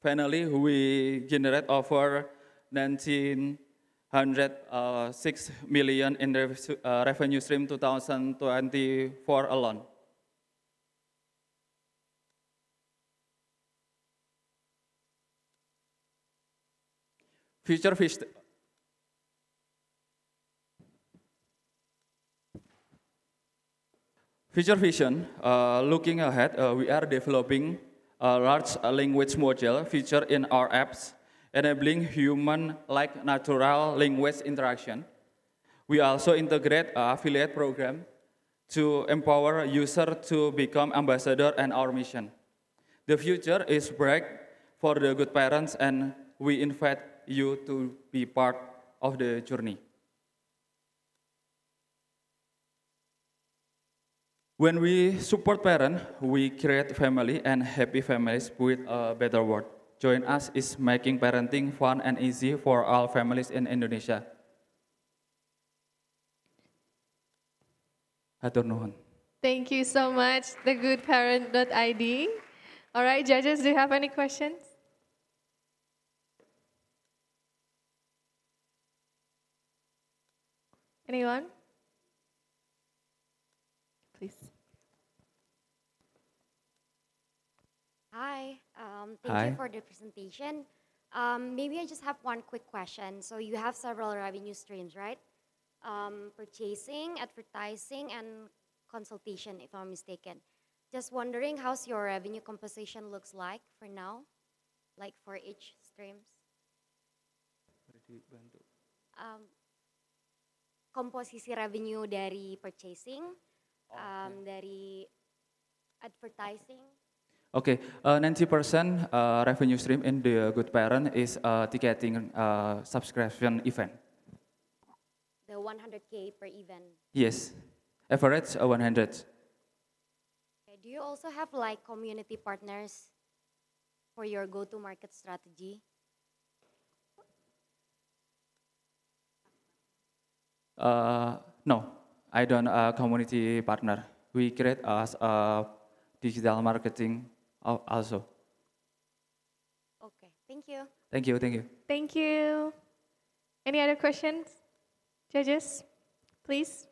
Finally, we generate over 1,906 million in revenue stream 2024 alone. Future vision, looking ahead, we are developing a large language model feature in our apps, enabling human-like natural language interaction. We also integrate an affiliate program to empower users to become ambassador and our mission. The future is bright for the Good Parents, and we invite you to be part of the journey. When we support parents, we create family and happy families with a better world. Join us in making parenting fun and easy for all families in Indonesia. Hatur nuhun. Thank you so much, thegoodparent.id. All right, judges, do you have any questions? Anyone? Please. Hi, thank you for the presentation. Maybe I just have one quick question. So you have several revenue streams, right? Purchasing, advertising, and consultation, if I'm mistaken. Just wondering how's your revenue composition looks like for now, like for each streams? Komposisi revenue dari purchasing, dari advertising. Okay, 90% revenue stream in the Good Parent is ticketing subscription event. The 100K per event. Yes, average 100. Okay. Do you also have like community partners for your go-to-market strategy? No, I don't community partner. We create as digital marketing also. Okay, thank you. Thank you, thank you. Thank you. Any other questions? Judges, please.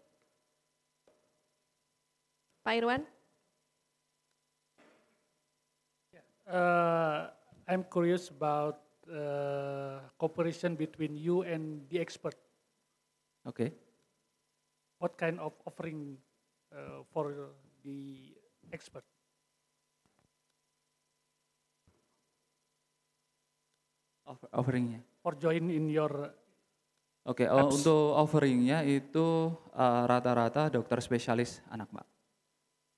Pak Irwan. I'm curious about cooperation between you and the expert. Okay. What kind of offering for the expert? Offeringnya. For join in your Oke, apps? untuk offeringnya itu rata-rata dokter spesialis anak, Mbak.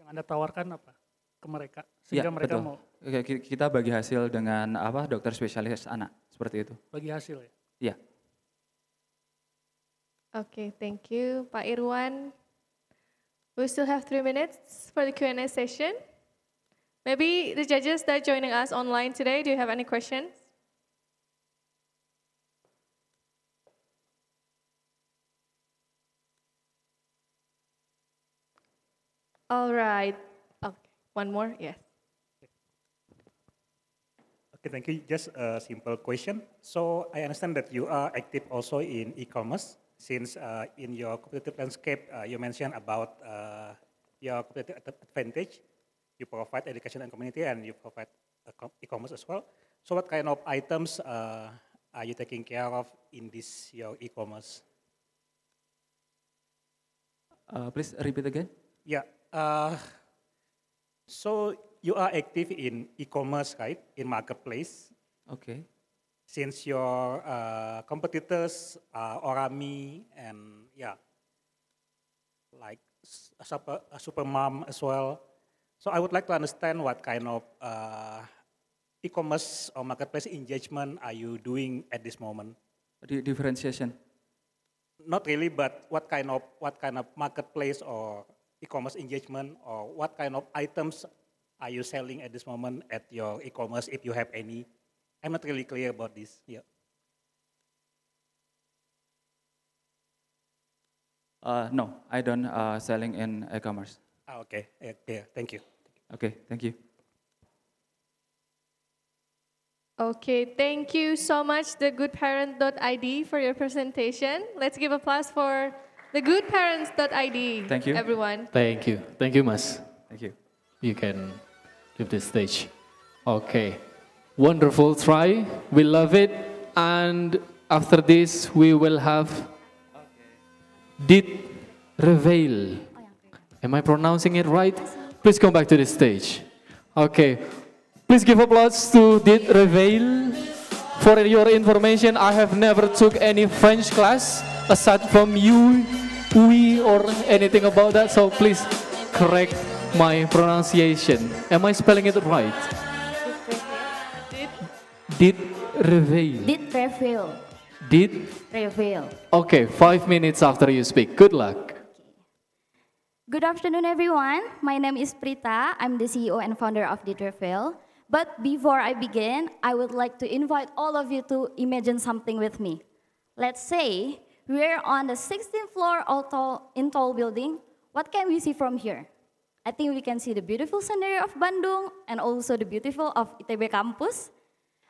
Yang Anda tawarkan apa ke mereka Iya, sehingga mereka betul. mau Oke, kita bagi hasil dengan apa dokter spesialis anak, seperti itu. bagi hasil ya? Iya. Okay, thank you, Pak Irwan. We still have 3 minutes for the Q&A session. Maybe the judges that are joining us online today, do you have any questions? All right. Okay, one more, yes. Okay, thank you. Just a simple question. So I understand that you are active also in e-commerce, since in your competitive landscape, you mentioned about your competitive advantage. You provide education and community, and you provide e-commerce as well. So what kind of items are you taking care of in this your e-commerce? Please repeat again. Yeah. So you are active in e-commerce, right? In marketplace. Okay. Since your competitors are Orami and like a super mom as well. So I would like to understand what kind of e-commerce or marketplace engagement are you doing at this moment? Differentiation. Not really, but what kind of marketplace or e-commerce engagement, or what kind of items are you selling at this moment at your e-commerce, if you have any? I'm not really clear about this. Yeah. No, I don't selling in e-commerce. Okay, yeah, thank you. Okay, thank you. Okay, thank you so much, thegoodparent.id, for your presentation. Let's give applause for thegoodparents.id. Thank you. Everyone. Thank you. Thank you, Mas. Thank you. You can leave the stage. Okay. Wonderful try. We love it. And after this, we will have Did Reveal. Am I pronouncing it right? Please come back to the stage. Okay. Please give applause to Did Reveal. For your information, I have never took any French class aside from you, we, or anything about that. So please correct my pronunciation. Am I spelling it right? Did Reveal. Did reveal. Did? Reveal. Okay, 5 minutes after you speak. Good luck. Good afternoon, everyone. My name is Prita. I'm the CEO and founder of Did Reveal. But before I begin, I would like to invite all of you to imagine something with me. Let's say we're on the 16th floor in tall building. What can we see from here? I think we can see the beautiful scenery of Bandung and also the beautiful of ITB campus.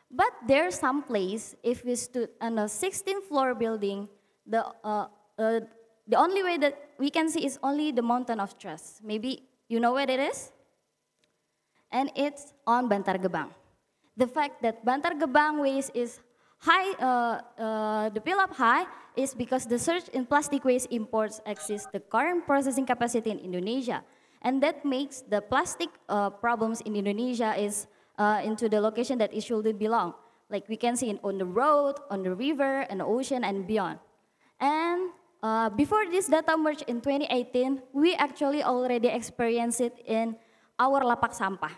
But there's some place, if we stood on a 16th floor building, the only way that we can see is only the mountain of trust. Maybe you know where it is? And it's on Bantar Gebang. The fact that Bantar Gebang waste is high, the build-up high, is because the surge in plastic waste imports exceeds the current processing capacity in Indonesia. And that makes the plastic problems in Indonesia is into the location that it should belong. Like we can see it on the road, on the river, and the ocean, and beyond. And before this data merge in 2018, we actually already experienced it in our lapak sampah.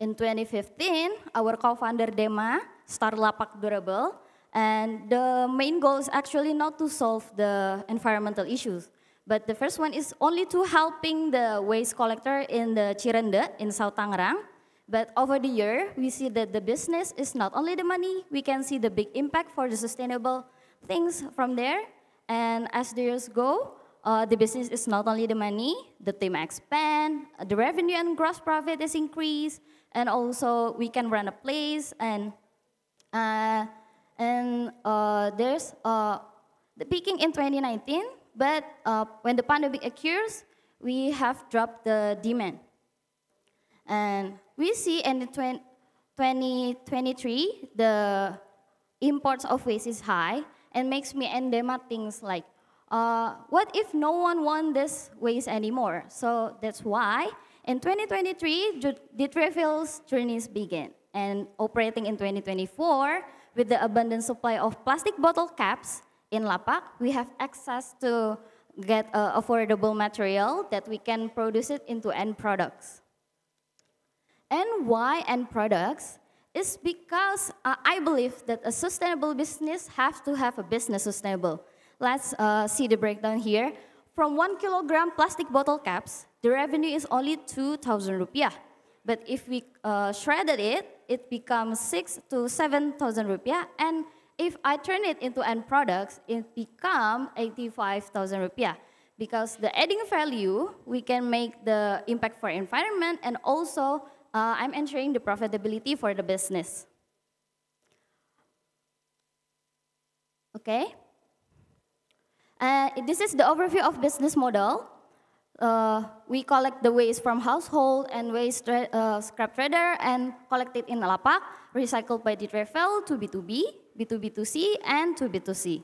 In 2015, our co-founder Dema started Lapak Durable, and the main goal is actually not to solve the environmental issues, but the first one is only to helping the waste collector in the Cirende in South Tangerang. But over the year, we see that the business is not only the money, we can see the big impact for the sustainable things from there. And as the years go, the business is not only the money, the team expand, the revenue and gross profit is increased, and also we can run a place, and there's the peaking in 2019, but when the pandemic occurs, we have dropped the demand. And we see in 2023, the imports of waste is high, and makes me and Dema things like, what if no one wants this waste anymore? So that's why in 2023, Did Reveal's journeys begin. And operating in 2024, with the abundant supply of plastic bottle caps in lapak, we have access to get affordable material that we can produce it into end products. And why end products? Is because I believe that a sustainable business has to have a business sustainable. Let's see the breakdown here. From 1 kilogram plastic bottle caps, the revenue is only 2,000 rupiah. But if we shredded it, it becomes 6 to 7,000 rupiah. And if I turn it into end products, it becomes 85,000 rupiah. Because the adding value, we can make the impact for environment, and also I'm ensuring the profitability for the business. Okay. This is the overview of business model. We collect the waste from household and waste scrap trader and collect it in lapak, recycled by the travel to B2B, B2B2C, and to B2C.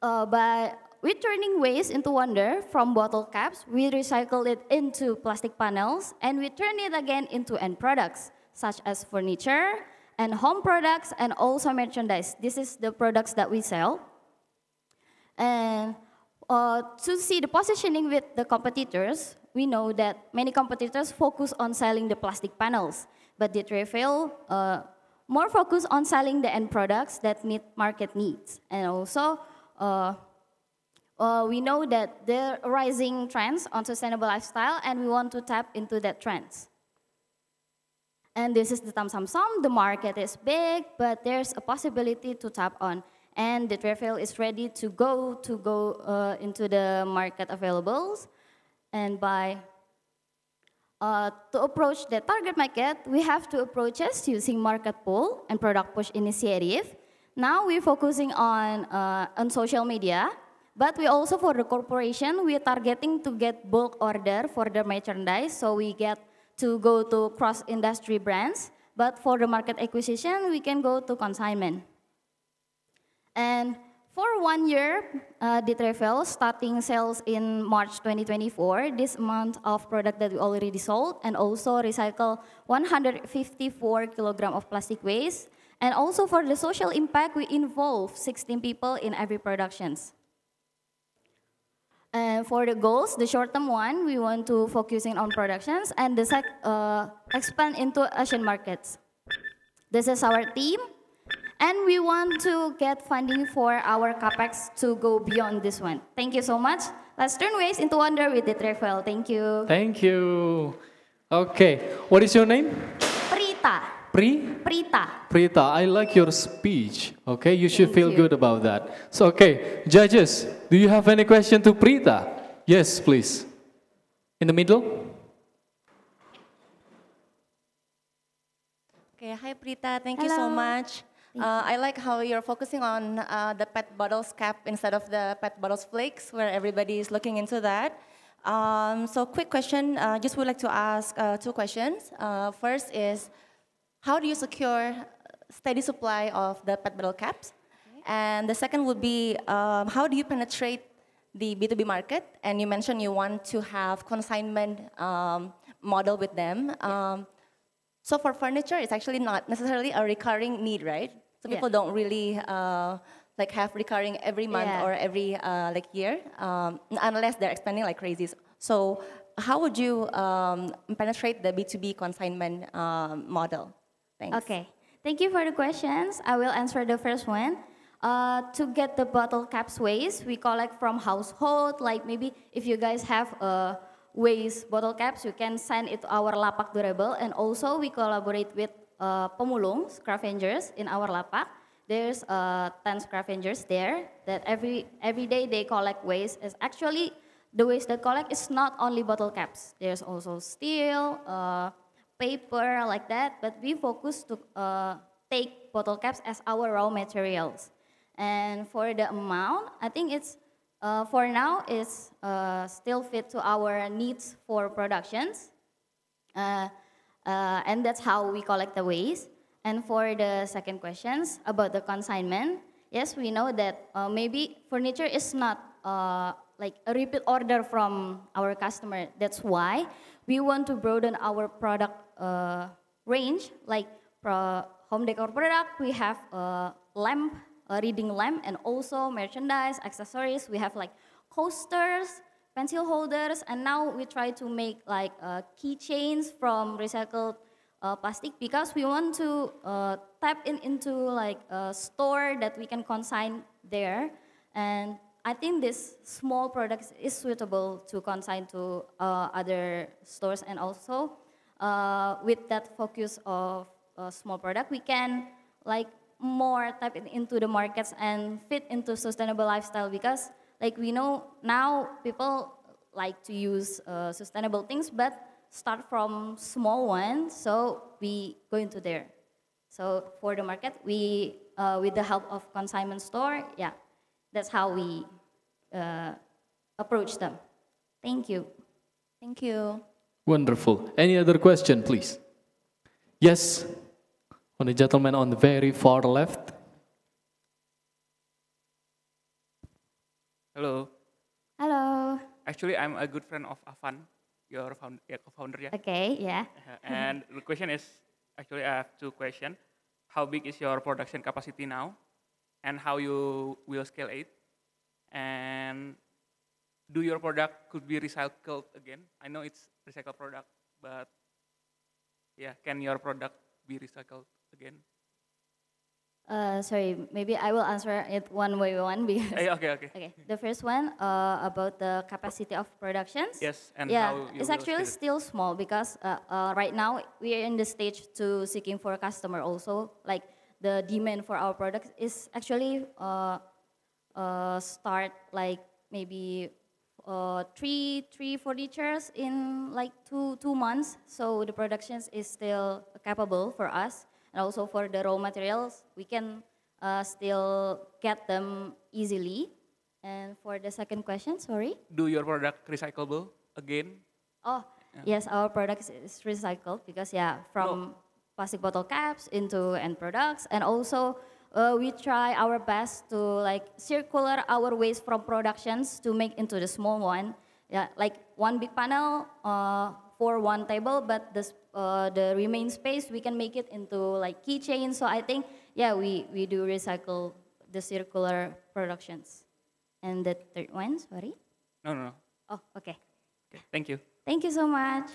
By turning waste into wonder from bottle caps, we recycle it into plastic panels, and we turn it again into end products, such as furniture and home products, and also merchandise. This is the products that we sell. And to see the positioning with the competitors, we know that many competitors focus on selling the plastic panels, but the travel more focus on selling the end products that meet market needs. And also, we know that there are rising trends on sustainable lifestyle, and we want to tap into that trends. And this is the Samsung. The market is big, but there's a possibility to tap on. And the travel is ready to go into the market availables. And to approach the target market, we have to approach us using market pull and product push initiative. Now we're focusing on social media. But we also, for the corporation, we are targeting to get bulk order for the merchandise, so we get to go to cross-industry brands. But for the market acquisition, we can go to consignment. And for 1 year, the travel starting sales in March 2024, this amount of product that we already sold, and also recycle 154 kilogram of plastic waste. And also for the social impact, we involve 16 people in every productions. And for the goals, the short-term one, we want to focusing on productions, and the expand into Asian markets. This is our team, and we want to get funding for our capex to go beyond this one. Thank you so much. Let's turn waste into wonder with the travel. Thank you. Thank you. Okay, what is your name? Prita. Prita. Prita, I like your speech. Okay, you should feel good about that. So, okay, judges, do you have any question to Prita? Yes, please. In the middle. Okay, hi Prita, thank you so much. I like how you're focusing on the PET bottles cap instead of the PET bottles flakes, where everybody is looking into that. So quick question, just would like to ask 2 questions. First is, how do you secure steady supply of the PET bottle caps? Okay. And the second would be, how do you penetrate the B2B market? And you mentioned you want to have consignment model with them. So for furniture, it's actually not necessarily a recurring need, right? So people don't really like have recurring every month or every like year, unless they're expanding like crazy. So how would you penetrate the B2B consignment model? Thanks. Okay, thank you for the questions. I will answer the first one. To get the bottle caps waste, we collect from household, like maybe if you guys have waste bottle caps, you can send it to our lapak durable, and also we collaborate with pemulung, scavengers in our lapak. There's 10 scavengers there that every day they collect waste. Is actually, the waste they collect is not only bottle caps. There's also steel, paper, like that, but we focus to take bottle caps as our raw materials. And for the amount, I think it's, for now, it's still fit to our needs for productions. And that's how we collect the waste. And for the second questions about the consignment, yes, we know that maybe furniture is not like a repeat order from our customer. That's why we want to broaden our product range, like home decor product. We have lamp, a reading lamp, and also merchandise, accessories. We have like coasters, pencil holders, and now we try to make like keychains from recycled plastic because we want to tap into like a store that we can consign there. And I think this small product is suitable to consign to other stores, and also with that focus of small product, we can like more tap into the markets and fit into sustainable lifestyle because like we know now people like to use sustainable things, but start from small ones, so we go into there. So for the market, we, with the help of consignment store, yeah, that's how we approach them. Thank you. Thank you. Wonderful. Any other question, please? Yes, on the gentleman on the very far left. Hello. Hello. Actually, I'm a good friend of Afan, your co-founder. Yeah? Okay, yeah. And the question is, actually I have two questions. How big is your production capacity now? And how you will scale it? And do your product could be recycled again? I know it's recycled product, but yeah, can your product be recycled again? Sorry, maybe I will answer it one by one because. Okay. Okay, the first one about the capacity of productions. Yes, and yeah, how you it's will actually scale it. still small because right now we are in the stage to seeking for a customer also. Like the demand for our products is actually start like maybe three furnitures in like two months. So the productions is still capable for us. And also for the raw materials, we can still get them easily. And for the second question, sorry? Do your product recyclable again? Oh, yes, our product is recycled because yeah, from plastic bottle caps into end products. And also we try our best to like circular our waste from productions to make into the small one. Yeah, like one big panel for one table, but the remaining space we can make it into like keychains. So I think yeah, we do recycle the circular productions. And the third one, sorry? No. Oh, okay. Thank you. Thank you so much.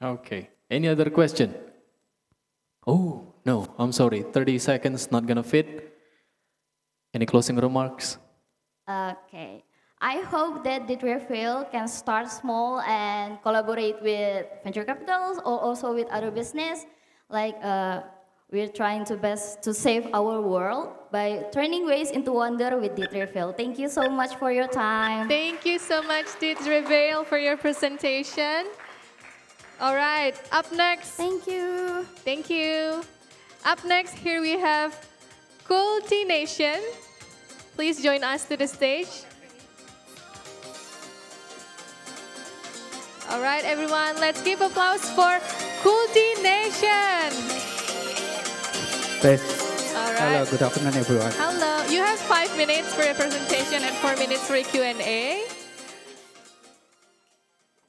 Okay. Any other question? Oh, no, I'm sorry. 30 seconds, not gonna fit. Any closing remarks? Okay. I hope that Ditrefill can start small and collaborate with venture capitals or also with other business. Like we're trying to best to save our world by turning waste into wonder with Ditrefill. Thank you so much for your time. Thank you so much, Ditrefill, for your presentation. All right, up next. Thank you. Thank you. Up next, here we have Kulti Nation. Please join us to the stage. All right, everyone, let's give applause for Kulti Nation. All right. Hello, good afternoon, everyone. Hello. You have 5 minutes for your presentation and 4 minutes for Q&A.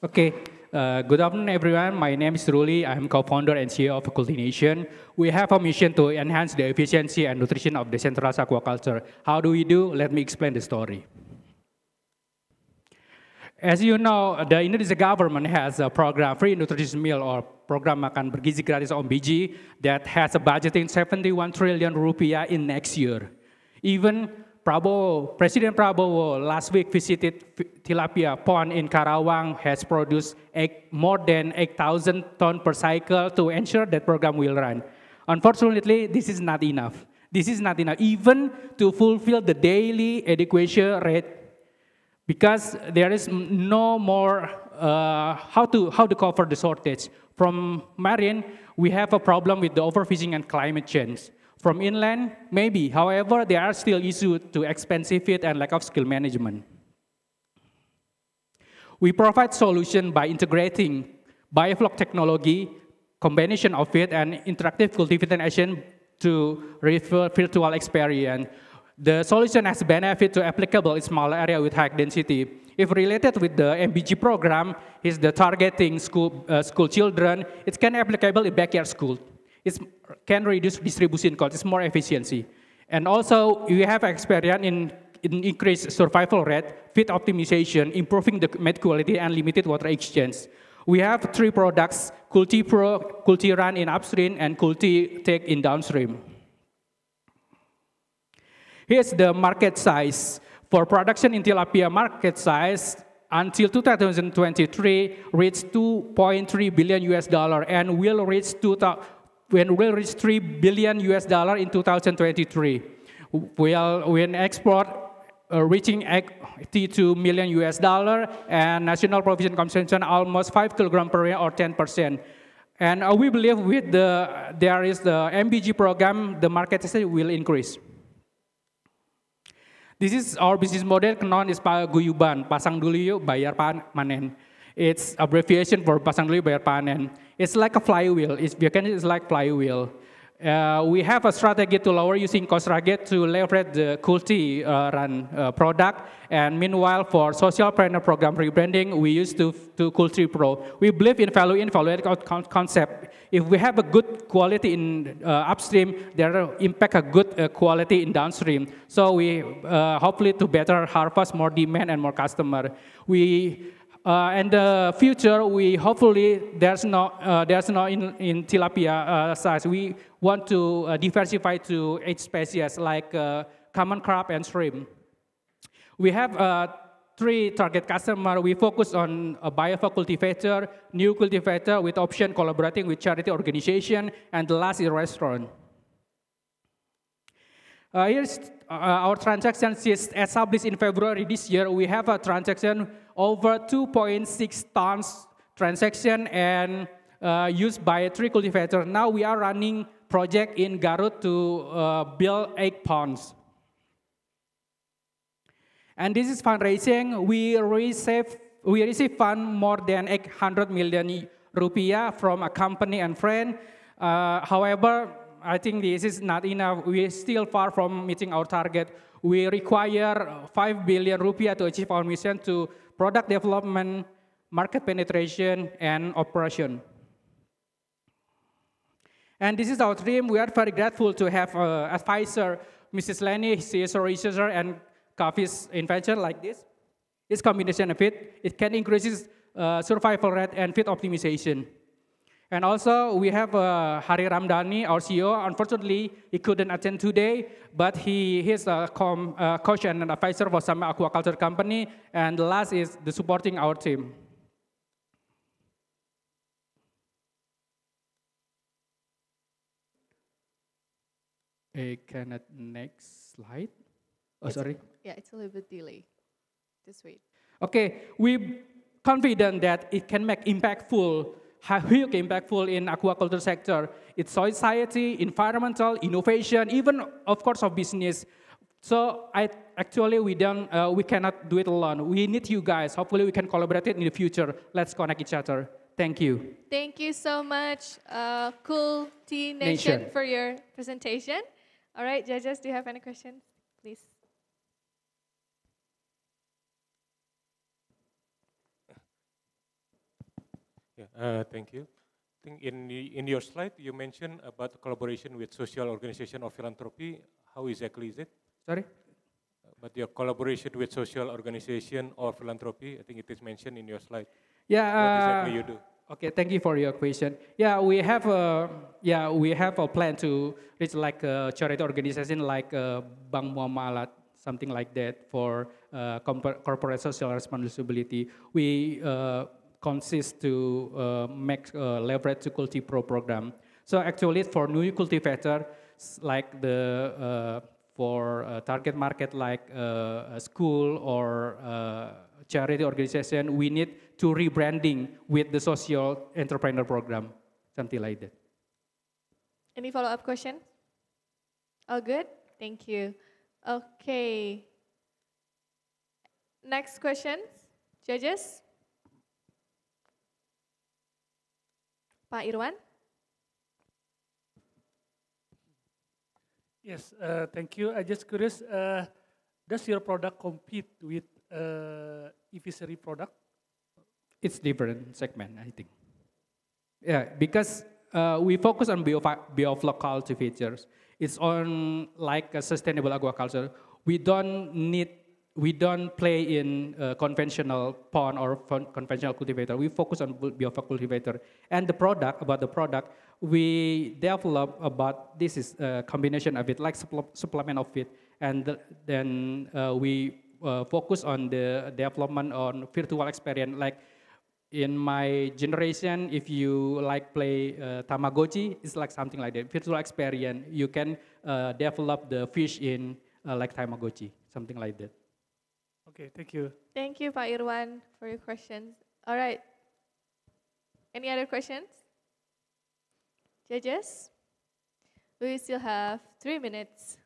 Okay, good afternoon, everyone. My name is Ruli. I'm co-founder and CEO of Kulti Nation. We have a mission to enhance the efficiency and nutrition of decentralized aquaculture. How do we do? Let me explain the story. As you know, the Indonesia government has a program, free nutritious meal or program makan bergizi gratis on Bagi that has a budgeting 71 trillion rupiah in next year. Even President Prabowo last week visited tilapia pond in Karawang, has produced more than 8,000 tons per cycle to ensure that program will run. Unfortunately, this is not enough. This is not enough even to fulfill the daily adequacy rate, because there is no more how to cover the shortage. From marine, we have a problem with the overfishing and climate change. From inland, maybe. However, there are still issues to expensive feed and lack of skill management. We provide solution by integrating biofloc technology, combination of feed and interactive cultivation to refer virtual experience. The solution has benefit to applicable in small area with high density. If related with the MBG program, is the targeting school children, it can applicable in backyard school. It can reduce distribution cost, it's more efficiency. And also, we have experience in increased survival rate, feed optimization, improving the meat quality, and limited water exchange. We have 3 products, Kulti Pro, Kulti Run in upstream, and Kulti Take in downstream. Here's the market size. For production in tilapia, market size until 2023 reached 2.3 billion US dollar and will reach 3 billion US dollar in 2023. When export reaching 82 million US dollar and national provision consumption almost 5 kilogram per year or 10%. And we believe with there is the MBG program, the market size will increase. This is our business model known as paguyuban, pasang dulu yuk bayar panen. It's abbreviation for pasang dulu bayar panen. It's like a flywheel. It's like flywheel. We have a strategy to lower using cost target to leverage the Kulti Run product. And meanwhile, for social planner program rebranding, we use to Kulti Pro. We believe in value concept. If we have a good quality in upstream, there impact a good quality in downstream. So we hopefully to better harvest more demand and more customer. In the future, we hopefully there's no in tilapia size. We want to diversify to 8 species like common crab and shrimp. We have 3 target customer. We focus on a biofuel cultivator, new cultivator with option collaborating with charity organization, and the last is restaurant. Here's our transaction is established in February this year. We have a transaction over 2.6 tons transaction and used by 3 cultivators. Now we are running project in Garut to build 8 ponds. And this is fundraising. We receive fund more than 800 million rupiah from a company and friend. However, I think this is not enough. We're still far from meeting our target. We require 5 billion rupiah to achieve our mission to product development, market penetration, and operation. And this is our dream. We are very grateful to have advisor, Mrs. Lenny. She is a researcher and Coffee's invention like this. It's combination of it. It can increase survival rate and feed optimization. And also, we have Hari Ramdhani, our CEO. Unfortunately, he couldn't attend today, but he is a coach and an advisor for some aquaculture company. And the last is the supporting our team. Can I next slide? Oh, sorry. Yeah, it's a little bit delayed. Just wait. Okay, we confident that it can make impactful, huge impactful in aquaculture sector. It's society, environmental, innovation, even of course of business. So we cannot do it alone. We need you guys. Hopefully we can collaborate in the future. Let's connect each other. Thank you. Thank you so much, Cool Tea Nation, for your presentation. All right, judges, do you have any questions? Please. Yeah, thank you. I think in your slide you mentioned about collaboration with social organization or philanthropy. How exactly is it? Sorry? But your collaboration with social organization or philanthropy, I think it is mentioned in your slide. Yeah. What exactly you do? Okay, thank you for your question. Yeah, we have a plan to reach like a charity organization like Bank Muamalat, something like that for corporate social responsibility. We consist to make leverage to Kulti Pro program. So actually for new cultivator, like for target market like a school or charity organization, we need to rebranding with the social entrepreneur program, something like that. Any follow-up question? All good? Thank you. Okay. Next questions, judges? Pak Irwan? Yes, thank you. I just curious, does your product compete with e-fishery product? It's different segment, I think. Yeah, because we focus on biofloc cultivators. It's on like a sustainable aquaculture. We don't play in conventional pond or conventional cultivator. We focus on biofloc cultivator. And the product, we develop about this is a combination of it, like supplement of it. And then we focus on the development on virtual experience. Like in my generation, if you like play Tamagotchi, it's like something like that. Virtual experience, you can develop the fish in like Tamagotchi, something like that. Okay, thank you. Thank you, Pak Irwan, for your questions. All right. Any other questions? Judges? We still have 3 minutes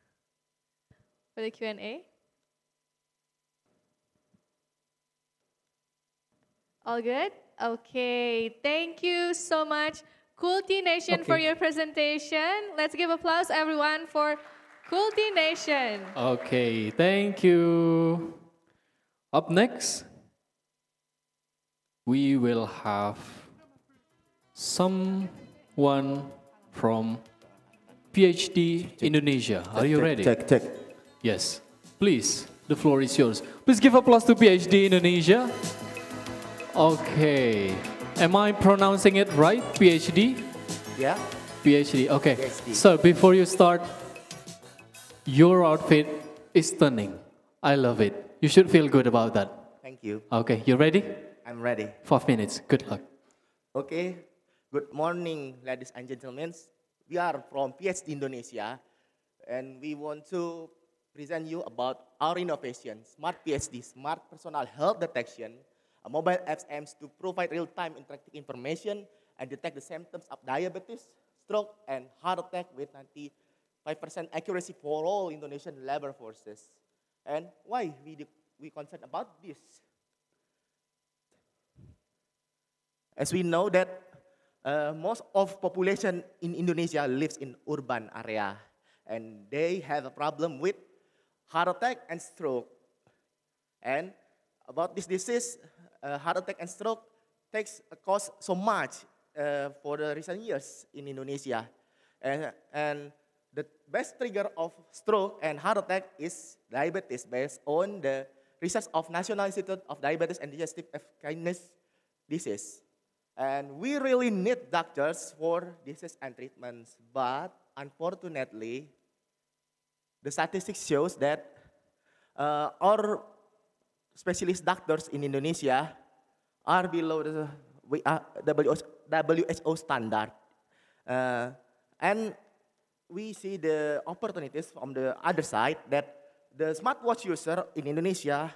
for the Q&A. All good? Okay, thank you so much, Kulti Nation, for your presentation. Let's give applause, everyone, for Kulti Nation. Okay, thank you. Up next, we will have someone from PhD Indonesia. Are you ready? Check. Yes, please, the floor is yours. Please give applause to PhD Indonesia. Okay, am I pronouncing it right, PhD? Yeah. PhD, okay. PhD. So before you start, your outfit is stunning. I love it. You should feel good about that. Thank you. Okay, you ready? I'm ready. 5 minutes, good luck. Okay, good morning, ladies and gentlemen. We are from PhD Indonesia, and we want to present you about our innovation, Smart PhD, Smart Personal Health Detection. A mobile app aims to provide real-time interactive information and detect the symptoms of diabetes, stroke, and heart attack with 95% accuracy for all Indonesian labor forces. And why we concerned about this? As we know that most of population in Indonesia lives in urban area, and they have a problem with heart attack and stroke. And about this disease, heart attack and stroke cost so much for the recent years in Indonesia. And the best trigger of stroke and heart attack is diabetes, based on the research of National Institute of Diabetes and Digestive Kindness Disease. And we really need doctors for disease and treatments, but unfortunately, the statistics shows that our specialist doctors in Indonesia are below the WHO standard. And we see the opportunities from the other side that the smartwatch user in Indonesia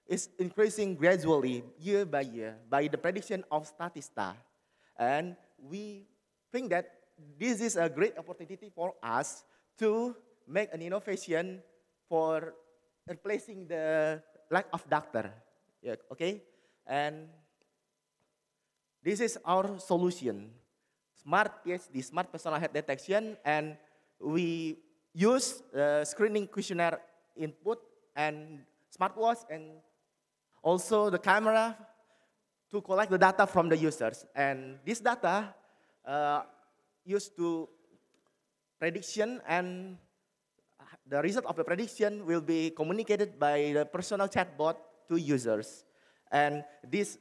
is increasing gradually year by year by the prediction of Statista. And we think that this is a great opportunity for us to make an innovation for replacing the lack of doctor. Yeah, okay? And this is our solution. Smart PhD, Smart Personal Health Detection, and we use screening questionnaire input and smartwatch and also the camera to collect the data from the users. And this data used to prediction, and the result of the prediction will be communicated by the personal chatbot to users. And this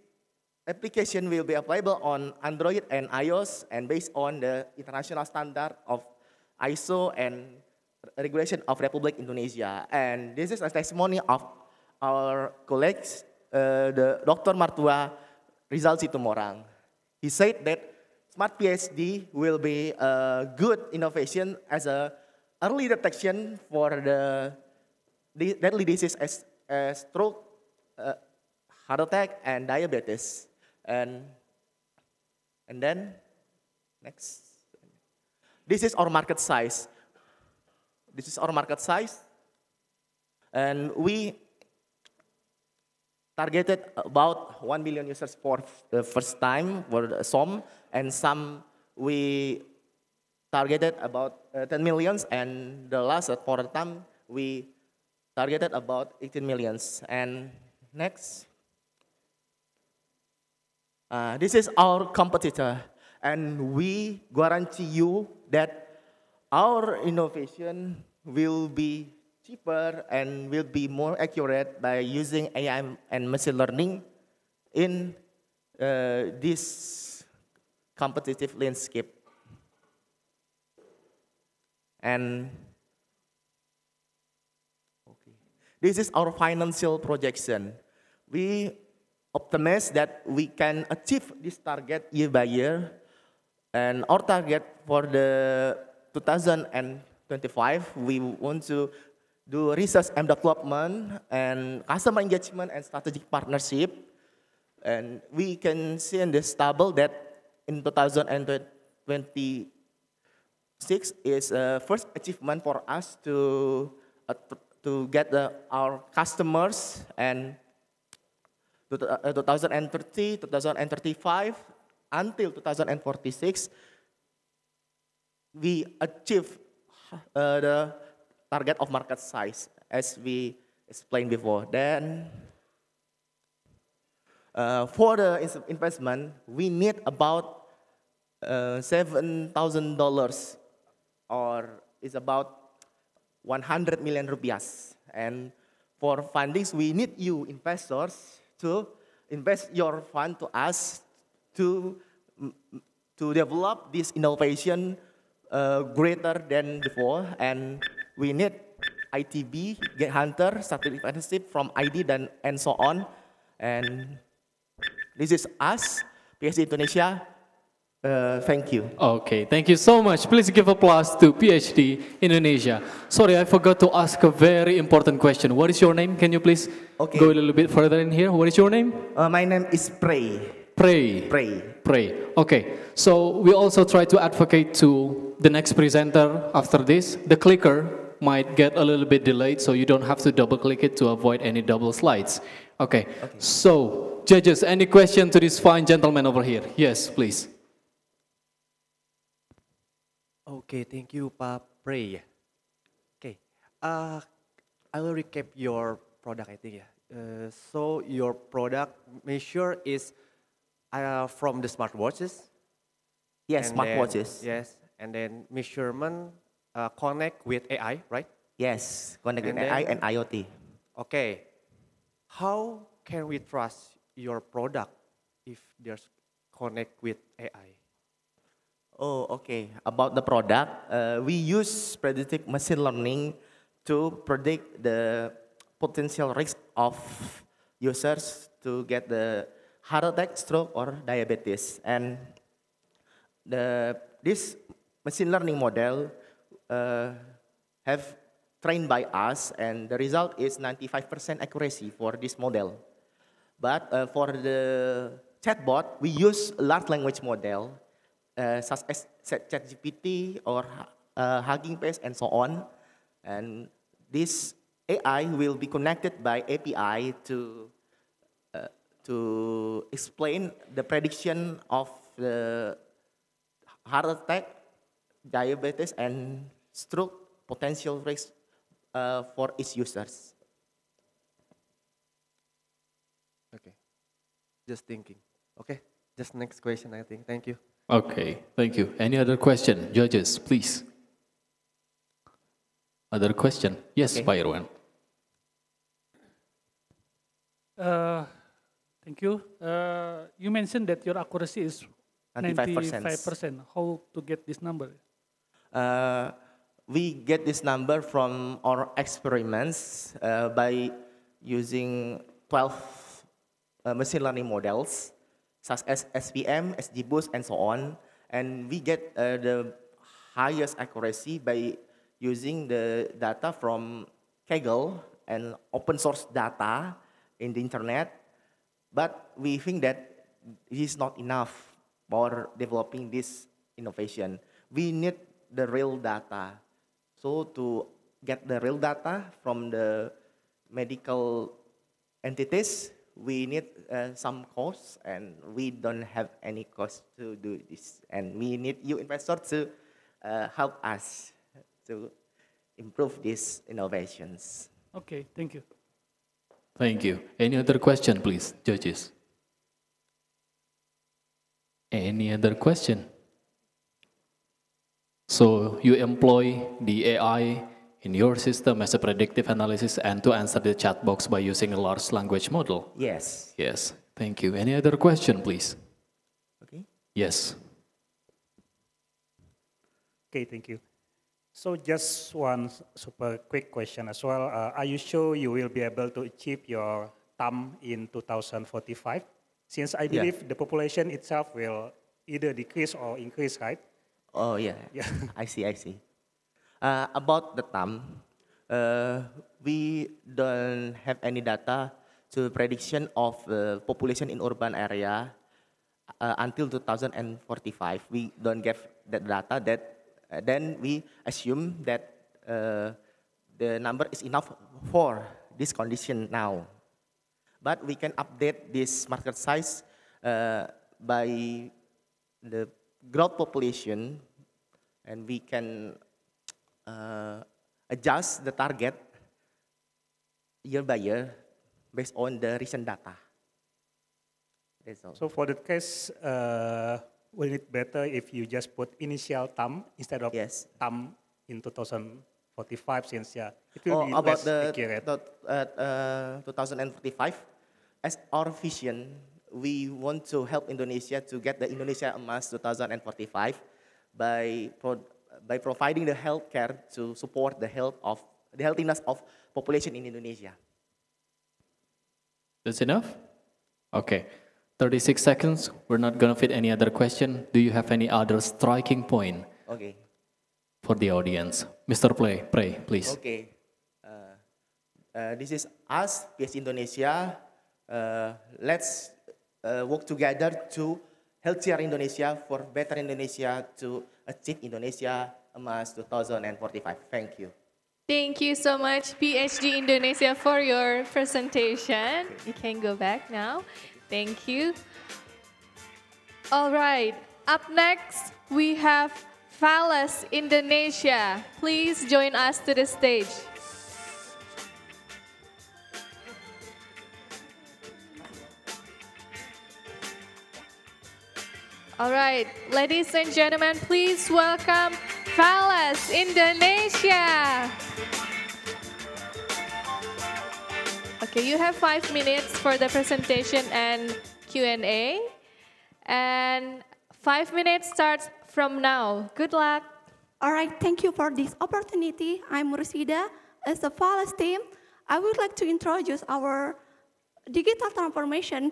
application will be available on Android and iOS, and based on the international standard of ISO and regulation of Republic Indonesia. And this is a testimony of our colleagues, the Dr. Martua Rizal Situmorang. He said that Smart PhD will be a good innovation as a early detection for the deadly disease as stroke, heart attack, and diabetes. And then, next. This is our market size. This is our market size. And we targeted about 1 million users for the first time for the SOM, and some we targeted about 10 millions, and the last quarter time we targeted about 18 millions. And next. This is our competitor, And we guarantee you that our innovation will be cheaper and will be more accurate by using AI and machine learning in this competitive landscape. And this is our financial projection. We optimize that we can achieve this target year by year. And our target for the 2025, we want to do research and development and customer engagement and strategic partnership. And we can see in this table that in 2026 is a first achievement for us to get our customers, and 2030, 2035, until 2046, we achieve the target of market size, as we explained before. Then, for the investment, we need about $7,000, or is about 100 million rupiahs. And for fundings, we need you investors to invest your fund to us to develop this innovation greater than before. And we need ITB, Get Hunter, strategic partnership from ID and so on. And this is us, PhD Indonesia. Thank you. Okay, thank you so much. Please give applause to PhD Indonesia. Sorry, I forgot to ask a very important question. What is your name? Can you please go a little bit further in here? What is your name? My name is Pray. Pray. Okay, so we also try to advocate to the next presenter after this. The clicker might get a little bit delayed, so you don't have to double click it to avoid any double slides. Okay. So judges, any question to this fine gentleman over here? Yes, please. Okay, thank you, Pak Pray. Okay, I will recap your product, I think. So your product measure is from the smartwatches? Yes, smartwatches. Yes, and then measurement connect with AI, right? Yes, connect with AI and IoT. Okay, how can we trust your product if there's connect with AI? Oh, okay. About the product, we use predictive machine learning to predict the potential risk of users to get the heart attack, stroke, or diabetes. And this machine learning model have trained by us, and the result is 95% accuracy for this model. But for the chatbot, we use large language model, such as ChatGPT or Hugging Face and so on. And this AI will be connected by API to explain the prediction of the heart attack, diabetes, and stroke potential risk for its users. Okay, just thinking. Okay, just next question, I think. Thank you. Okay, thank you. Any other question? Judges, please. Other question? Yes, Pak Irwan. Thank you. You mentioned that your accuracy is 95%. How to get this number? We get this number from our experiments by using 12 machine learning models, such as SPM, SGBoost, and so on. And we get the highest accuracy by using the data from Kaggle and open source data in the internet. But we think that it is not enough for developing this innovation. We need the real data. So to get the real data from the medical entities, we need some costs, and we don't have any cost to do this. And we need you investors to help us to improve these innovations. Okay, thank you. Thank you. Any other question, please, judges? Any other question? So you employ the AI in your system as a predictive analysis and to answer the chat box by using a large language model? Yes. Yes, thank you. Any other question, please? Okay. Yes. Okay, thank you. So just one super quick question as well. Are you sure you will be able to achieve your TAM in 2045? Since I believe the population itself will either decrease or increase, right? Oh yeah, I see. About the TAM, we don't have any data to prediction of the population in urban area until 2045. We don't get that data. Then we assume that the number is enough for this condition now. But we can update this market size by the growth population, and we can adjust the target year by year based on the recent data. That's all. So for that case, will it better if you just put initial TAM instead of TAM in 2045, since it will be about less the accurate? 2045, as our vision, we want to help Indonesia to get the Indonesia Emas 2045 by providing the healthcare to support the healthiness of population in Indonesia. That's enough? Okay. 36 seconds. We're not going to fit any other question. Do you have any other striking point Okay. for the audience? Mr. Pray, please. Okay. This is us, PS Indonesia. Let's work together to healthier Indonesia, for better Indonesia, to achieve Indonesia Emas 2045. Thank you. Thank you so much, PhD Indonesia, for your presentation. You can go back now. Thank you. All right, up next, we have Falas Indonesia. Please join us to the stage. All right, ladies and gentlemen, please welcome Falas Indonesia. Okay, you have 5 minutes for the presentation and Q&A. And 5 minutes starts from now. Good luck. All right, thank you for this opportunity. I'm Mursida. As the Falas team, I would like to introduce our digital transformation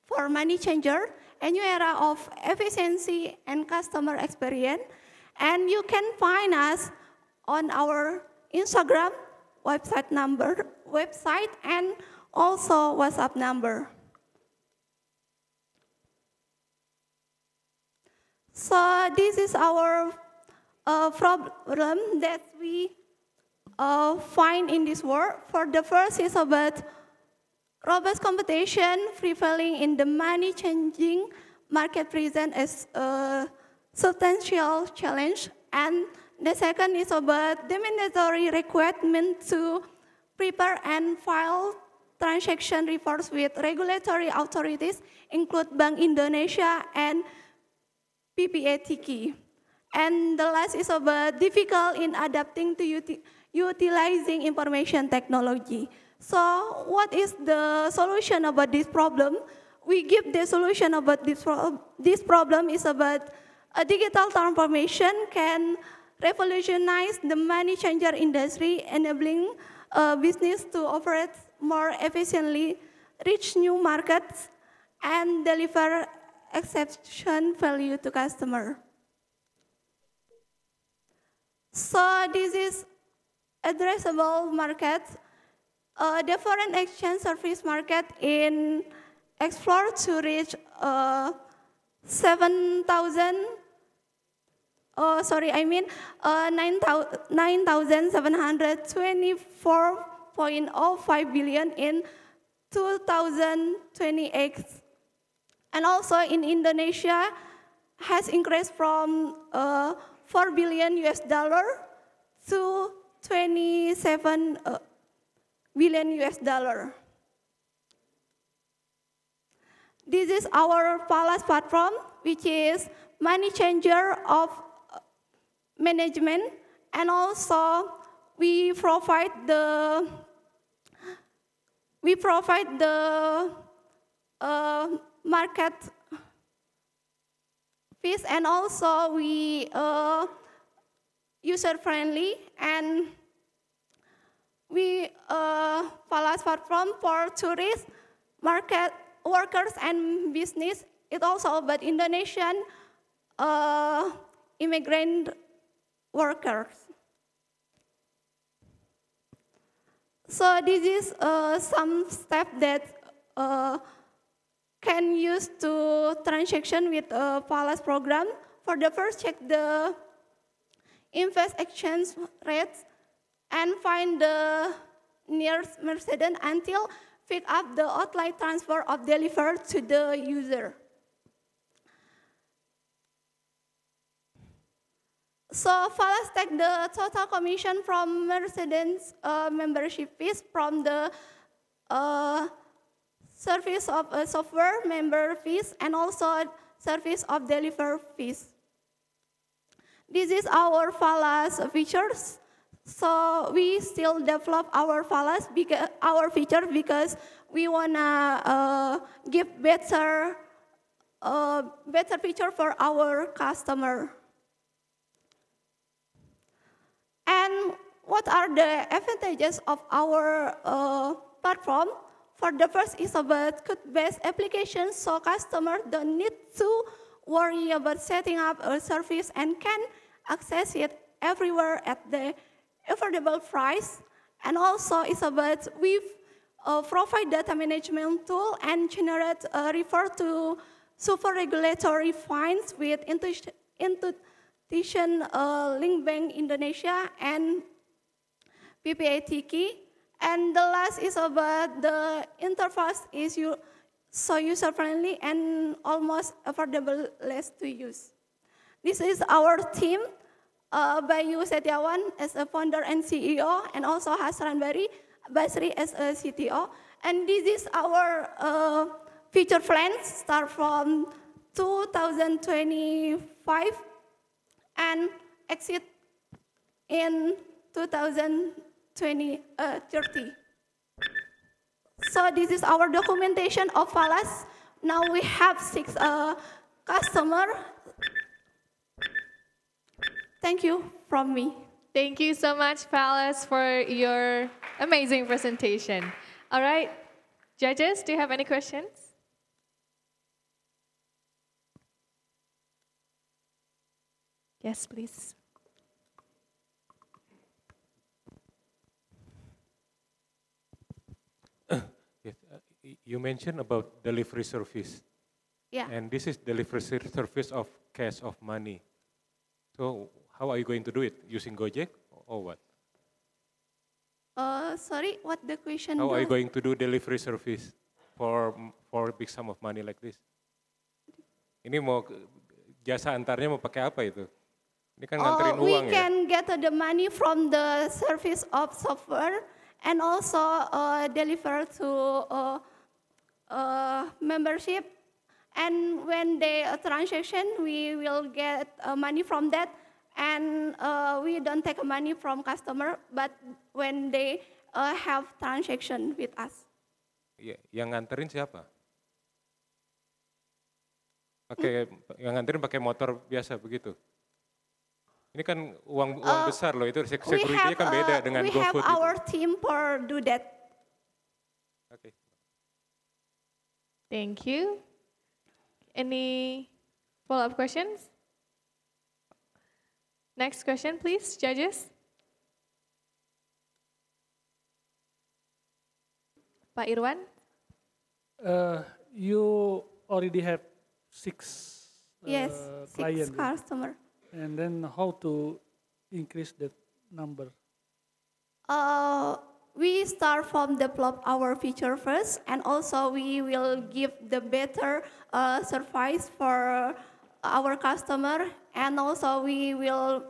for money changer, a new era of efficiency and customer experience. And you can find us on our Instagram, website, and also WhatsApp number. So this is our problem that we find in this world. For the first is about robust competition prevailing in the money-changing market present as a substantial challenge. And the second is about the mandatory requirement to prepare and file transaction reports with regulatory authorities, include Bank Indonesia and PPATK. And the last is about difficult in adapting to utilizing information technology. So what is the solution about this problem? We give the solution about this problem is about a digital transformation can revolutionize the money changer industry, enabling business to operate more efficiently, reach new markets, and deliver exceptional value to customer. So this is addressable market. The foreign exchange service market in explore to reach 9,724.05 billion in 2028. And also in Indonesia has increased from 4 billion US dollar to 27 billion US dollar. This is our Falas platform, which is money changer of management, and also we provide the market fees, and also we user friendly, and we Falas platform for tourists, market workers, and business. It also about Indonesian immigrant workers. So this is some step that can use to transaction with Falas program. For the first, check the invest exchange rates and find the nearest Mercedes until pick up the outline transfer of deliver to the user. So Falas take the total commission from Mercedes membership fees from the service of software member fees and also service of deliver fees. This is our Falas features. So we still develop our Falas, our feature, because we wanna give better feature for our customer. And what are the advantages of our platform? For the first is about code-based applications, so customers don't need to worry about setting up a service and can access it everywhere at the affordable price. And also it's about we provide data management tool and generate refer to super regulatory fines with institution Link Bank Indonesia and PPAT key. And the last is about the interface is so user-friendly and almost affordable, less to use. This is our team, Bayu Setiawan as a founder and CEO, and also Hasran Basri as a CTO. And this is our future plans, start from 2025 and exit in 2030. So this is our documentation of Falas. Now we have 6 customers. Thank you from me. Thank you so much, Falas, for your amazing presentation. All right, judges, do you have any questions? Yes, please. Yes, you mentioned about delivery service. Yeah. And this is delivery service of cash, of money. So how are you going to do it? Using Gojek or what? Sorry, what the question? How are you going to do delivery service for big sum of money like this? Ini mau jasa antarnya mau pakai apa itu? Ini kan nganterin uang ya. We can get the money from the service of software and also deliver to membership. And when they transaction, we will get money from that. And we don't take money from customer, but when they have transaction with us. Yang nganterin siapa? Yang nganterin pakai motor biasa begitu. Ini kan uang besar loh, itu security-nya kan beda dengan GoFood. We have our team for do that. Okay. Thank you. Any follow-up questions? Next question, please, judges. Pak Irwan. You already have 6 yes, clients. 6 customers. And then how to increase that number? We start from develop our feature first, and also we will give the better service for our customer, and also we will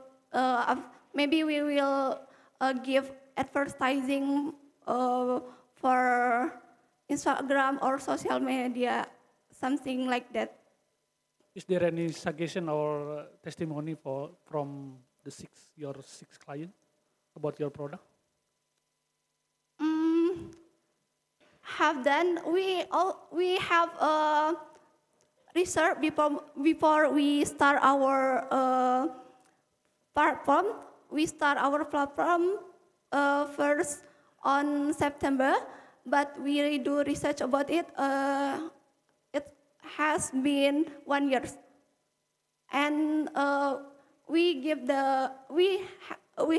maybe we will give advertising for Instagram or social media, something like that. Is there any suggestion or testimony from your six client about your product? Have done. We have research before we start our platform. We start our platform first on September, but we do research about it. It has been 1 year, and we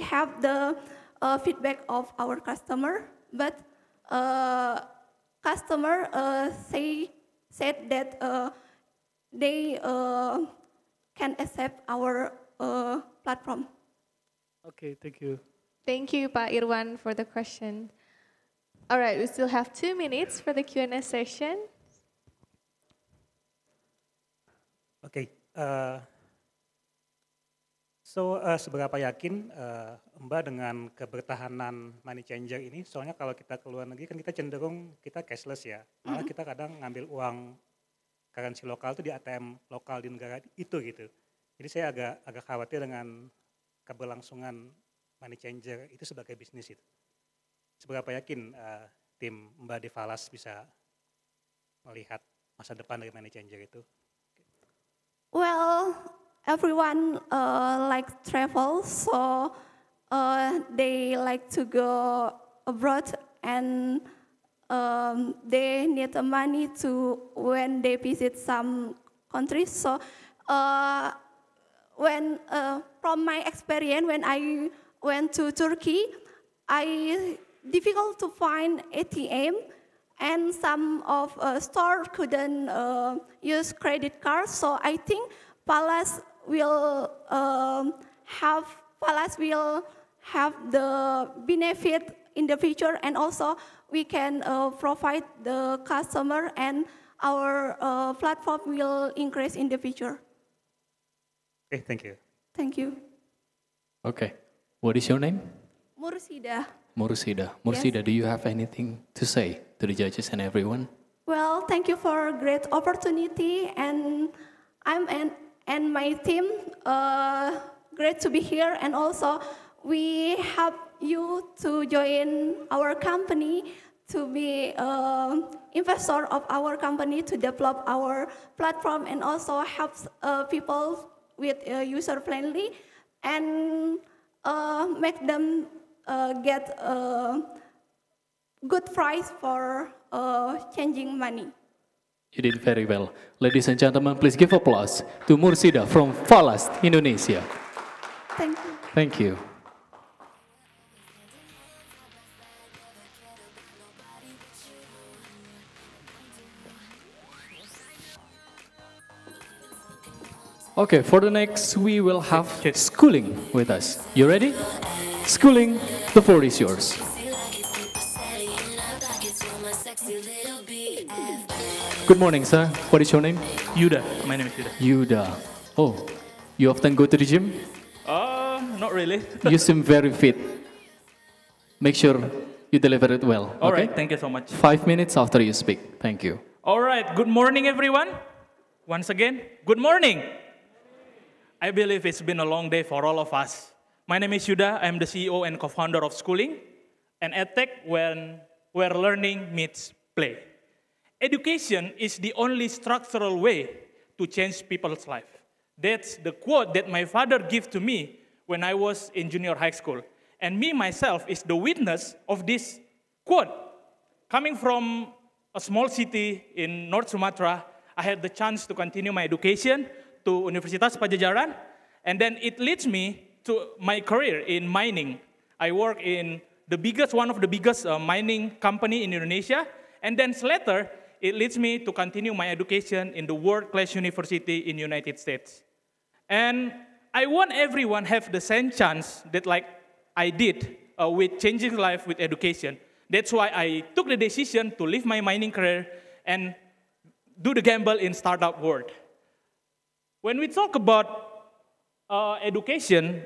have the feedback of our customer, but customer said that they can accept our platform. Okay, thank you. Thank you, Pak Irwan, for the question. All right, we still have 2 minutes for the Q&A session. Okay, seberapa yakin Mbak dengan kebertahanan money changer ini? Soalnya kalau kita ke luar negeri kan kita cenderung kita cashless ya. Malah kita kadang ngambil uang currency lokal itu di ATM lokal di negara itu gitu. Jadi saya agak khawatir dengan keberlangsungan money changer itu sebagai bisnis itu. Seberapa yakin tim Mbak Devalas bisa melihat masa depan dari money changer itu? Well, everyone likes travel, so they like to go abroad, and they need the money to when they visit some countries. So when from my experience, when I went to Turkey, I difficult to find ATM, and some of store couldn't use credit cards. So I think Palace will have the benefit in the future, and also we can provide the customer, and our platform will increase in the future. Okay, thank you. Thank you. Okay, what is your name? Mursida. Mursida. Mursida, Yes. do you have anything to say to the judges and everyone? Well, thank you for a great opportunity, and and my team great to be here, and also we help you to join our company to be investor of our company to develop our platform, and also help people with user friendly, and make them get good price for changing money. You did very well. Ladies and gentlemen, please give applause to Mursida from Falas, Indonesia. Thank you. Thank you. Okay, for the next, we will have Schooling with us. You ready? Schooling, the floor is yours. Good morning, sir. What is your name? Yuda. My name is Yuda. Yuda. Oh, you often go to the gym? Not really. You seem very fit. Make sure you deliver it well. All okay? right, thank you so much. 5 minutes after you speak. Thank you. All right, good morning, everyone. Once again, good morning. I believe it's been a long day for all of us. My name is Yuda. I'm the CEO and co-founder of Schooling, an edtech where learning meets play. Education is the only structural way to change people's life. That's the quote that my father gave to me when I was in junior high school. And me, myself, is the witness of this quote. Coming from a small city in North Sumatra, I had the chance to continue my education to Universitas Pajajaran, and then it leads me to my career in mining. I work in one of the biggest mining company in Indonesia, and then later, it leads me to continue my education in the world-class university in United States. And I want everyone have the same chance that like I did with changing life with education. That's why I took the decision to leave my mining career and do the gamble in startup world. When we talk about education,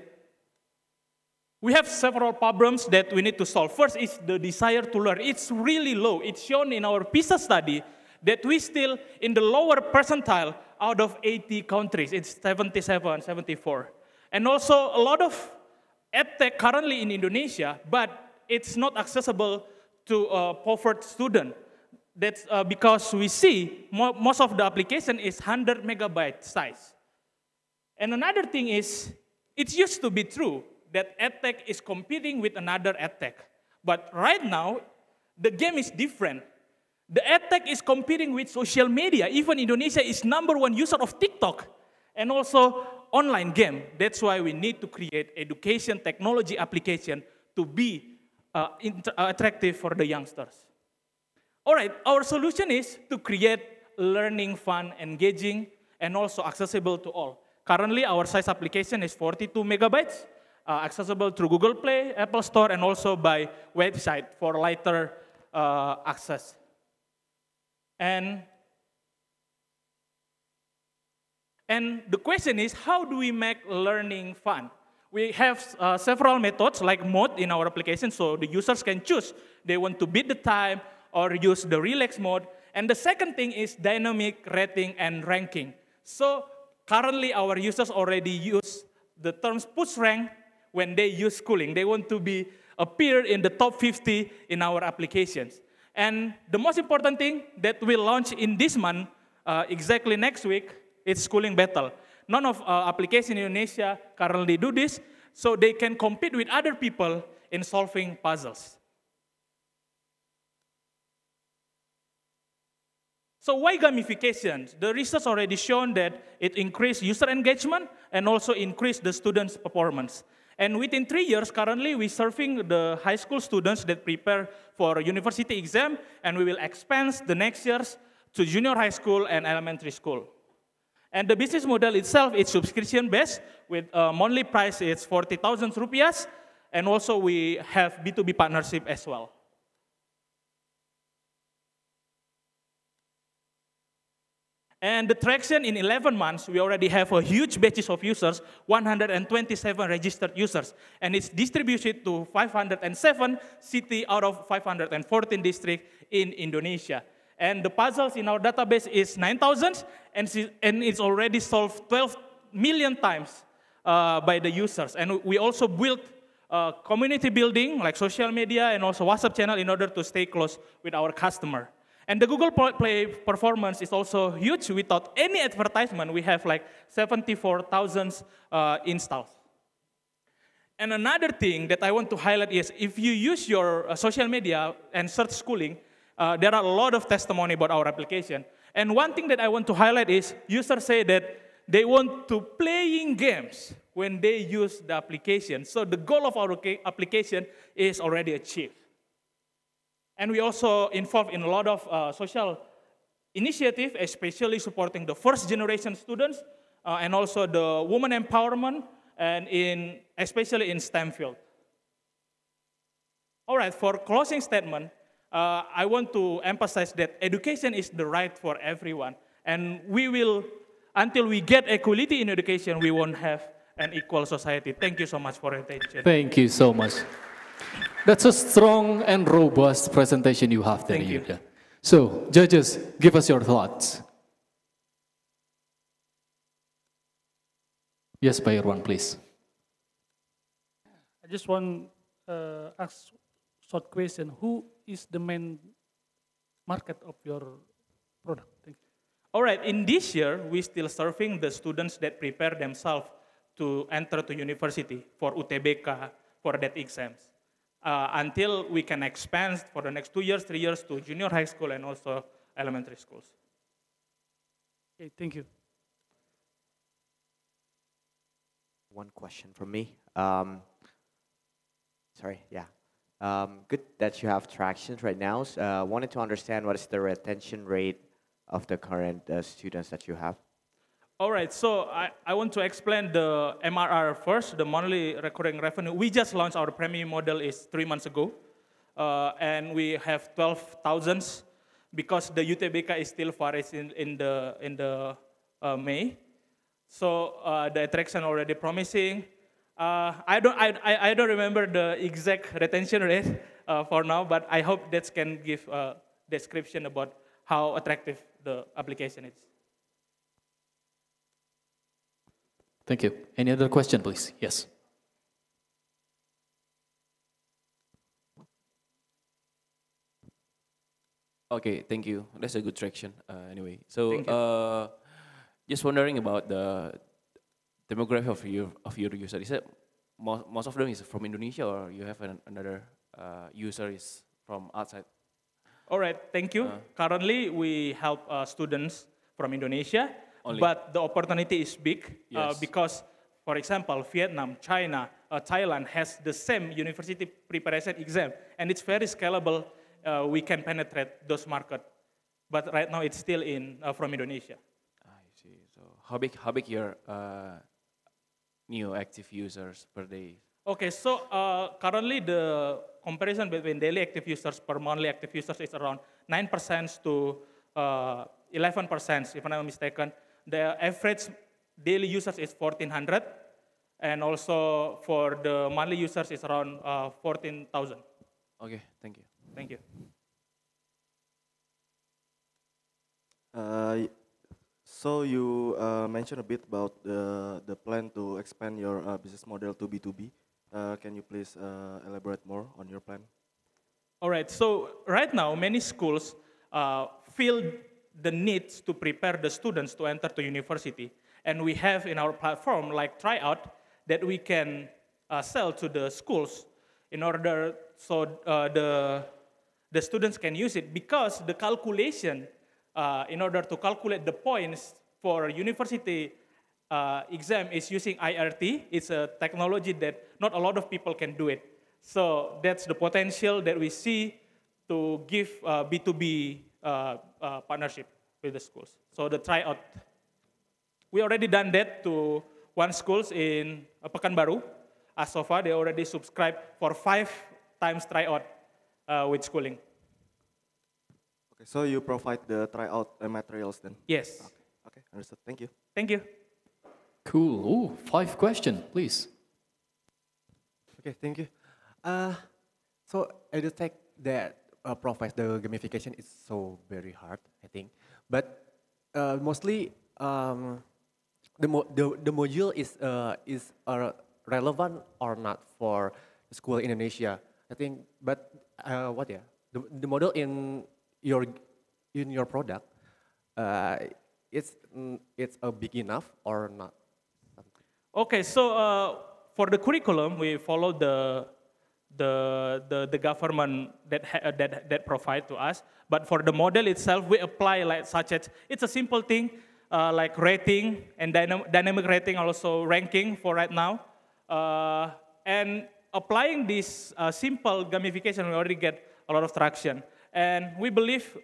we have several problems that we need to solve. First is the desire to learn. It's really low. It's shown in our PISA study that we still in the lower percentile out of 80 countries. It's 77, 74. And also a lot of edtech currently in Indonesia, but it's not accessible to a poor student. That's because we see most of the application is 100 megabyte size. And another thing is, it used to be true that edtech is competing with another edtech. But right now, the game is different. The edtech is competing with social media. Even Indonesia is #1 user of TikTok and also online game. That's why we need to create education technology application to be attractive for the youngsters. All right, our solution is to create learning fun, engaging, and also accessible to all. Currently, our size application is 42 megabytes, accessible through Google Play, Apple Store, and also by website for lighter access. And the question is, how do we make learning fun? We have several methods like mode in our application, so the users can choose. They want to beat the time or use the relax mode. And the second thing is dynamic rating and ranking. So currently our users already use the terms push rank when they use schooling. They want to appear in the top 50 in our applications. And the most important thing that we launch in this month, exactly next week, is schooling battle. None of applications in Indonesia currently do this, so they can compete with other people in solving puzzles. So why gamification? The research already shown that it increased user engagement and also increased the students' performance. And within 3 years, currently we're serving the high school students that prepare for university exam, and we will expand the next years to junior high school and elementary school. And the business model itself is subscription-based with monthly price is 40,000 rupiahs, and also we have B2B partnership as well. And the traction in 11 months, we already have a huge batches of users, 127 registered users, and it's distributed to 507 cities out of 514 districts in Indonesia. And the puzzles in our database is 9,000, and it's already solved 12 million times by the users. And we also built community building, like social media and also WhatsApp channel in order to stay close with our customer. And the Google Play performance is also huge. Without any advertisement, we have like 74,000 installs. And another thing that I want to highlight is if you use your social media and search schooling, there are a lot of testimony about our application. And one thing that I want to highlight is users say that they want to playing games when they use the application. So the goal of our application is already achieved. And we also involved in a lot of social initiatives, especially supporting the first generation students and also the women empowerment, and especially in STEM field. All right, for closing statement, I want to emphasize that education is the right for everyone. And we will, until we get equality in education, we won't have an equal society. Thank you so much for your attention. Thank you so much. That's a strong and robust presentation you have there, Thank you. Yuda. So, judges, give us your thoughts. Yes, Pak Irwan, please. I just want to ask short question. Who is the main market of your product? Thank you. All right, in this year, we're still serving the students that prepare themselves to enter to university for UTBK, for that exams. Until we can expand for the next 2 years, 3 years to junior high school and also elementary schools. Okay, thank you. One question from me. Good that you have traction right now. Wanted to understand what is the retention rate of the current students that you have. All right, so I want to explain the MRR first, the monthly recurring revenue. We just launched our premium model is 3 months ago, and we have 12,000 because the UTBK is still far in the May. So the attraction already promising. I don't remember the exact retention rate for now, but I hope that can give a description about how attractive the application is. Thank you. Any other question, please? Yes. Okay, thank you. That's a good traction. Anyway, so just wondering about the demographic of your user. Is it most of them is from Indonesia, or you have another user is from outside? All right, thank you. Currently, we help students from Indonesia, Only. but the opportunity is big Yes. because, for example, Vietnam, China, Thailand has the same university preparation exam, and it's very scalable. We can penetrate those markets, but right now it's still in from Indonesia. I see. So how big your new active users per day? Okay, so currently the comparison between daily active users per monthly active users is around 9% to 11%, if I'm not mistaken. The average daily users is 1,400, and also for the monthly users is around 14,000. Okay, thank you. Thank you. So you mentioned a bit about the plan to expand your business model to B2B. Can you please elaborate more on your plan? All right, so right now many schools feel the need to prepare the students to enter to university. And we have in our platform like tryout that we can sell to the schools in order so the students can use it, because the calculation in order to calculate the points for university exam is using IRT. It's a technology that not a lot of people can do it. So that's the potential that we see to give B2B partnership with the schools. So the tryout, we already done that to one schools in Pekanbaru. As so far, they already subscribed for 5 times tryout with schooling. Okay, so you provide the tryout materials then? Yes. Okay, understood. Thank you. Thank you. Cool. Ooh, 5 questions, please. Okay, thank you. So EduTech that provides the gamification is so very hard, I think. But mostly the module is relevant or not for school in Indonesia, I think. But the model in your product, it's big enough or not? Okay, so for the curriculum, we follow the government that provide to us. But for the model itself, we apply like such as, it's a simple thing like rating and dynamic rating, also ranking for right now. And applying this simple gamification, we already get a lot of traction. And we believe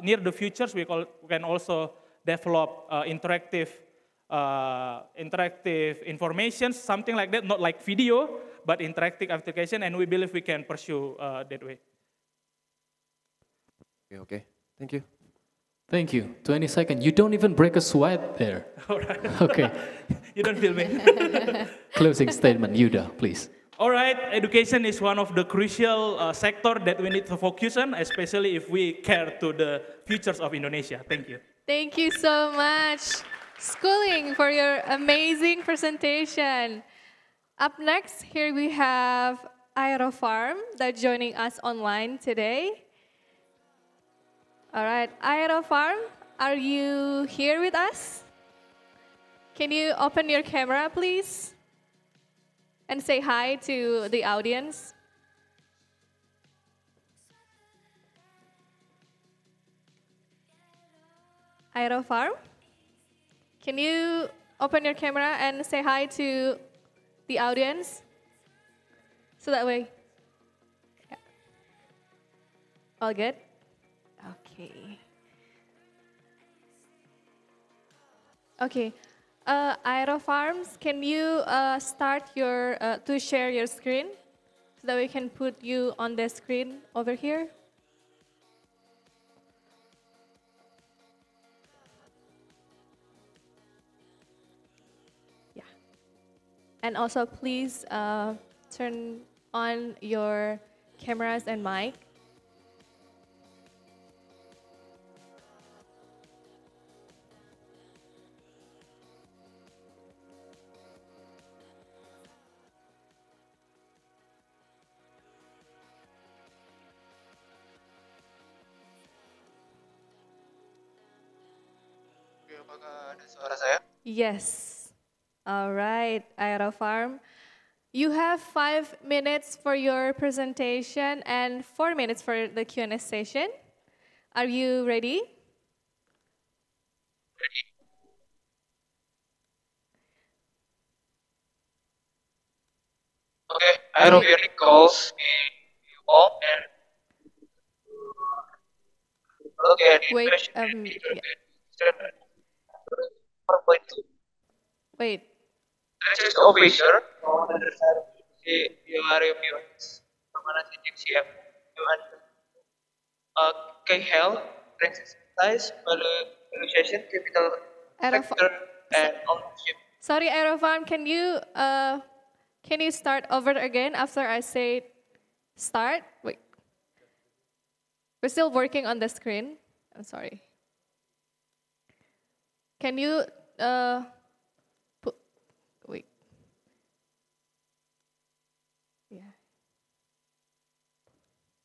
near the futures, we can also develop interactive information, something like that, not like video, but interactive application, and we believe we can pursue that way. Okay, thank you. Thank you. 20 seconds. You don't even break a sweat there. All right. Okay. You don't feel me. Closing statement, Yuda, please. All right, education is one of the crucial sector that we need to focus on, especially if we care to the futures of Indonesia. Thank you. Thank you so much, Schooling, for your amazing presentation. Up next, here we have Aerofarm that joining us online today. All right, Aerofarm, are you here with us? Can you open your camera, please? And say hi to the audience. Aerofarm, can you open your camera and say hi to the audience? So that way. Yeah. All good? Okay. Okay. Aerofarms, can you start your to share your screen so that we can put you on the screen over here? Yeah. And also, please turn on your cameras and mic. Yes. All right, Aero Farm. You have 5 minutes for your presentation and 4 minutes for the Q&A session. Are you ready? Okay, aerobionic calls me you all and look at Wait, innovation yeah. Wait. Wait. This officer si aerobionics kemana sih siap can help exercise valuation capital sector and ownership. Sorry, Aerofarm, can you start over again after I say start? Wait. We're still working on the screen. I'm sorry. Can you wait. Yeah.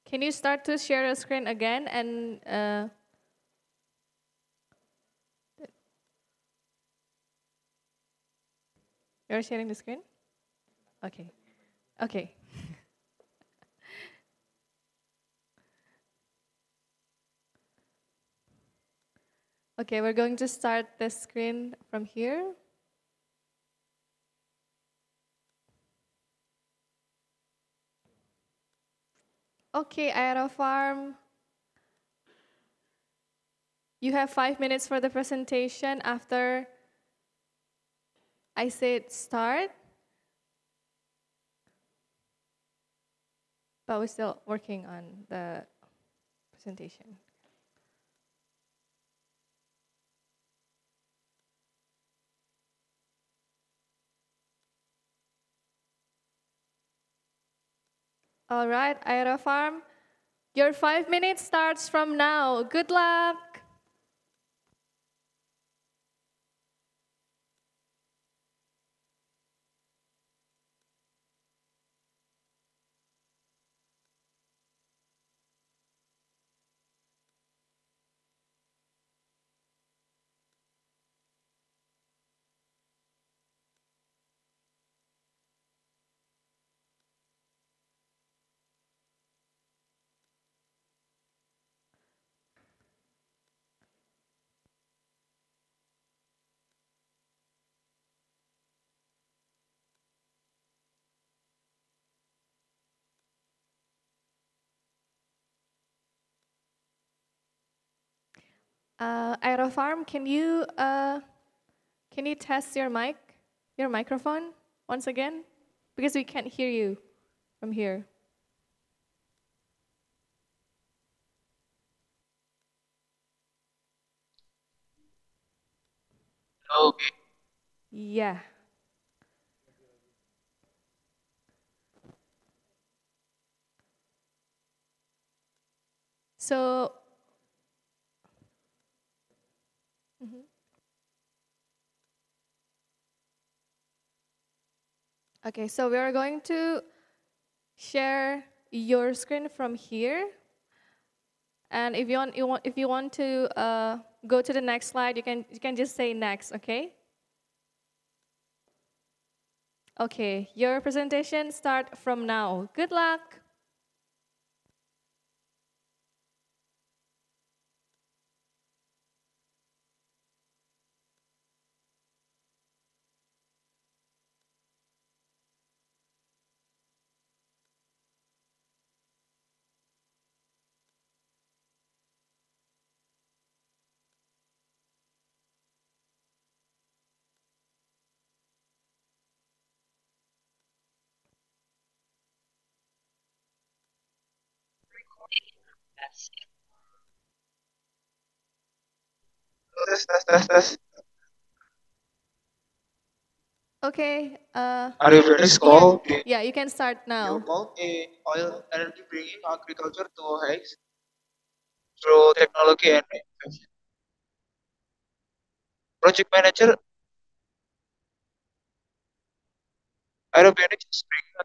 Can you start to share your screen again and you're sharing the screen? Okay. Okay. Okay, we're going to start the screen from here. Okay, Aerofarm. You have 5 minutes for the presentation after I said start. But we're still working on the presentation. All right, Aerofarm, your 5 minutes starts from now. Good luck. Aerofarm, can you test your microphone once again? Because we can't hear you from here. Okay. Yeah. So, okay, so we are going to share your screen from here. And if you want to go to the next slide, you can just say next, okay? Okay, your presentation start from now. Good luck. Tes. Okay. Are you ready, school? Yeah, you can start now. Oil energy bringing agriculture to heights through technology and innovation. Project manager, aerobionics is bringing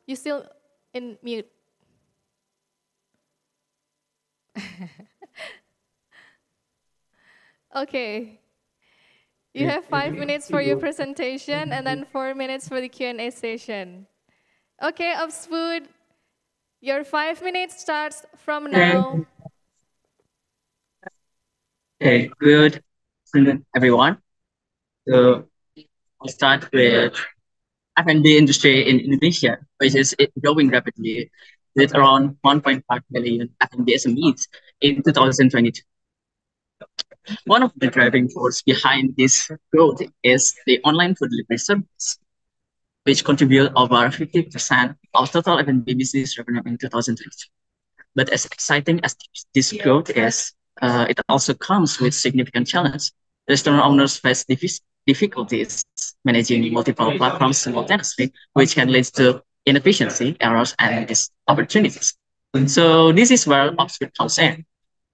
You still in mute. Okay. You have 5 minutes for your presentation and then 4 minutes for the Q&A session. Okay, Oxford, your 5 minutes starts from now. Okay, good afternoon, everyone. So I'll start with F&B industry in Indonesia, which is growing rapidly with around 1.5 million F&B SMEs in 2022. One of the driving force behind this growth is the online food delivery service, which contribute over 50% of total F&B business revenue in 2022. But as exciting as this growth is, it also comes with significant challenge. Restaurant owners face difficulties managing multiple platforms simultaneously, which can lead to inefficiency, errors, and missed opportunities. So this is where Oxford comes in.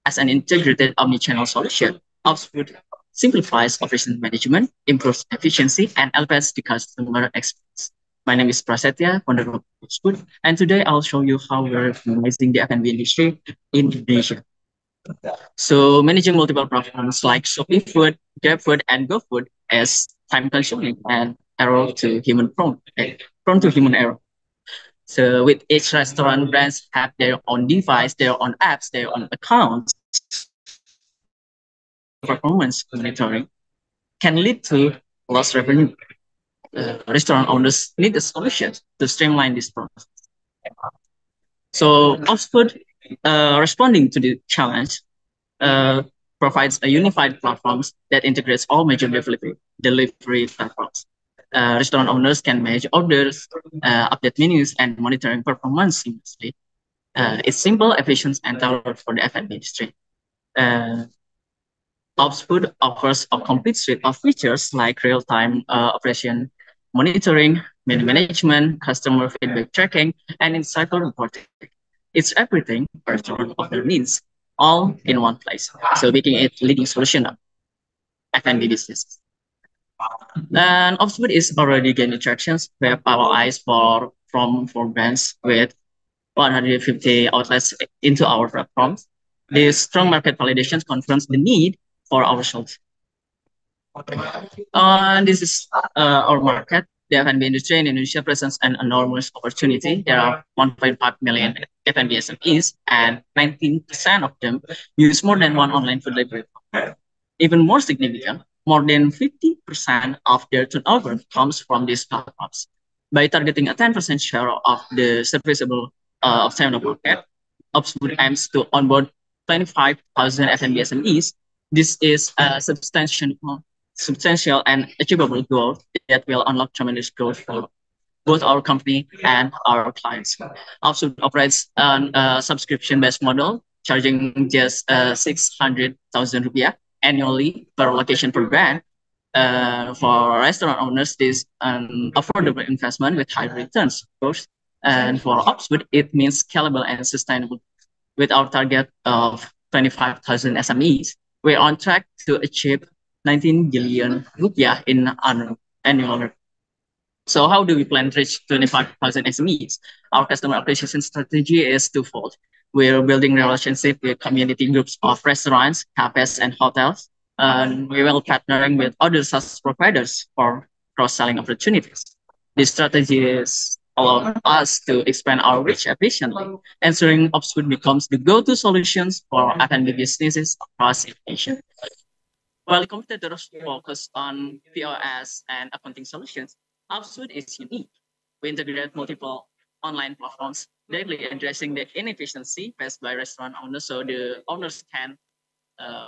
As an integrated omnichannel solution, Oxford simplifies operation management, improves efficiency, and elevates the customer experience. My name is Prasetya, founder of Oxford, and today I'll show you how we're optimizing the F&B industry in Indonesia. So managing multiple platforms like Shopee Food, GrabFood, and GoFood is time-consuming and prone to human error. So with each restaurant, brands have their own device, their own apps, their own accounts. Performance monitoring can lead to lost revenue. Restaurant owners need a solution to streamline this process. So Oxford, responding to the challenge, provides a unified platform that integrates all major delivery platforms. Restaurant owners can manage orders, update menus, and monitoring performance seamlessly. It's simple, efficient, and tailored for the F&B industry. Oxford offers a complete suite of features like real-time operation monitoring, menu management, customer feedback tracking, and insightful reporting. It's everything a restaurant owner needs, all in one place. So making it leading solution of F&B business. And Oxford is already gaining traction. We have our eyes for brands with 150 outlets into our platforms. This strong market validation confirms the need for our solution. This is our market. The F&B industry in Indonesia presents an enormous opportunity. There are 1.5 million F&B SMEs, and 19% of them use more than one online food delivery. Even more significant, more than 50% of their turnover comes from these platforms. By targeting a 10% share of the serviceable obtainable market, Oxford aims to onboard 25,000 F&B SMEs. This is a substantial and achievable goal that will unlock tremendous growth for both our company and our clients. Upsud operates on a subscription-based model, charging just 600,000 rupiah annually per location per brand. For restaurant owners, this an affordable investment with high returns, of course. And for Upsud, it means scalable and sustainable. With our target of 25,000 SMEs, we're on track to achieve 19 billion rupiah in annual. So how do we plan to reach 25,000 SMEs? Our customer acquisition strategy is twofold. We're building relationship with community groups of restaurants, cafes, and hotels. And we will partnering with other SaaS providers for cross-selling opportunities. This strategy is allowing us to expand our reach efficiently, ensuring Upswood becomes the go-to solutions for F&B businesses across Asia. While competitors focus on POS and accounting solutions, Upswood is unique. We integrate multiple online platforms, daily addressing the inefficiency faced by restaurant owners so the owners can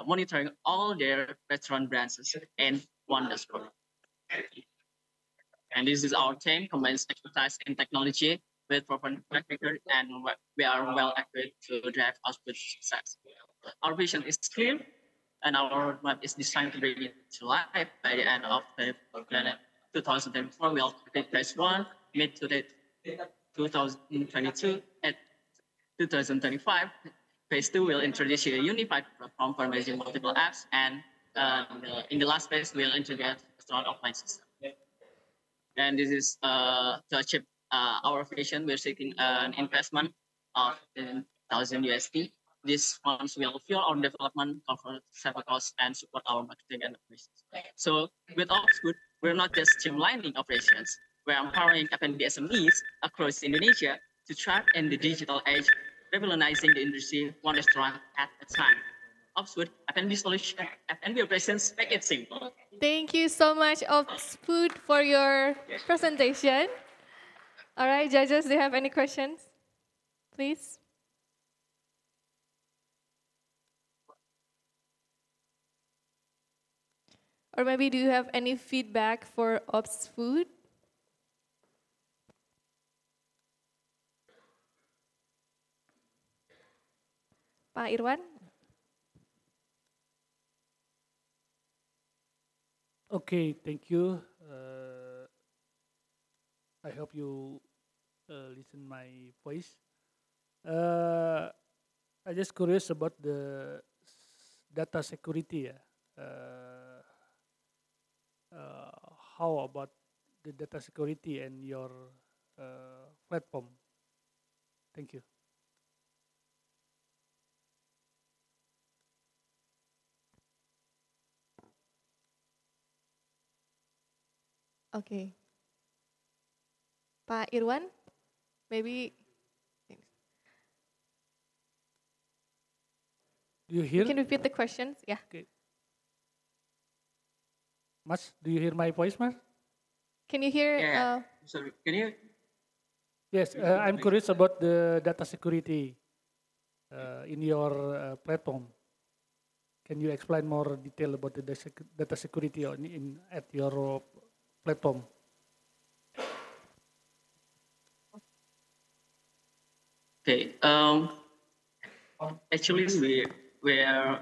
monitoring all their restaurant branches in one dashboard. And this is our team combines expertise in technology with proper track record, and we are well equipped to drive Upswood's success. Our vision is clear, and our roadmap is designed to bring it to life by the end of 2024. We'll complete phase 1, mid to late 2022, at 2025. Phase 2 will introduce a unified platform for managing multiple apps, and in the last phase, we'll integrate restaurant offline system. And this is to achieve our vision. We're seeking an investment of 10,000 USD. These funds will fuel our development, cover several costs, and support our marketing and operations. So with Upswood, we're not just streamlining operations, we're empowering F&B SMEs across Indonesia to thrive in the digital age, revolutionizing the industry one restaurant at a time. Upswood, F&B solution, F&B operations, make it simple. Thank you so much, Upswood, for your presentation. All right, judges, do you have any questions? Please. Or maybe do you have any feedback for Upswood? Pak Irwan? Okay, thank you. I hope you listen my voice. I just curious about the data security. How about the data security and your platform? Thank you. Okay. Pak Irwan, maybe Do you hear? you can repeat the questions. Yeah. Okay. Mas, do you hear my voice, Mas? Can you hear? Yeah. Sorry, can you? Yes, I'm curious about the data security in your platform. Can you explain more detail about the data security at your platform? Okay. Actually, we're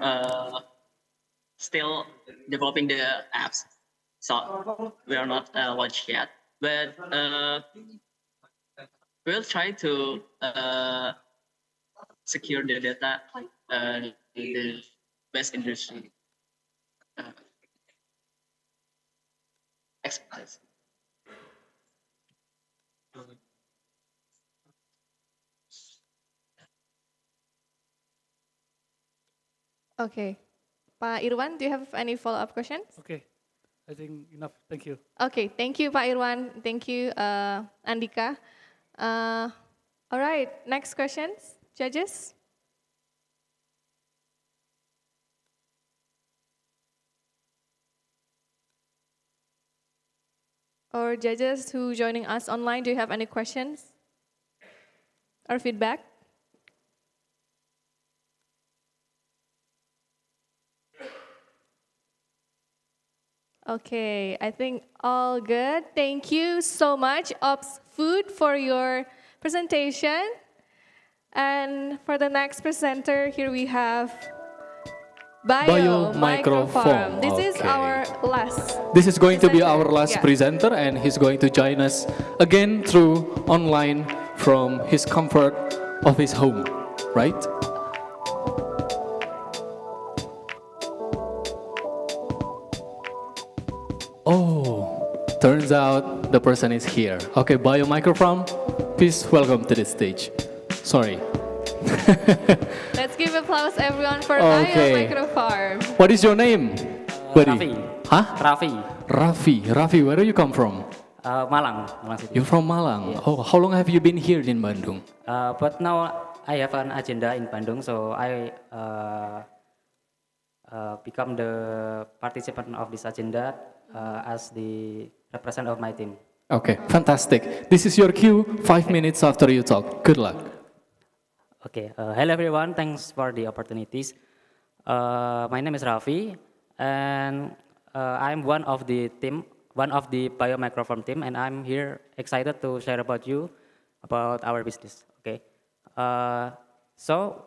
still developing the apps, so we are not launched yet. But we'll try to secure the data in the best industry expertise. Okay. Pak Irwan, do you have any follow-up questions? Okay, I think enough. Thank you. Okay, thank you, Pak Irwan. Thank you, Andika. All right, next questions, judges. Or judges who joining us online, do you have any questions or feedback? Okay, I think all good. Thank you so much, Ops Food, for your presentation. And for the next presenter, here we have Bio Microfarm. This is our last. This is going to be our last Yeah. presenter, and he's going to join us again through online from his comfort of his home, right? Oh, turns out the person is here. Okay, Bio Microfarm, please welcome to the stage. Sorry. Let's give applause everyone for Okay. Bio Microfarm. What is your name, buddy? Raffi. Huh? Raffi. Raffi, where do you come from? Malang. City. You're from Malang. Yes. Oh, how long have you been here in Bandung? But now I have an agenda in Bandung, so I become the participant of this agenda as the representative of my team. Okay, fantastic. This is your cue, 5 minutes after you talk. Good luck. Okay, hello everyone, thanks for the opportunities. My name is Raffi, and I'm one of the team, one of the Bio Microfarm team, and I'm here excited to share about you, about our business, okay? So,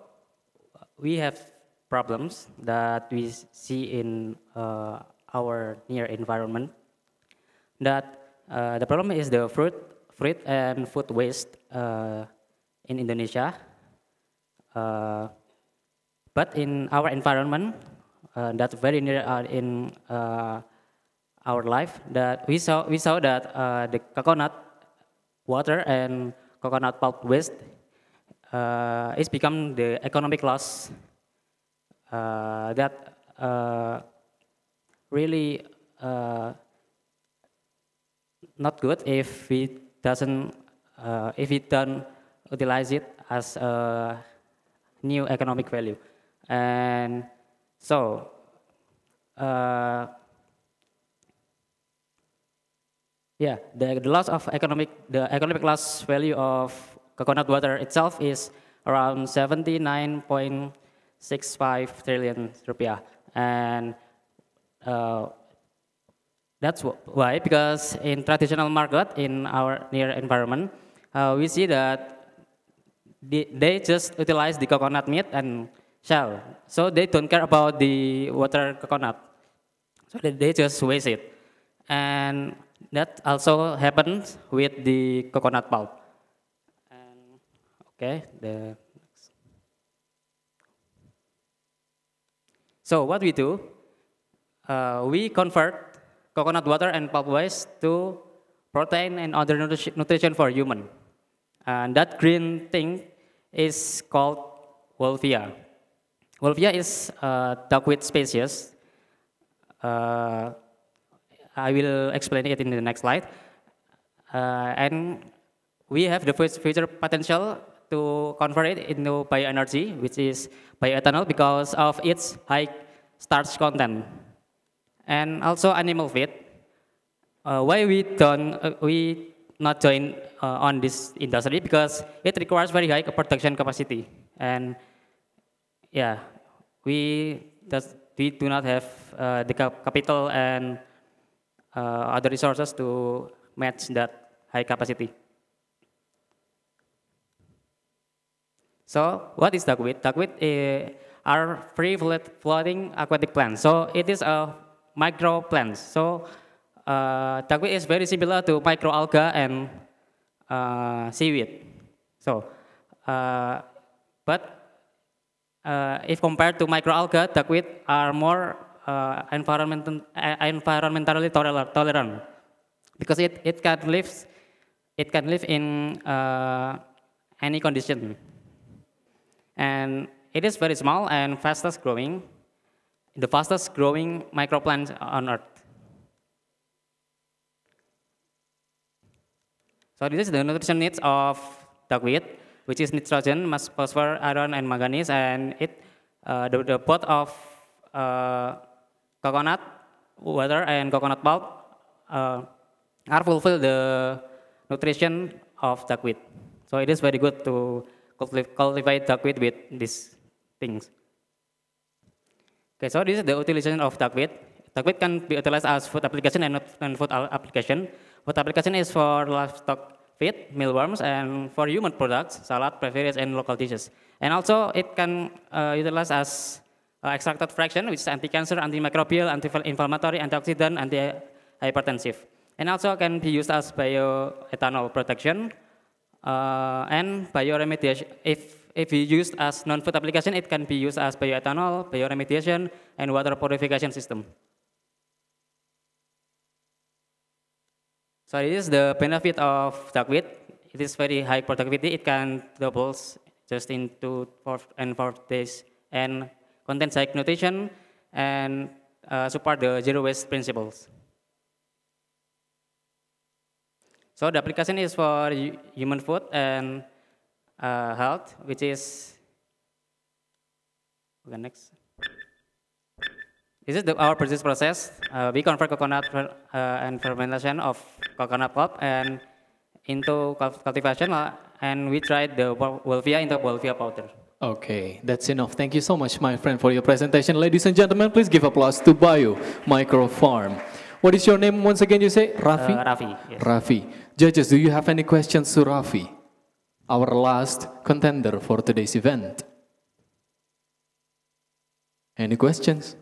we have problems that we see in our near environment. That the problem is the fruit and food waste in Indonesia. But in our environment, that's very near in our life, that we saw that the coconut water and coconut pulp waste is become the economic loss that really not good if we don't utilize it as a new economic value. And so yeah, the loss of economic loss value of coconut water itself is around 79.65 trillion rupiah, and that's why, because in traditional market in our near environment, we see that they just utilize the coconut meat and shell, so they don't care about the water coconut, so they just waste it. And that also happens with the coconut pulp. And okay, so what we do, we convert coconut water and pulp waste to protein and other nutrition for human. And that green thing is called Wolfia. Wolfia is a duckweed species. I will explain it in the next slide. And we have the future potential to convert it into bioenergy, which is bioethanol, because of its high starch content. And also animal feed. Why we not join on this industry? Because it requires very high production capacity, and yeah, we do not have the capital and other resources to match that high capacity. So what is duckweed? Duckweed are free floating aquatic plants. So it is a micro plants. So duckweed is very similar to microalga and seaweed. So, but if compared to microalga, duckweed are more environmentally tolerant, because it can live in any condition, and it is very small and fastest growing, the fastest growing microplant on Earth. So this is the nutrition needs of duckweed, which is nitrogen, phosphorus, iron, and manganese, and the both of coconut water and coconut pulp are fulfill the nutrition of duckweed. So it is very good to cultivate duckweed with these things. Okay, so this is the utilization of duckweed. duck feed can be utilized as food application and not non-food application. Food application is for livestock feed, mealworms, and for human products, salad, beverages, and local dishes. And also, it can utilize as extracted fraction, which is anti-cancer, antimicrobial, anti-inflammatory, antioxidant, anti-hypertensive. And also can be used as bioethanol production and bioremediation. If you used as non-food application, it can be used as bioethanol, bioremediation, and water purification system. So this is the benefit of duckweed. It is very high productivity. It can double just in 2 and 4 days and contains high nutrition and support the zero waste principles. So the application is for human food and health, which is, okay, next. This is our process process. We convert coconut and fermentation of coconut pulp and into cultivation, and we tried the wolfia into wolfia powder. Okay, that's enough. Thank you so much, my friend, for your presentation. Ladies and gentlemen, please give applause to Bio Micro Farm. What is your name once again, you say? Rafi? Rafi, yes. Rafi. Judges, do you have any questions to Rafi, our last contender for today's event? Any questions?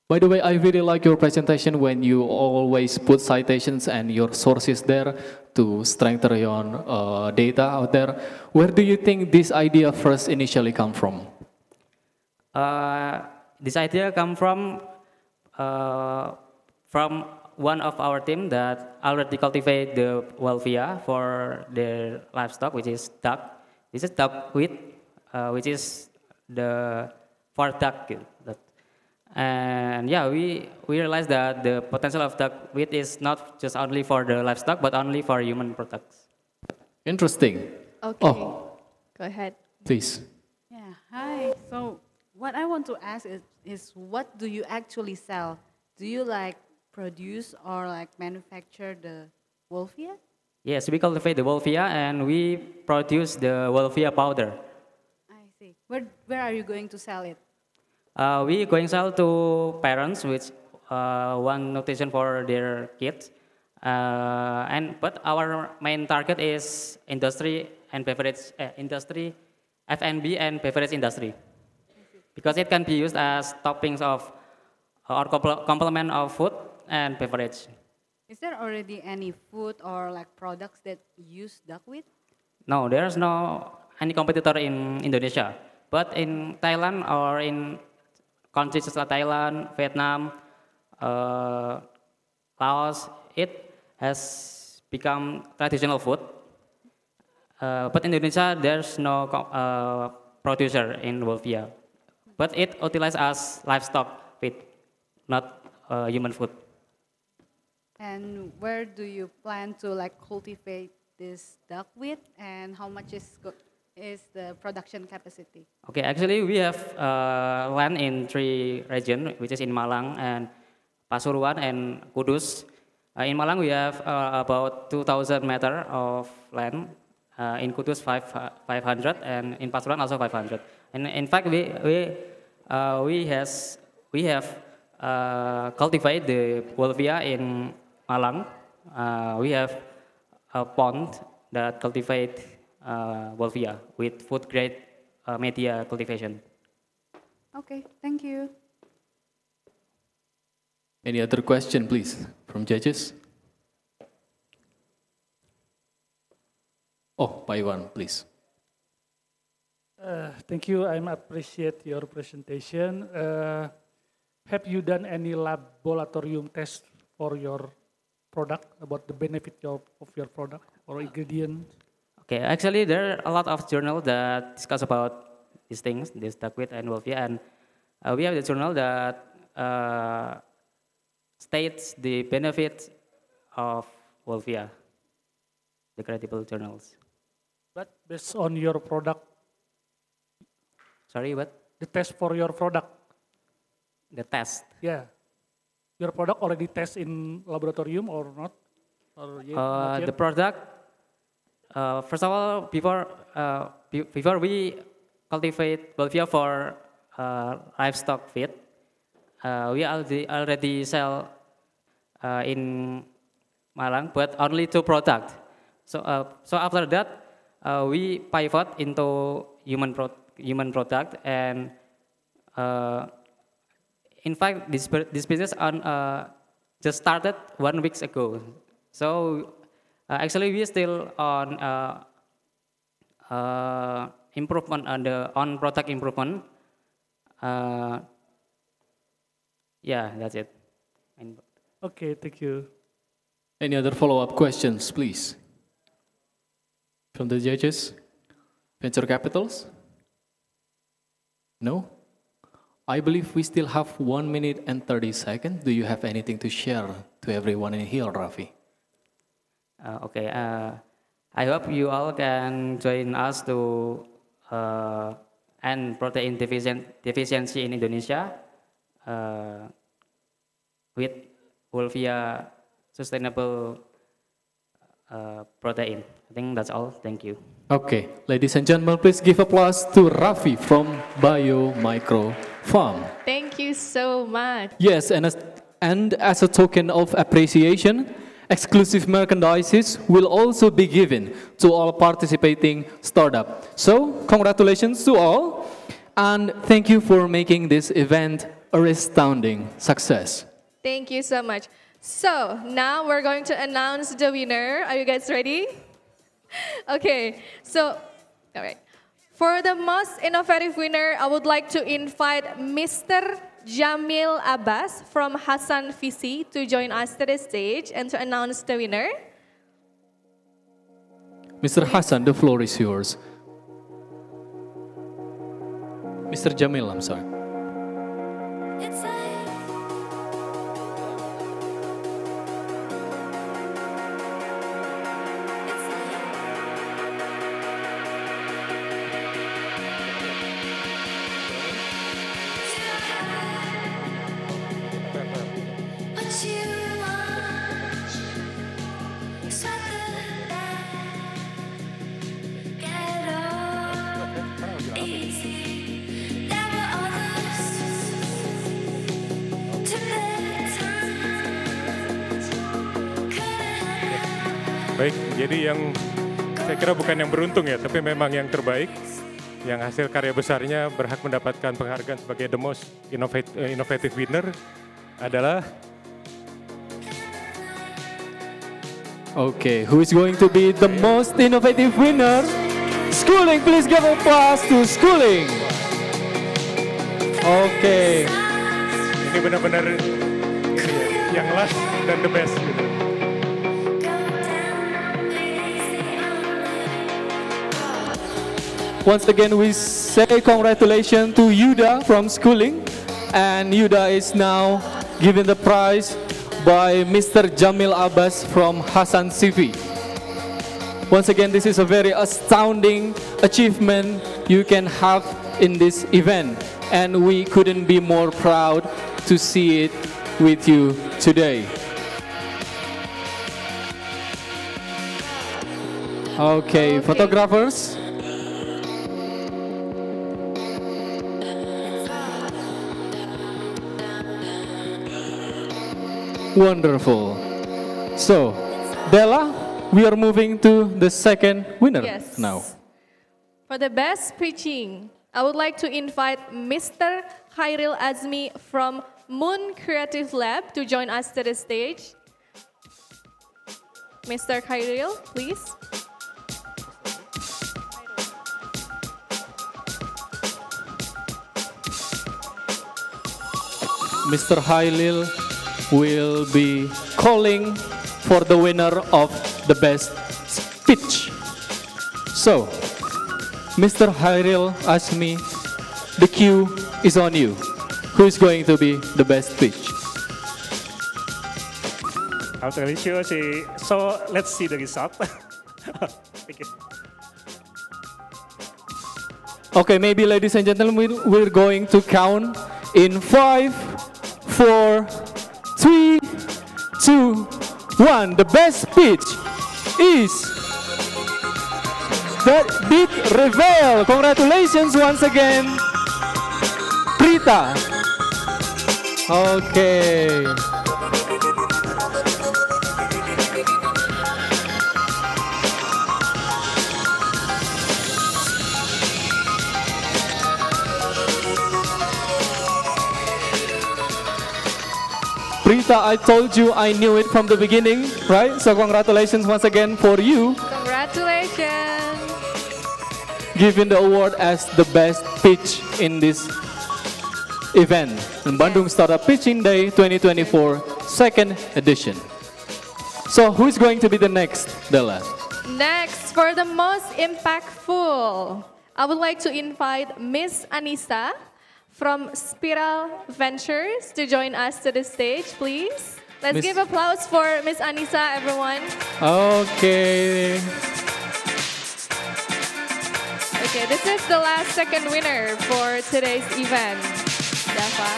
By the way, I really like your presentation when you always put citations and your sources there to strengthen your data out there. Where do you think this idea first initially come from? This idea come from one of our team that already cultivate the wolfia for their livestock, which is duck. This is duckweed, which is the for duck. And yeah, we realized that the potential of duckweed is not just only for the livestock, but only for human products. Interesting. Okay, Oh, go ahead. please. Yeah, hi. So what I want to ask is what do you actually sell? Do you like produce or like manufacture the wolfia? Yes, we cultivate the wolfia and we produce the wolfia powder. I see. Where are you going to sell it? We going sell to parents with one nutrition for their kids, but our main target is industry and beverage industry, F&B and beverage industry, because it can be used as toppings of or complement of food and beverage. Is there already any food or like products that use duckweed? No, there's no any competitor in Indonesia, but in Thailand or in countries like Thailand, Vietnam, Laos, it has become traditional food. But in Indonesia, there's no producer in wolfia. But it utilized as livestock feed, not human food. And where do you plan to like cultivate this duckweed, and how much is the production capacity? Okay, actually we have land in 3 regions, which is in Malang and Pasuruan and Kudus. In Malang we have about 2,000 meter of land. In Kudus 500 and in Pasuruan also 500. And in fact we have cultivated the wolfia in Malang. We have a pond that cultivate wolfia with food grade media cultivation. Okay, thank you. Any other question, please, from judges? Oh, by one, please. Thank you. I appreciate your presentation. Have you done any laboratorium test for your product about the benefit of your product or ingredient? Okay, actually there are a lot of journals that discuss about these things, this duckweed and wolfia, and we have the journal that states the benefits of wolfia, the credible journals. But based on your product. Sorry, what? The test for your product. The test? Yeah. Your product already test in laboratorium or not? Or not yet? The product, first of all, before we cultivate wolfia for livestock feed, we already sell in Malang, but only 2 products. So after that, we pivot into human product, and in fact, this business just started 1 week ago. So actually, we still on improvement on product improvement. Yeah, that's it. Okay, thank you. Any other follow-up questions, please? From the judges? Venture capitals? No? I believe we still have 1 minute and 30 seconds. Do you have anything to share to everyone in here, Raffi? Okay, I hope you all can join us to end protein deficiency in Indonesia with Wolfia sustainable protein. I think that's all. Thank you. Okay, ladies and gentlemen, please give applause to Raffi from Bio Micro Farm. Thank you so much. Yes, and as a token of appreciation, exclusive merchandises will also be given to all participating startups. So, congratulations to all, and thank you for making this event a astounding success. Thank you so much. So, now we're going to announce the winner. Are you guys ready? Okay, so, all right. For the most innovative winner, I would like to invite Mr. Jamil Abbas from Hassan VC to join us to the stage and to announce the winner. Mr. Hassan, the floor is yours. Mr. Jamil, I'm sorry. Baik, jadi yang saya kira bukan yang beruntung ya, tapi memang yang terbaik, yang hasil karya besarnya berhak mendapatkan penghargaan sebagai the most innovative winner adalah... Okay, who is going to be the most innovative winner? Schooling, please give applause to Schooling. Okay. Ini benar-benar yang last dan the best gitu. Once again, we say congratulations to Yuda from Schooling, and Yuda is now given the prize by Mr. Jamil Abbas from Hassan CV. Once again, this is a very astounding achievement you can have in this event, and we couldn't be more proud to see it with you today. Okay, photographers. Wonderful. So, Della, we are moving to the second winner now. For the best preaching, I would like to invite Mr. Khairil Azmi from Moon Creative Lab to join us to the stage. Mr. Khairil, please. Mr. Khairil will be calling for the winner of the best speech. So, Mr. Khairil Azmi, the cue is on you. Who is going to be the best speech? I'm really sure. So let's see the result. Thank you. Okay, maybe ladies and gentlemen, we're going to count in 5, 4, 3, 2, 1. The best speech is that big reveal. Congratulations once again, Prita. Okay. Prita, I told you I knew it from the beginning, right? So congratulations once again for you Congratulations. giving the award as the best pitch in this event. In Bandung Startup Pitching Day 2024, second edition. So who is going to be the next, Della? Next, for the most impactful, I would like to invite Miss Anissa from Spiral Ventures to join us to the stage, please. Let's give applause for Miss Anissa, everyone. Okay. Okay, this is the last second winner for today's event. Dava.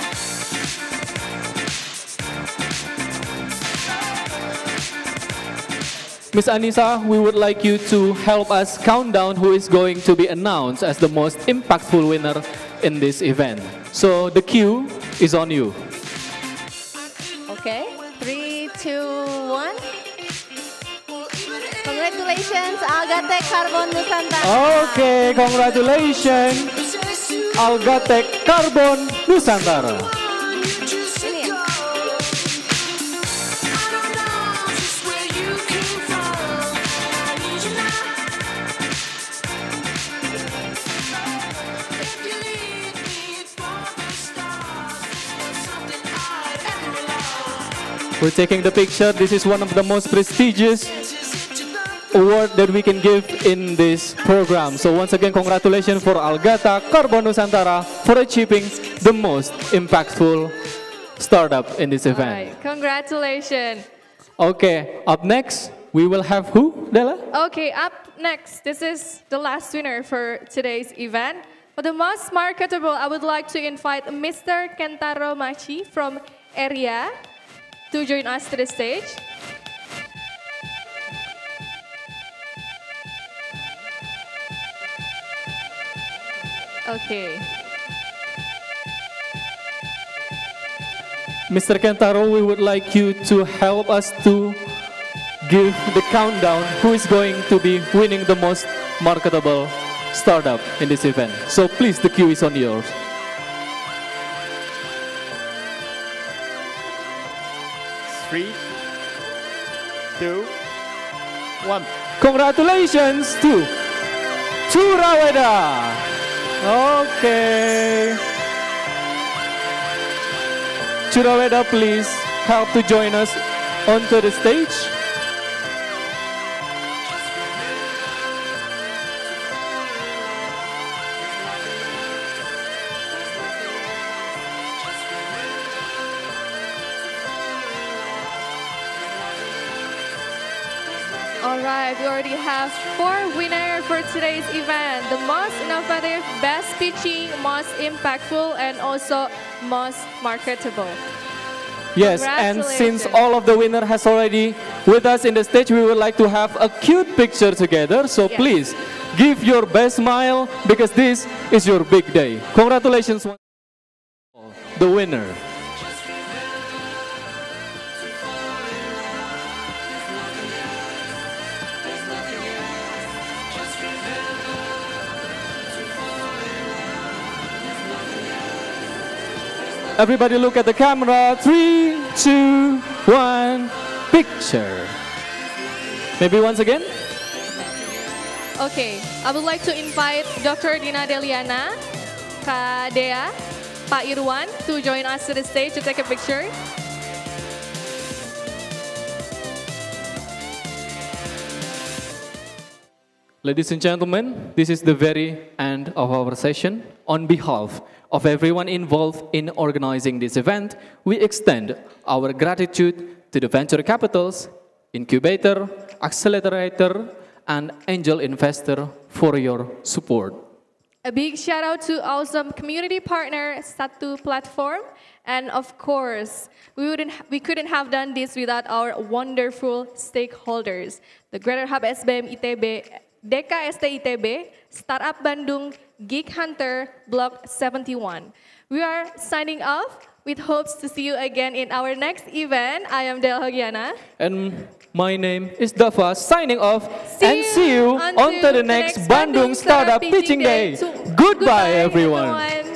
Miss Anissa, we would like you to help us count down who is going to be announced as the most impactful winner in this event. So the cue is on you. Okay, 3, 2, 1. Congratulations, Algatech Carbon Nusantara. Okay, congratulations, Algatech Carbon Nusantara. Ini ya. We're taking the picture. This is one of the most prestigious award that we can give in this program. So once again, congratulations for Algata Carbon Nusantara for achieving the most impactful startup in this event. Alright, congratulations. Okay, up next, we will have who, Della? Okay, up next, this is the last winner for today's event. For the most marketable, I would like to invite Mr. Kentaro Machi from Area to join us to the stage. Okay. Mr. Kentaro, we would like you to help us to give the countdown who is going to be winning the most marketable startup in this event. So please, the cue is on yours. 3, 2, 1. Congratulations to Churaweda. Okay. Churaweda, please help to join us onto the stage. All right, we already have 4 winners for today's event. The most innovative, best pitching, most impactful, and also most marketable. Yes, and since all of the winner has already with us in the stage, we would like to have a cute picture together. So please, give your best smile because this is your big day. Congratulations, the winner. Everybody look at the camera. 3, 2, 1, picture. Maybe once again. Okay, I would like to invite Dr. Dina Deliana, Kak Dea, Pak Irwan to join us to the stage to take a picture. Ladies and gentlemen, this is the very end of our session. On behalf of everyone involved in organizing this event, we extend our gratitude to the venture capitals, incubator, accelerator, and angel investor for your support. A big shout out to awesome community partner Satu Platform, and of course, we couldn't have done this without our wonderful stakeholders, the Greater Hub SBM ITB, DKST ITB, Startup Bandung, Geek Hunter, Block 71. We are signing off with hopes to see you again in our next event. I am Del Hogiana. And my name is Dava, signing off, and see you on to the next Bandung Startup Pitching Day. Goodbye, everyone.